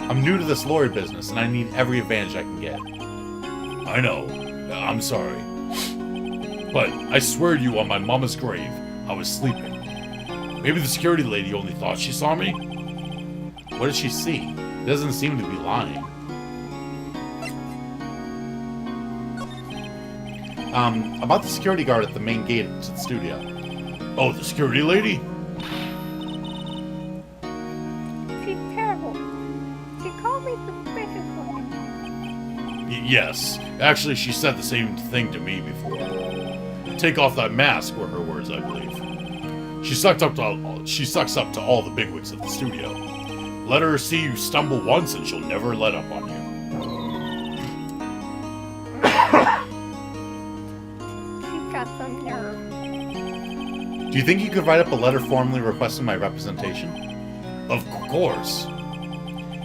I'm new to this lawyer business, and I need every advantage I can get.
I know. I'm sorry. But I swear to you on my mama's grave, I was sleeping. Maybe the security lady only thought she saw me?
What did she see? It doesn't seem to be lying. About the security guard at the main gate to the studio.
Oh, the security lady?
She's terrible. She called me suspicious looking.
Yes. Actually, she said the same thing to me before. Take off that mask were her words, I believe. She sucks up to all the bigwigs at the studio. Let her see you stumble once and she'll never let up on you.
She's got some nerve.
Do you think you could write up a letter formally requesting my representation?
Of course.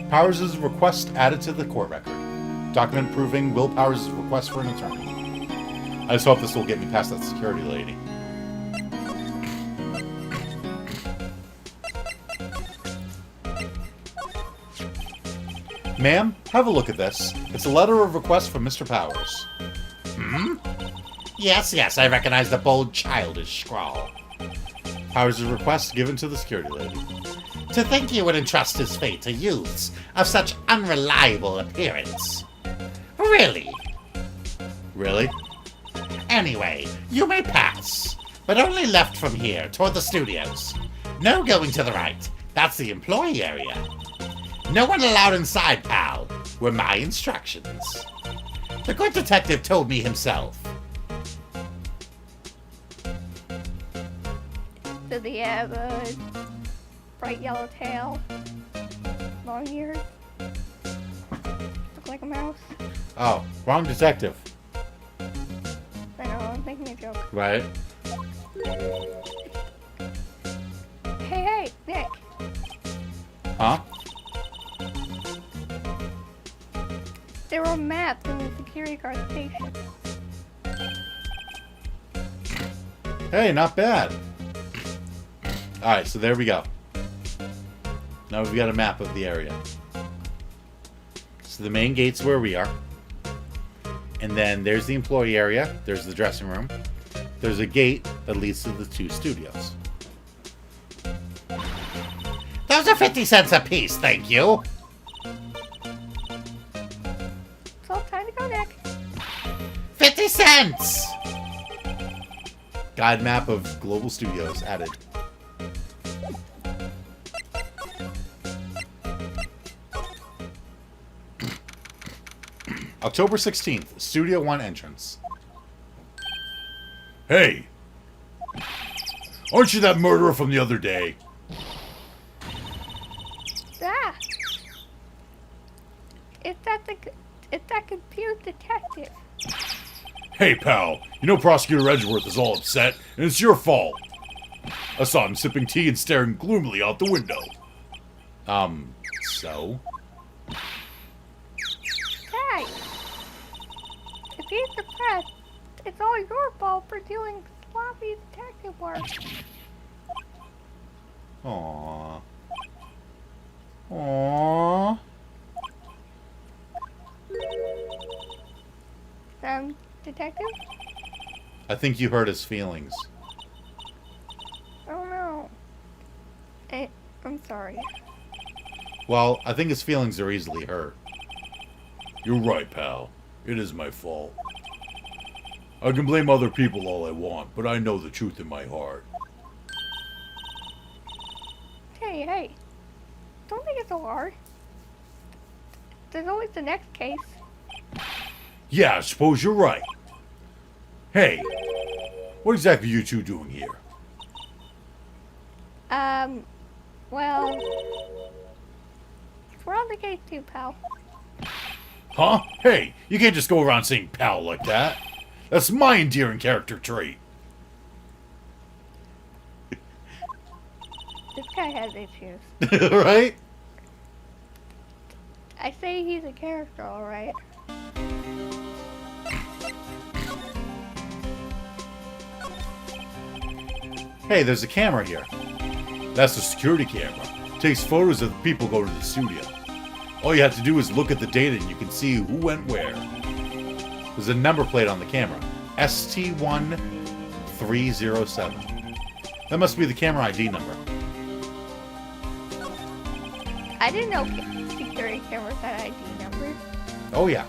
Powers' request added to the court record. Document proving Will Powers' request for an attorney. I just hope this will get me past that security lady. Ma'am, have a look at this. It's a letter of request from Mr. Powers.
Yes, I recognize the bold, childish scrawl.
Powers' request given to the security lady.
To think he would entrust his fate to youths of such unreliable appearance. Really?
Really?
Anyway, you may pass, but only left from here toward the studios. No going to the right. That's the employee area. No one allowed inside, pal, were my instructions. The good detective told me himself.
Does he have a bright yellow tail? Long ears? Look like a mouse?
Oh, wrong detective.
I know, I'm making a joke.
Right?
Hey, Nick.
Huh?
There were maps in the security guard station.
Hey, not bad. Alright, so there we go. Now we've got a map of the area. So the main gate's where we are. And then there's the employee area. There's the dressing room. There's a gate that leads to the two studios.
Those are 50 cents apiece, thank you.
So time to go, Nick.
50 cents!
Guide map of global studios added. October 16th, Studio 1 entrance.
Hey! Aren't you that murderer from the other day?
Ah! It's that confused detective.
Hey, pal. You know Prosecutor Edgeworth is all upset, and it's your fault. I saw him sipping tea and staring gloomily out the window.
So?
Hey! If he's depressed, it's all your fault for doing sloppy detective work.
Aww. Aww.
Detective?
I think you hurt his feelings.
Oh no. I'm sorry.
Well, I think his feelings are easily hurt.
You're right, pal. It is my fault. I can blame other people all I want, but I know the truth in my heart.
Hey. Don't think it's so hard. There's always the next case.
Yeah, I suppose you're right. Hey, what exactly are you two doing here?
Well... we're on the case too, pal.
Huh? Hey, you can't just go around saying pal like that. That's my endearing character trait.
This guy has issues.
Right?
I say he's a character, alright?
Hey, there's a camera here. That's a security camera. Takes photos of the people going to the studio. All you have to do is look at the data and you can see who went where. There's a number plate on the camera. ST1307. That must be the camera ID number.
I didn't know security cameras had ID numbers.
Oh yeah.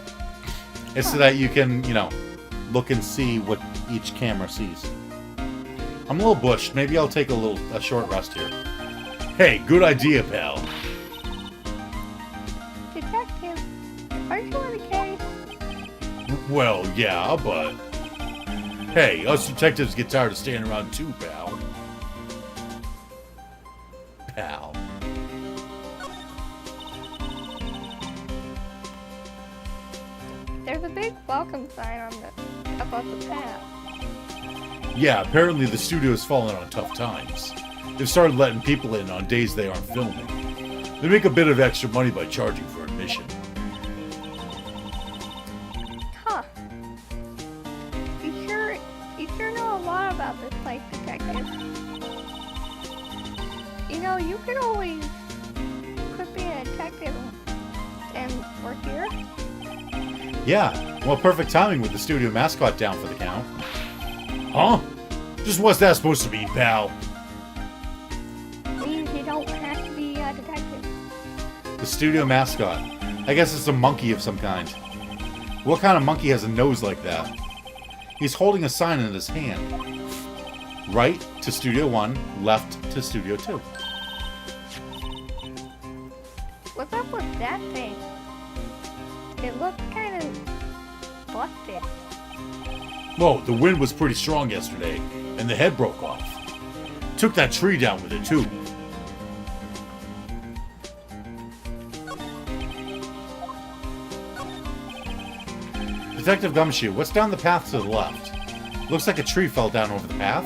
It's so that you can, look and see what each camera sees. I'm a little bushed. Maybe I'll take a short rest here. Hey, good idea, pal.
Detective, aren't you on a case?
Well, yeah, but... Hey, us detectives get tired of standing around too, pal. Pal.
There's a big welcome sign on above the path.
Yeah, apparently the studio's fallen on tough times. They've started letting people in on days they aren't filming. They make a bit of extra money by charging for admission.
Huh. You sure know a lot about this place, Detective. You could always quit being a detective and work here.
Yeah, well, perfect timing with the studio mascot down for the count. Huh? Just what's that supposed to mean, pal?
Means you don't have to be a detective.
The studio mascot. I guess it's a monkey of some kind. What kind of monkey has a nose like that? He's holding a sign in his hand. Right to Studio 1, left to Studio 2.
What's up with that thing? It looked kind of busted.
Whoa, the wind was pretty strong yesterday, and the head broke off. Took that tree down with it, too. Detective Gumshoe, what's down the path to the left? Looks like a tree fell down over the path.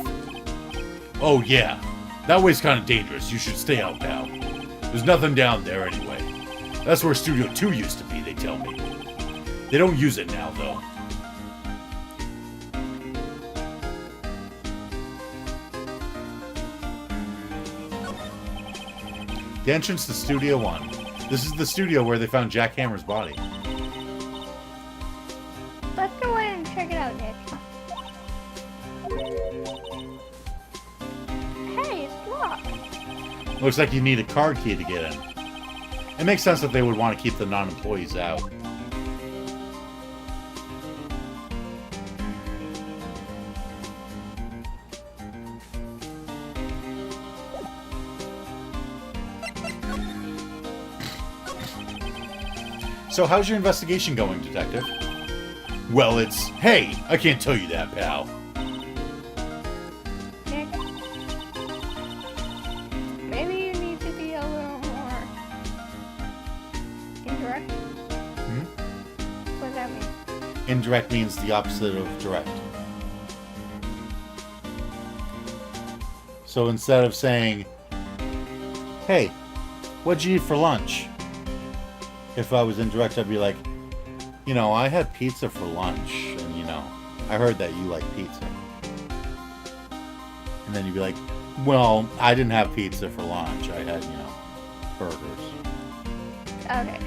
Oh, yeah. That way's kind of dangerous. You should stay out, pal. There's nothing down there anyway. That's where Studio 2 used to be, they tell me. They don't use it now, though. The entrance to Studio 1. This is the studio where they found Jack Hammer's body.
Let's go in and check it out, Nick. Hey, it's locked.
Looks like you need a card key to get in. It makes sense that they would want to keep the non-employees out. So how's your investigation going, Detective? Well, it's... Hey, I can't tell you that, pal.
Nick, maybe you need to be a little more indirect. What does that mean?
Indirect means the opposite of direct. So instead of saying, hey, what'd you eat for lunch? If I was indirect, I'd be like, I had pizza for lunch, and I heard that you like pizza. And then you'd be like, well, I didn't have pizza for lunch. I had, burgers.
Okay.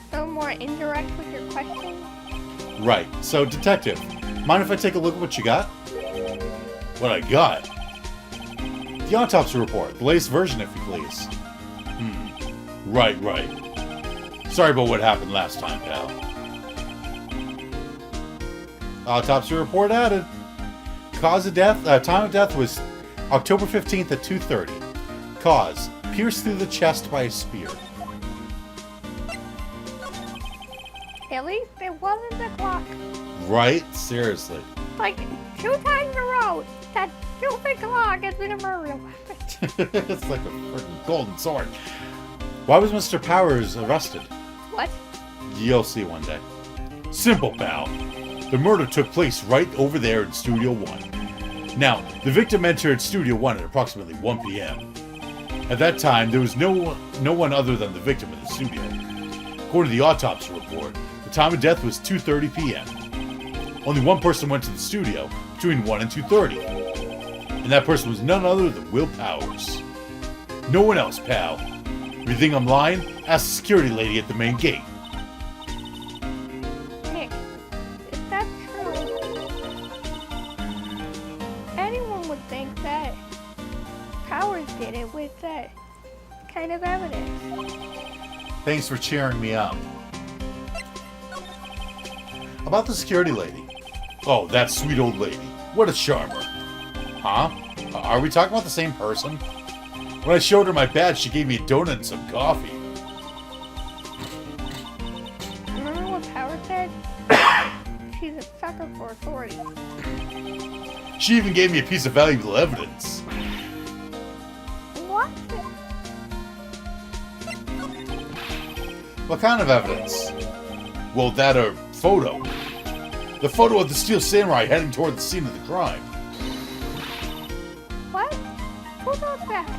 So more indirect with your question?
Right. So, Detective, mind if I take a look at what you got? What I got? The autopsy report. The latest version, if you please. Right. Sorry about what happened last time, pal. Autopsy report added. Cause of death, time of death was October 15th at 2:30. Cause, pierced through the chest by a spear.
At least it wasn't the clock.
Right? Seriously.
Like, 2 times in a row, that stupid clock has been a murder weapon.
It's like a freaking golden sword. Why was Mr. Powers arrested?
What?
You'll see one day. Simple, pal. The murder took place right over there in Studio 1. Now, the victim entered Studio 1 at approximately 1 p.m. At that time, there was no one other than the victim in the studio. According to the autopsy report, the time of death was 2:30 p.m. Only one person went to the studio between 1 and 2:30. And that person was none other than Will Powers. No one else, pal. If you think I'm lying, ask the security lady at the main gate.
Nick, is that true? Anyone would think that Powers did it with that kind of evidence.
Thanks for cheering me up. About the security lady. Oh, that sweet old lady. What a charmer. Huh? Are we talking about the same person? When I showed her my badge, she gave me a donut and some coffee.
Remember what Powers said? She's a sucker for authority.
She even gave me a piece of valuable evidence.
What?
What kind of evidence? Well, that photo. The photo of the Steel Samurai heading toward the scene of the crime.
What? Who does that?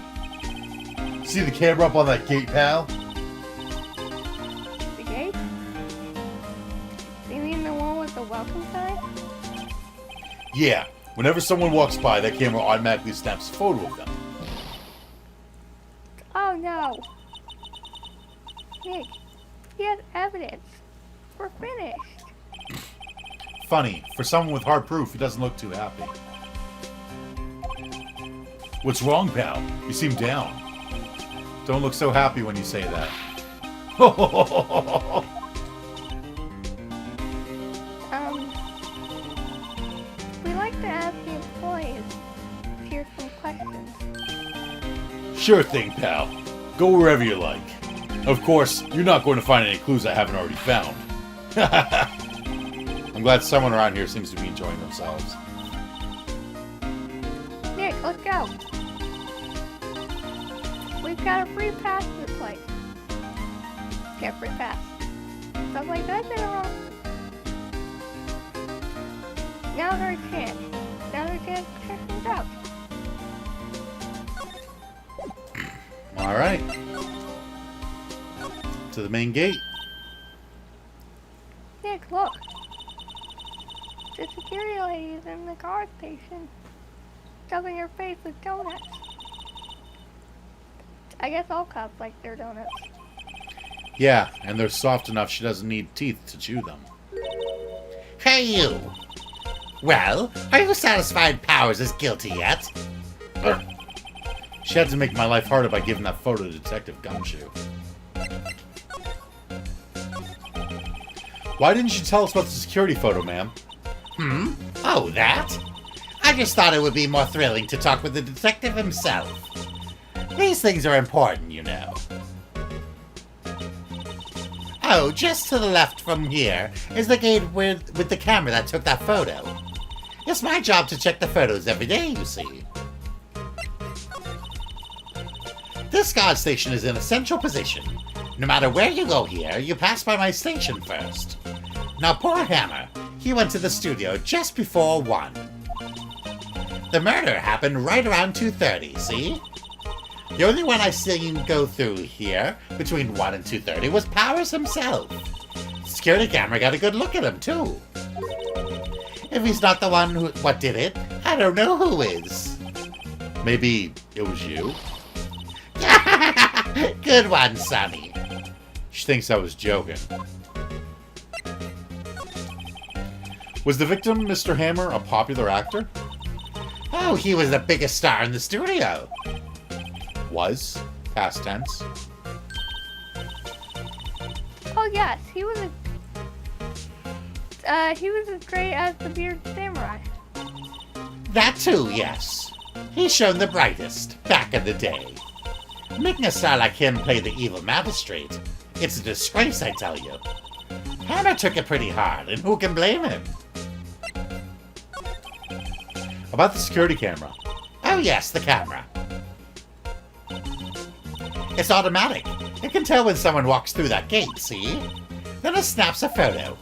See the camera up on that gate, pal?
The gate? You mean the one with the welcome sign?
Yeah. Whenever someone walks by, that camera automatically snaps a photo of them.
Oh no. Nick, he has evidence. We're finished.
Funny, for someone with hard proof, he doesn't look too happy. What's wrong, pal? You seem down. Don't look so happy when you say that.
We like to ask the employees here some questions.
Sure thing, pal. Go wherever you like. Of course, you're not going to find any clues I haven't already found. I'm glad someone around here seems to be enjoying themselves.
Nick, let's go. We've got a free pass to the place. Get free pass. Stuff like that, they don't. Now's our chance. Now's our chance to check things out.
Alright. To the main gate.
Nick, look. The security lady's in the car station, stuffing her face with donuts. I guess all cops like their donuts.
Yeah, and they're soft enough she doesn't need teeth to chew them.
Hey, you! Well, are you satisfied Powers is guilty yet?
She had to make my life harder by giving that photo to Detective Gumshoe. Why didn't you tell us about the security photo, ma'am?
Oh, that? I just thought it would be more thrilling to talk with the detective himself. These things are important, you know. Oh, just to the left from here is the gate with the camera that took that photo. It's my job to check the photos every day, you see. This guard station is in a central position. No matter where you go here, you pass by my station first. Now, poor Hammer, he went to the studio just before 1. The murder happened right around 2:30, see? The only one I seen go through here between 1 and 2:30 was Powers himself. The security camera got a good look at him, too. If he's not the one what did it, I don't know who is.
Maybe it was you?
Good one, Sonny.
She thinks I was joking. Was the victim, Mr. Hammer, a popular actor?
Oh, he was the biggest star in the studio.
Was? Past tense.
Oh yes, he was as great as the Bearded Samurai.
That too, yes. He's shown the brightest, back in the day. Making a star like him play the evil magistrate, it's a disgrace, I tell you. Hammer took it pretty hard, and who can blame him?
About the security camera.
Oh yes, the camera. It's automatic. It can tell when someone walks through that gate, see? Then it snaps a photo.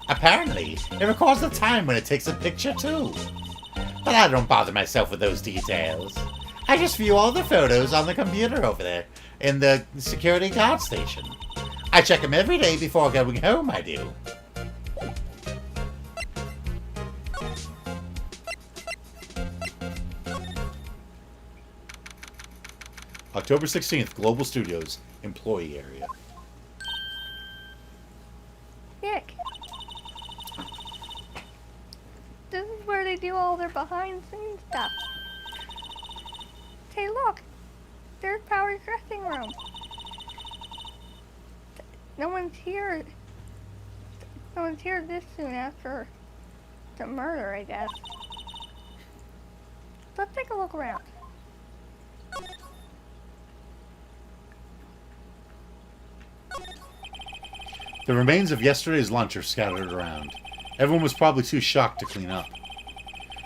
Apparently, it records the time when it takes a picture too. But I don't bother myself with those details. I just view all the photos on the computer over there in the security guard station. I check them every day before going home, I do.
October 16th, Global Studios, employee area.
Nick. This is where they do all their behind-the-scenes stuff. Hey, look. There's Power's dressing room. No one's here. No one's here this soon after the murder, I guess. Let's take a look around.
The remains of yesterday's lunch are scattered around. Everyone was probably too shocked to clean up.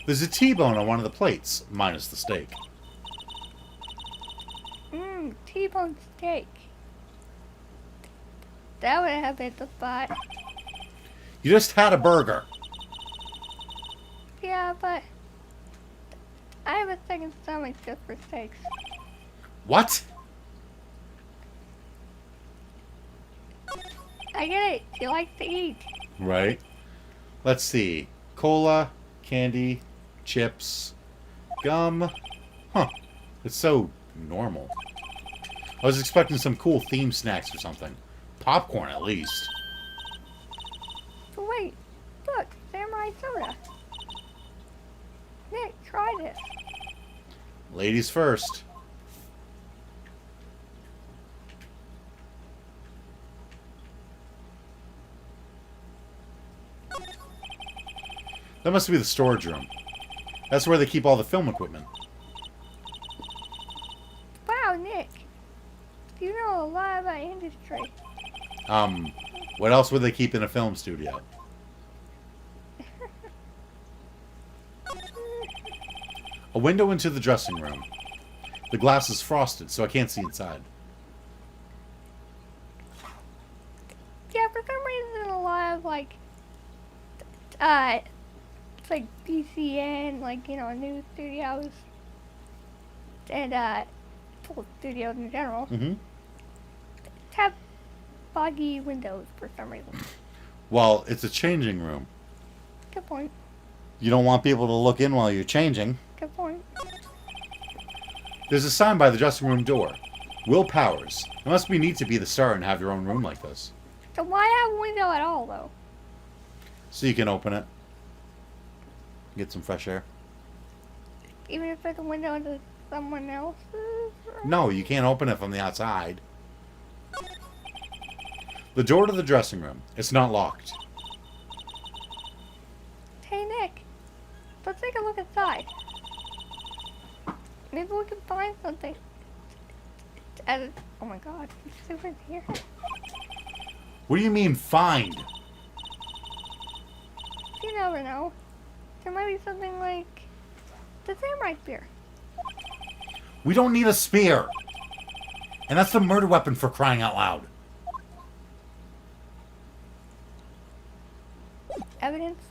There's a T-bone on one of the plates, minus the steak.
T-bone steak. That would have hit the spot.
You just had a burger.
Yeah, but I have a second stomach just for steaks.
What?
I get it. You like to eat.
Right. Let's see. Cola, candy, chips, gum. Huh. It's so normal. I was expecting some cool theme snacks or something. Popcorn, at least.
But wait. Look. Samurai soda. Nick, try this.
Ladies first. That must be the storage room. That's where they keep all the film equipment.
Wow, Nick. You know a lot about industry.
What else would they keep in a film studio? A window into the dressing room. The glass is frosted, so I can't see inside.
Yeah, for some reason a lot of like it's like BCN, like, you know, news studios and full studios in general
Mm-hmm.
have foggy windows for some reason.
Well, it's a changing room.
Good point.
You don't want people to look in while you're changing.
Good point.
There's a sign by the dressing room door. Will Powers. It must be neat to be the star and have your own room like this.
So why have a window at all, though?
So you can open it. Get some fresh air.
Even if it's a window into someone else's room?
No, you can't open it from the outside. The door to the dressing room. It's not locked.
Hey, Nick. Let's take a look inside. Maybe we can find something. Oh my god, it's super here.
What do you mean, find?
You never know. There might be something like the samurai spear.
We don't need a spear. And that's the murder weapon, for crying out loud.
Evidence?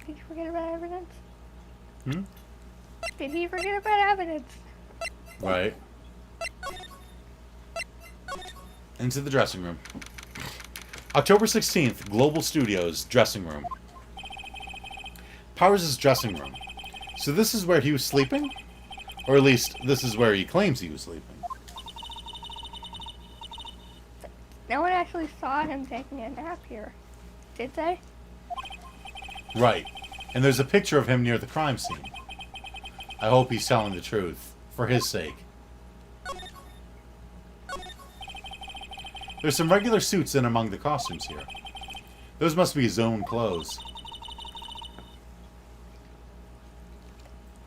Did you forget about evidence?
Hmm?
Did he forget about evidence?
Right. Into the dressing room. October 16th, Global Studios, dressing room. Powers' dressing room. So this is where he was sleeping? Or at least, this is where he claims he was sleeping.
No one actually saw him taking a nap here, did they?
Right. And there's a picture of him near the crime scene. I hope he's telling the truth, for his sake. There's some regular suits in among the costumes here. Those must be his own clothes.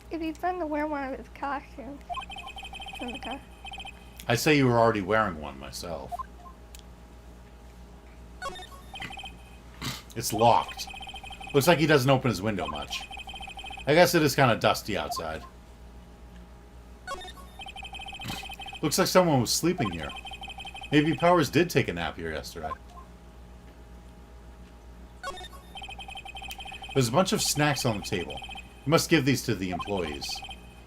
If he's going to wear one of his costumes.
I say you were already wearing one myself. It's locked. Looks like he doesn't open his window much. I guess it is kind of dusty outside. Looks like someone was sleeping here. Maybe Powers did take a nap here yesterday. There's a bunch of snacks on the table. You must give these to the employees.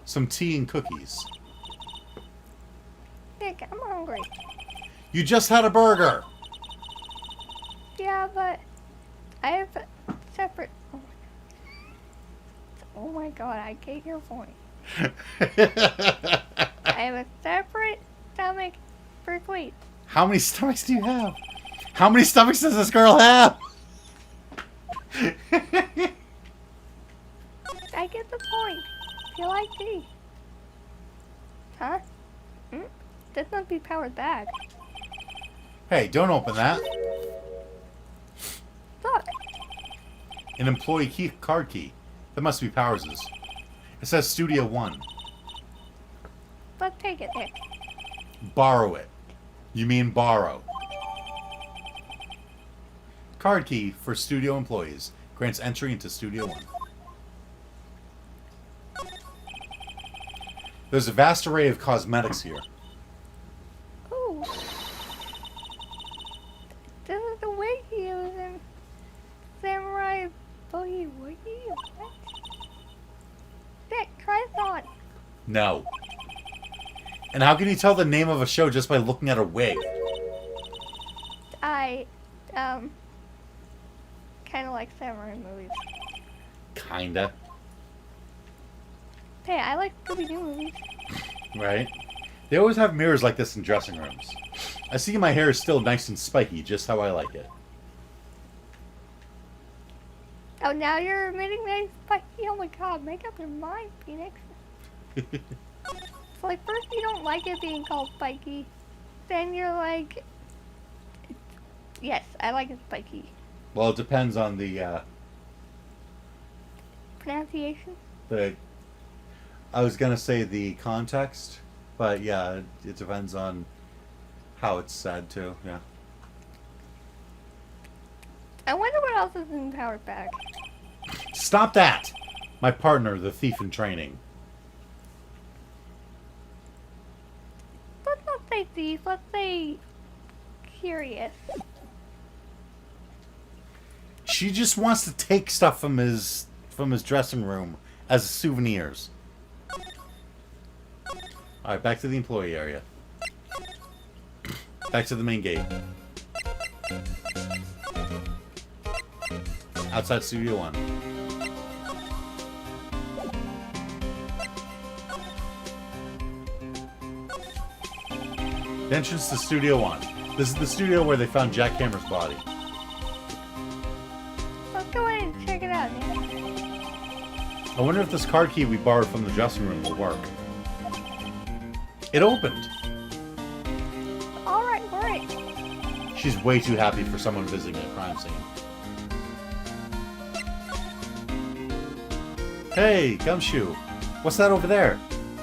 Some tea and cookies.
Nick, I'm hungry.
You just had a burger!
Yeah, but I have separate. Oh my god, I get your point. I have a separate stomach for sweets.
How many stomachs do you have? How many stomachs does this girl have?
I get the point. You like tea? Huh? This must be powered back.
Hey, don't open that.
Look.
An employee key card key. That must be Powers's. It says Studio 1.
Let's take it, Nick.
Borrow it. You mean borrow. Card key for studio employees. Grants entry into Studio 1. There's a vast array of cosmetics here.
Ooh. This is the wig he used in Samurai Boogie Woogie? What? Nick, try this on.
No. And how can you tell the name of a show just by looking at a wig?
I, kind of like samurai movies.
Kinda.
Hey, I like Scooby-Doo movies.
Right? They always have mirrors like this in dressing rooms. I see my hair is still nice and spiky, just how I like it.
Oh, now you're admitting that he's spiky? Oh my god, make up your mind, Phoenix. So, like, first you don't like it being called spiky. Then you're like, yes, I like it spiky.
Well, it depends on the
Pronunciation?
I was gonna say the context, but yeah, it depends on how it's said too, yeah.
I wonder what else is in Powered Bag.
Stop that! My partner, the thief in training.
Let's not say thief, let's say curious.
She just wants to take stuff from his dressing room as souvenirs. Alright, back to the employee area. Back to the main gate. Outside Studio 1. The entrance to Studio 1. This is the studio where they found Jack Hammer's body.
Let's go in and check it out, Nick.
I wonder if this card key we borrowed from the dressing room will work. It opened!
Alright, great.
She's way too happy for someone visiting a crime scene. Hey, Gumshoe. What's that over there?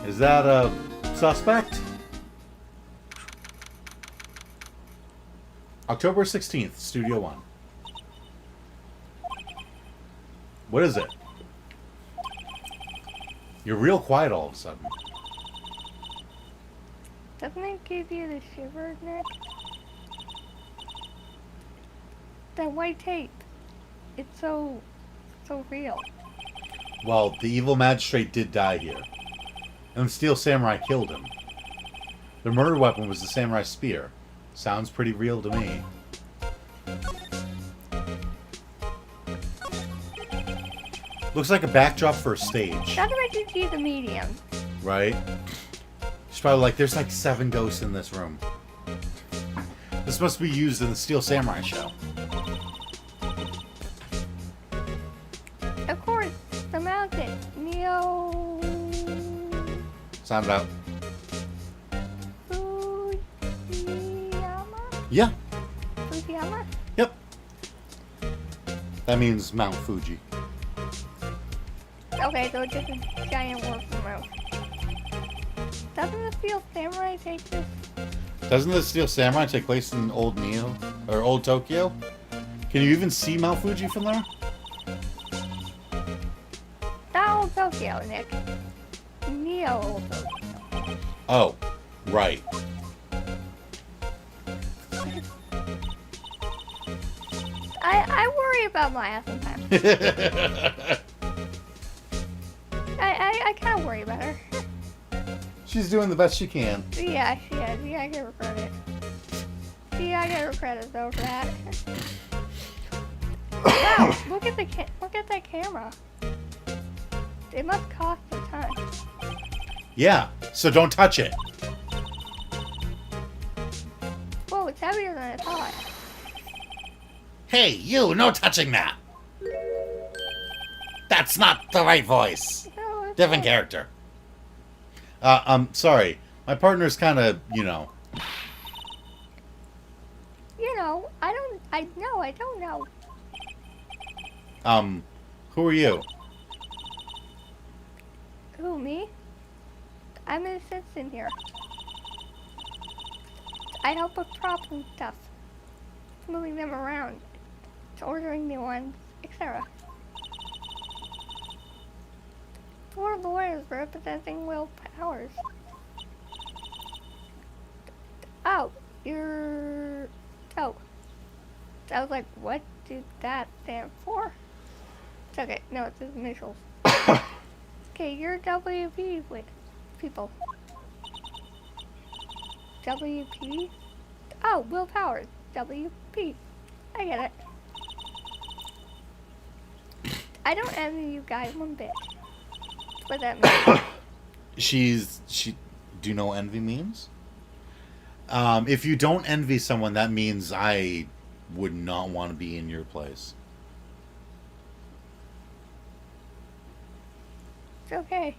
Is that a suspect? October 16th, Studio 1. What is it? You're real quiet all of a sudden.
Doesn't it give you the shivers, Nick? That white tape. It's so real.
Well, the evil magistrate did die here. And the Steel Samurai killed him. The murder weapon was the samurai spear. Sounds pretty real to me. Looks like a backdrop for a stage.
Not to mention she's a medium.
Right? She's probably like, there's like 7 ghosts in this room. This must be used in the Steel Samurai show.
Of course, the mountain. Neo...
Sound it out.
Fujiyama?
Yeah.
Fujiyama?
Yep. That means Mount Fuji.
Okay, so it's just a giant word for mouth. Doesn't the Steel Samurai take this?
Doesn't the Steel Samurai take place in Old Neo? Or Old Tokyo? Can you even see Mount Fuji from there?
Not Old Tokyo, Nick. Neo Old Tokyo.
Oh, right.
I worry about my ass sometimes. I kind of worry about her.
She's doing the best she can.
Yeah, she is. Yeah, I give her credit. Yeah, I give her credit though for that. Wow, look at that camera. It must cost a ton.
Yeah, so don't touch it.
Whoa, it's heavier than I thought.
Hey, you, no touching that. That's not the right voice.
No, it's
Different
not.
character.
I'm sorry. My partner's kind of,
You know, I don't know.
who are you?
Who, me? I'm an assistant here. I help with props and stuff. Moving them around. Ordering new ones, etc. 4 lawyers representing Will Powers. Oh, you're... Oh. I was like, what did that stand for? It's okay. No, it's his initials. Okay, you're WP with people. WP? Oh, Will Powers. WP. I get it. I don't envy you guys one bit. What that means?
Do you know what envy means? If you don't envy someone, that means I would not want to be in your place.
It's okay.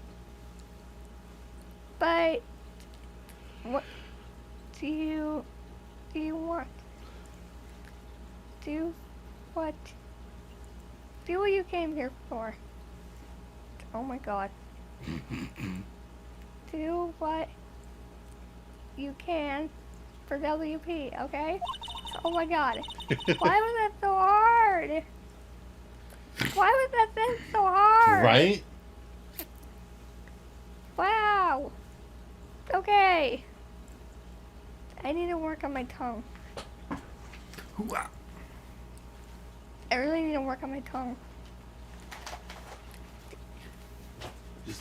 But what do you want? Do what you came here for. Oh my god. Do what you can for WP, okay? Oh my god. Why was that so hard? Why was that thing so hard?
Right?
Wow. Okay. I need to work on my tongue. I really need to work on my tongue.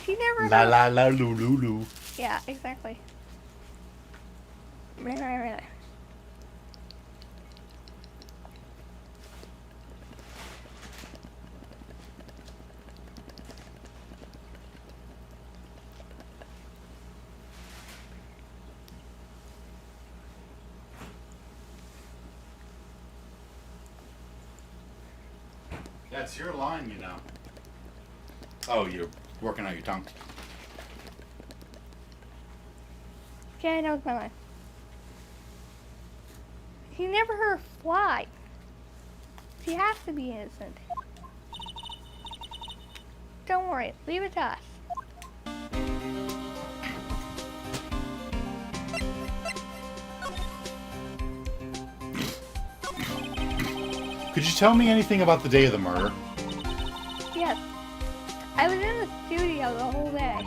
He never
La
knows.
la la loo loo loo.
Yeah, exactly. Right.
That's your line, you know. Oh, you're working out your tongue.
Okay, I know it's my line. He never heard a fly. He has to be innocent. Don't worry, leave it to us.
Could you tell me anything about the day of the murder?
Yes. I was in the studio the whole day.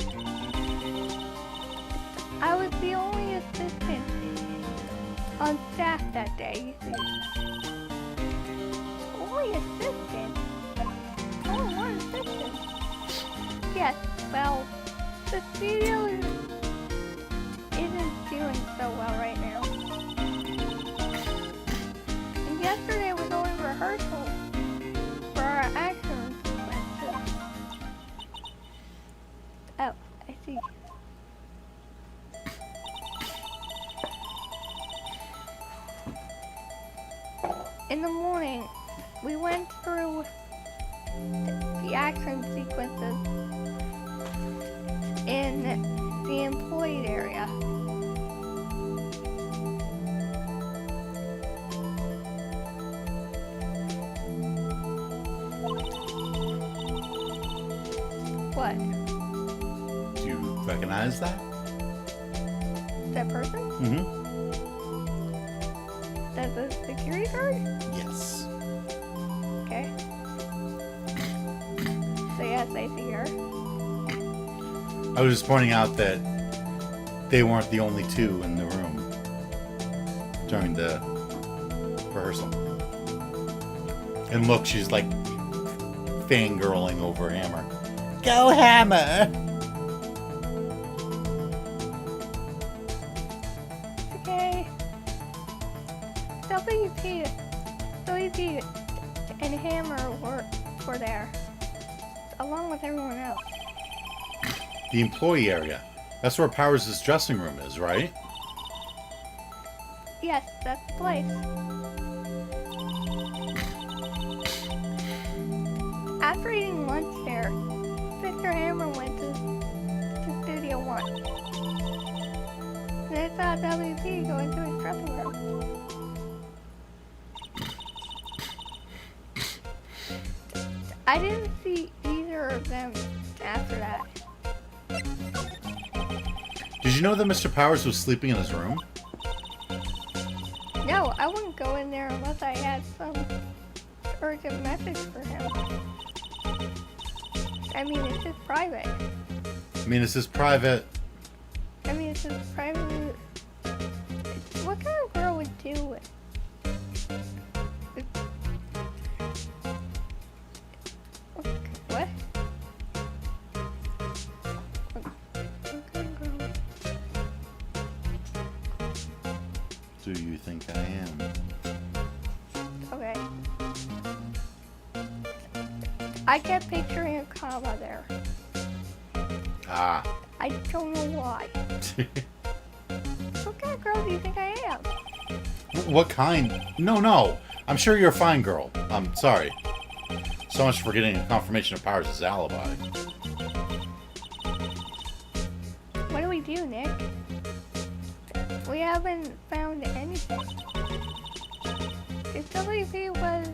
I was the only assistant on staff that day, you see. Only assistant? Only one assistant? Yes, well, the studio isn't doing so well right now. And yesterday was only rehearsal for our action sequences. Oh, I see. In the morning, we went through the action sequences in the employee area. What?
Do you recognize that?
That person?
Mm-hmm.
That's a security guard?
Yes.
Okay. So yes, I see her.
I was just pointing out that they weren't the only two in the room during the rehearsal. And look, she's like fangirling over Hammer. Go Hammer!
WP and Hammer were there, along with everyone else.
The employee area. That's where Powers' dressing room is, right?
Yes, that's the place. After eating lunch there, Mr. Hammer went to Studio 1. And they saw WP go into his dressing room. I didn't see either of them after that.
Did you know that Mr. Powers was sleeping in his room?
No, I wouldn't go in there unless I had some urgent message for him. I mean, it's just private.
I mean, it's his private...
It's just private. What kind of girl would do it? What? What kind of girl?
Do you think I am?
Okay. I kept picturing a comma there.
Ah.
I don't know why. What kind of girl do you think I am?
What kind? No. I'm sure you're a fine girl. I'm sorry. So much for getting a confirmation of Powers' alibi.
What do we do, Nick? We haven't found anything. If WP was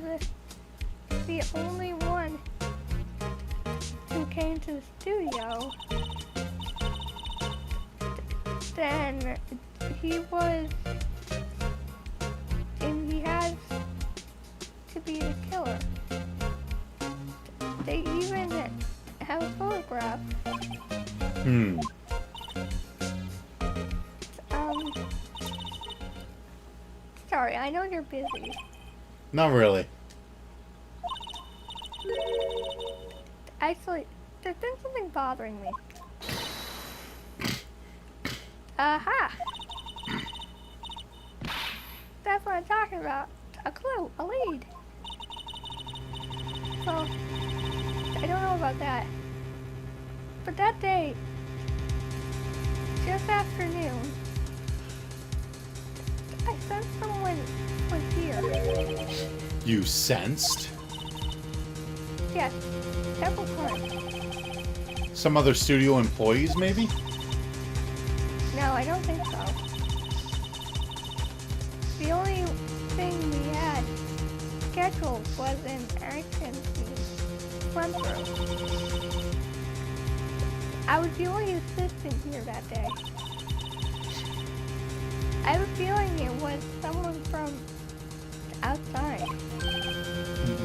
the only one who came to the studio, then he was, and he has to be the killer. They even have a photograph. Sorry, I know you're busy.
Not really.
Actually, there's been something bothering me. Aha! That's what I'm talking about. A clue, a lead. Well, I don't know about that. But that day, just after noon, I sensed someone was here.
You sensed?
Yes, several times.
Some other studio employees, maybe?
No, I don't think so. The only thing we had scheduled was an action scene run through. I was the only assistant here that day. I have a feeling it was someone from outside.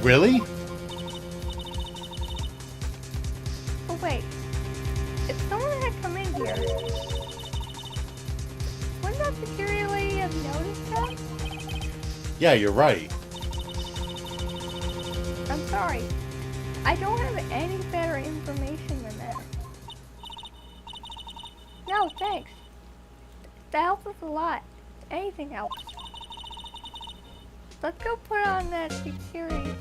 Really?
Oh wait, if someone had come in here, wouldn't that security lady have noticed that?
Yeah, you're right.
I'm sorry. I don't have any better information than that. No, thanks. That helps us a lot. Anything helps. Let's go put on that security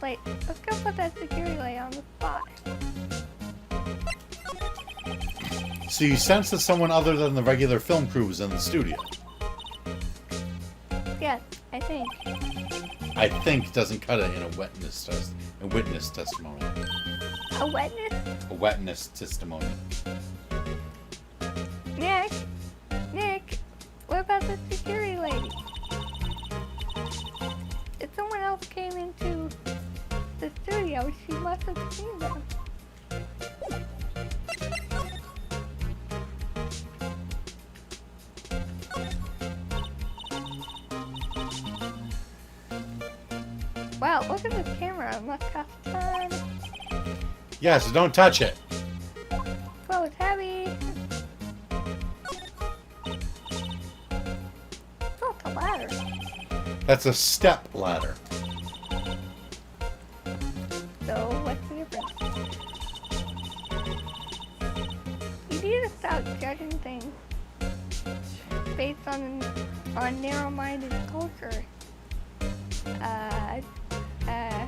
light. Let's go put that security light on the spot.
So you sense that someone other than the regular film crew was in the studio?
Yes, I think.
I think doesn't cut it in a witness testimony.
A witness?
A witness testimony.
Nick, what about the security lady? If someone else came into the studio, she must have seen them. Wow, look at this camera. It must cost a ton.
Yeah, so don't touch it.
Whoa, it's heavy. Oh, it's a ladder.
That's a step ladder.
So, what's the difference? You need to stop judging things based on narrow-minded culture. Uh, uh,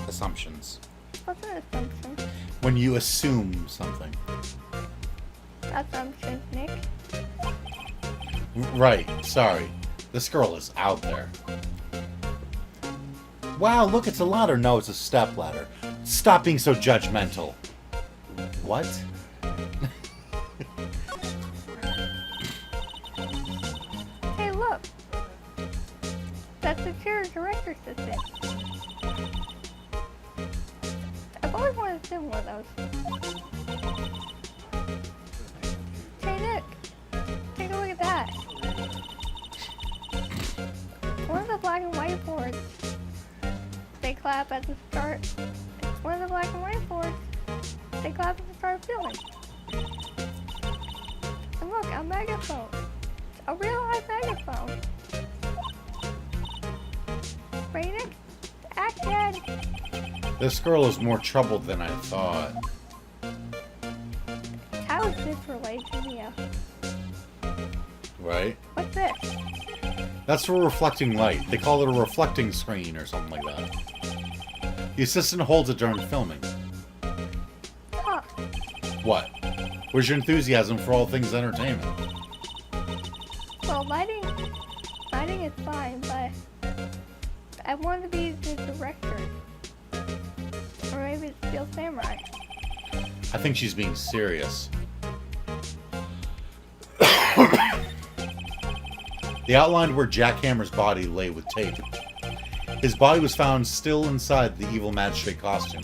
Assumptions.
what's an assumption?
When you assume something.
Assumptions, Nick.
Right, sorry. This girl is out there. Wow, look, it's a ladder. No, it's a step ladder. Stop being so judgmental. What?
Hey, look. That's the chair director assistant. I've always wanted to do one of those. Hey, Nick. Take a look at that. One of the black and white boards. They clap at the start. One of the black and white boards. They clap at the start of filming. And look, a megaphone. A real live megaphone. Ready, Nick? Action!
This girl is more troubled than I thought.
How is this related to Mia?
Right?
What's this?
That's for reflecting light. They call it a reflecting screen or something like that. The assistant holds it during filming.
Huh.
What? Where's your enthusiasm for all things entertainment?
Well, lighting is fine, but I want to be the director. Or maybe it's Steel Samurai.
I think she's being serious. They outlined where Jack Hammer's body lay with tape. His body was found still inside the evil magistrate costume.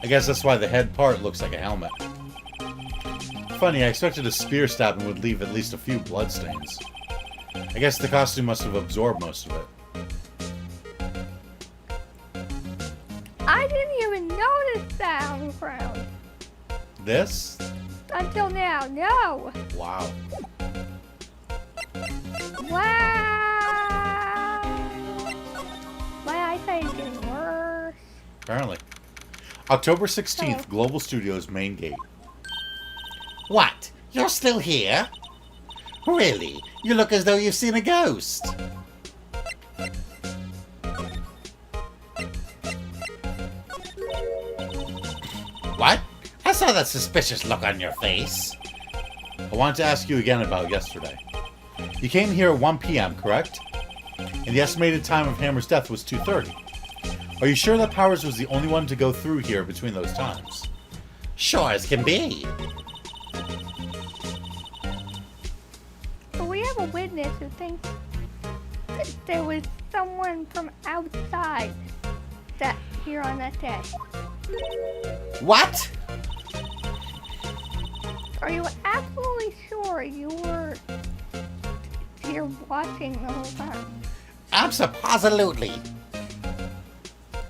I guess that's why the head part looks like a helmet. Funny, I expected a spear stabbing would leave at least a few bloodstains. I guess the costume must have absorbed most of it.
I didn't even notice that on the ground.
This?
Until now, no!
Wow.
Wow! My eyesight is getting worse.
Apparently. October 16th,
Oh.
Global Studios main gate.
What? You're still here? Really? You look as though you've seen a ghost. What? I saw that suspicious look on your face.
I wanted to ask you again about yesterday. You came here at 1 p.m., correct? And the estimated time of Hammer's death was 2:30. Are you sure that Powers was the only one to go through here between those times?
Sure as can be.
But we have a witness who thinks that there was someone from outside that here on that day.
What?
Are you absolutely sure you were here watching the whole time?
Absolutely.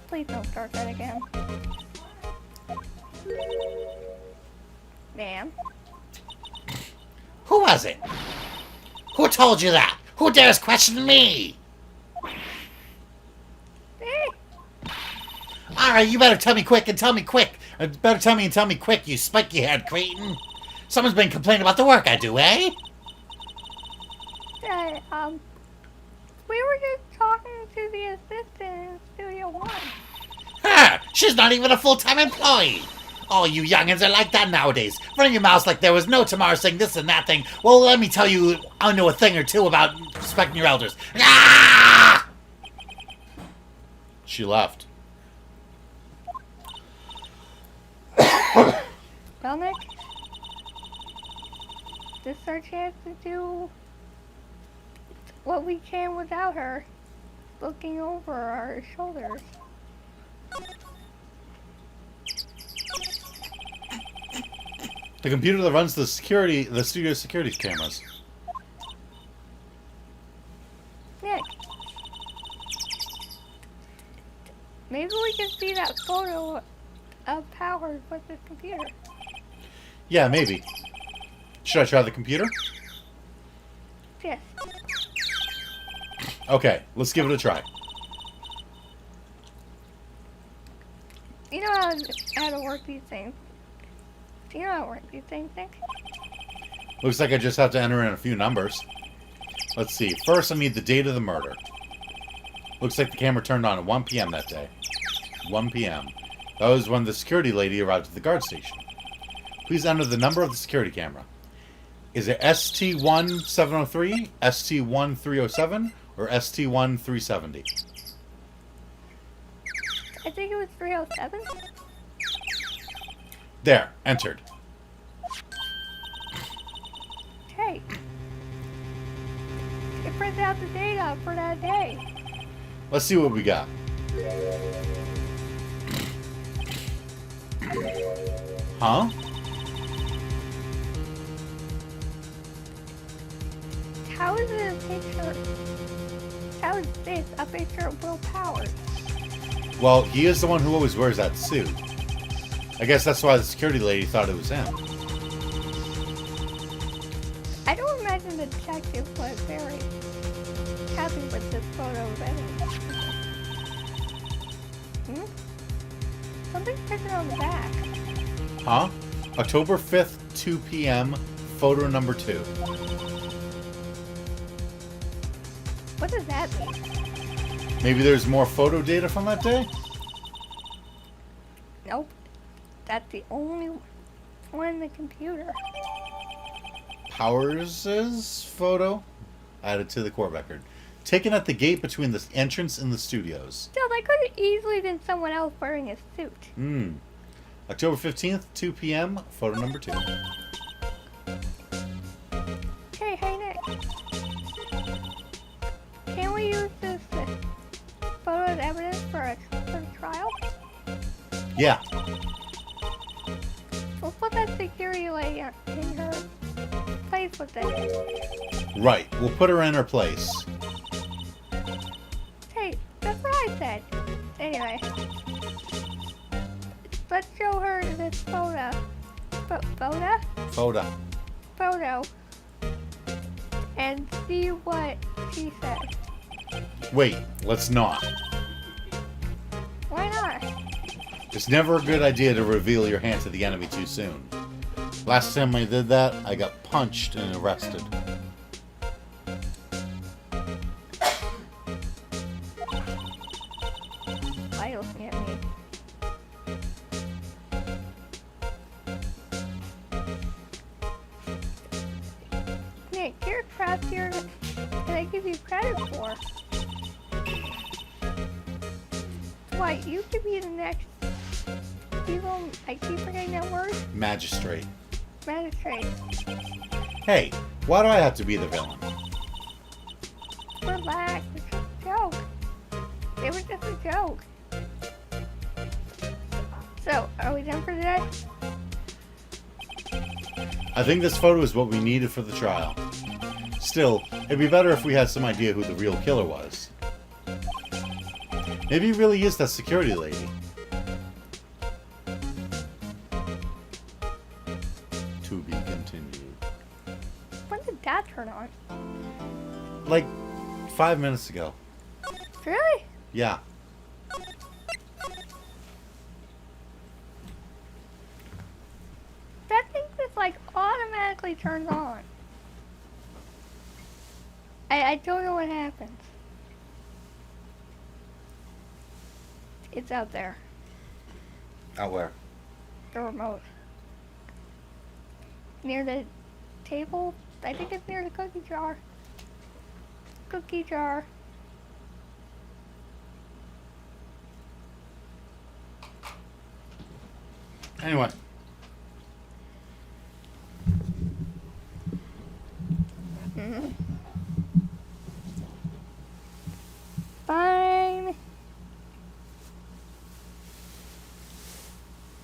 Please don't start that again. Ma'am?
Who was it? Who told you that? Who dares question me?
Hey!
Alright, you better tell me quick and tell me quick. Better tell me and tell me quick, you spiky-haired cretin. Someone's been complaining about the work I do, eh?
We were just talking to the assistant in Studio One.
Her! She's not even a full-time employee! All you youngins are like that nowadays. Running your mouths like there was no tomorrow saying this and that thing. Well, let me tell you, I know a thing or two about respecting your elders. Ah!
She left.
Well, Nick, this is our chance to do what we can without her looking over our shoulders.
The computer that runs the studio security cameras.
Nick, maybe we can see that photo of Powers with this computer.
Yeah, maybe. Should I try the computer?
Yes.
Okay, let's give it a try.
You know how to work these things. Do you know how to work these things, Nick?
Looks like I just have to enter in a few numbers. Let's see. First, I need the date of the murder. Looks like the camera turned on at 1 p.m. that day. 1 p.m. That was when the security lady arrived at the guard station. Please enter the number of the security camera. Is it ST1703, ST1307, or ST1370?
I think it was 307.
There, entered.
Hey. It prints out the data for that day.
Let's see what we got. Huh?
How is it a picture? How is this a picture of Will Powers?
Well, he is the one who always wears that suit. I guess that's why the security lady thought it was him.
I don't imagine the detective was very happy with this photo of anyone. Something's printed on the back.
Huh? October 5th, 2 p.m., photo number 2.
What does that mean?
Maybe there's more photo data from that day?
Nope. That's the only one in the computer.
Powers' photo added to the court record. Taken at the gate between the entrance and the studios.
Still, that could have easily been someone else wearing a suit.
October 15th, 2 p.m., photo number 2.
Hey, Nick. Can we use this photo as evidence for the trial?
Yeah.
We'll put that security lady in her place with it.
Right. We'll put her in her place.
Hey, that's what I said. Anyway. Let's show her this photo. Photo. And see what she said.
Wait, let's not.
Why not?
It's never a good idea to reveal your hand to the enemy too soon. Last time I did that, I got punched and arrested.
Why are you looking at me? Nick, you're craftier than I give you credit for. Why, you could be the next evil, I keep forgetting that word?
Magistrate.
Magistrate.
Hey, why do I have to be the villain?
Relax, it's just a joke. It was just a joke. So, are we done for today?
I think this photo is what we needed for the trial. Still, it'd be better if we had some idea who the real killer was. Maybe he really is that security lady. To be continued.
When did that turn on?
Like 5 minutes ago.
Really?
Yeah.
That thing just like automatically turns on. I don't know what happens. It's out there.
Out where?
The remote. Near the table. I think it's near the cookie jar. Cookie jar.
Anyway.
Fine.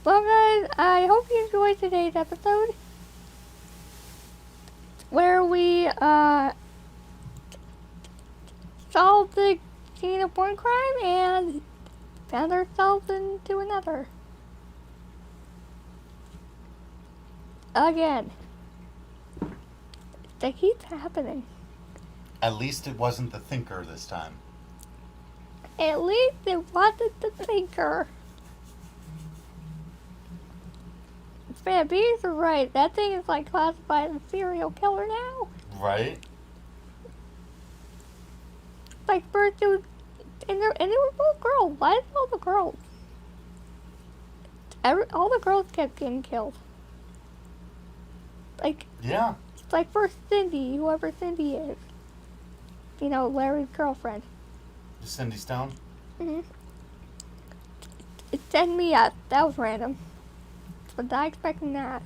Well guys, I hope you enjoyed today's episode. Where we solved the scene of one crime and found ourselves into another. Again. That keeps happening.
At least it wasn't the thinker this time.
At least it wasn't the thinker. Man, Bees are right. That thing is like classified as a serial killer now.
Right?
Like first it was And they were both girls. Why did all the girls? All the girls kept getting killed. Like,
Yeah.
it's like first Cindy, whoever Cindy is. You know, Larry's girlfriend.
Cindy Stone?
Mm-hmm. It sent me up. That was random. Was not expecting that.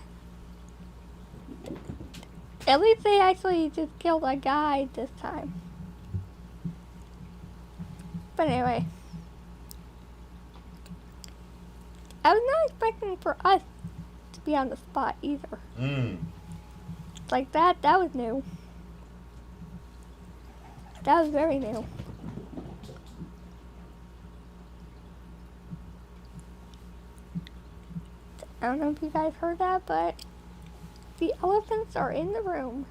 At least they actually just killed a guy this time. But anyway. I was not expecting for us to be on the spot either. Like that was new. That was very new. I don't know if you guys heard that, but the elephants are in the room.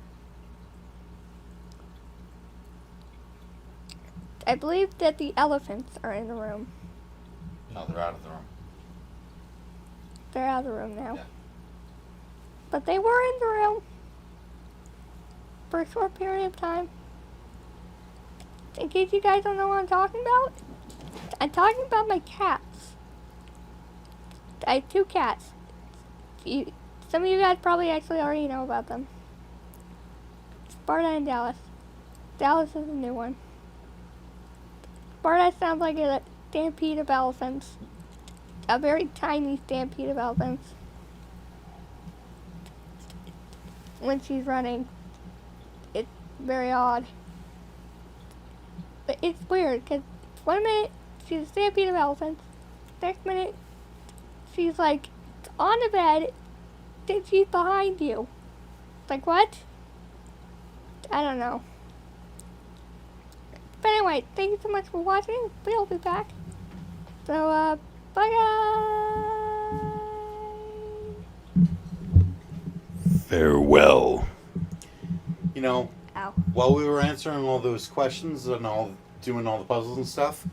I believe that the elephants are in the room.
No, they're out of the room.
They're out of the room now.
Yeah.
But they were in the room for a short period of time. In case you guys don't know what I'm talking about, I'm talking about my cats. I have 2 cats. Some of you guys probably actually already know about them. Sparta and Dallas. Dallas is a new one. Sparta sounds like a stampede of elephants. A very tiny stampede of elephants. When she's running. It's very odd. But it's weird, because one minute she's a stampede of elephants. Next minute she's like on the bed, then she's behind you. Like what? I don't know. But anyway, thank you so much for watching. We'll be back. So, bye guys!
Farewell.
You know,
Ow.
while we were answering all those questions and doing all the puzzles and stuff,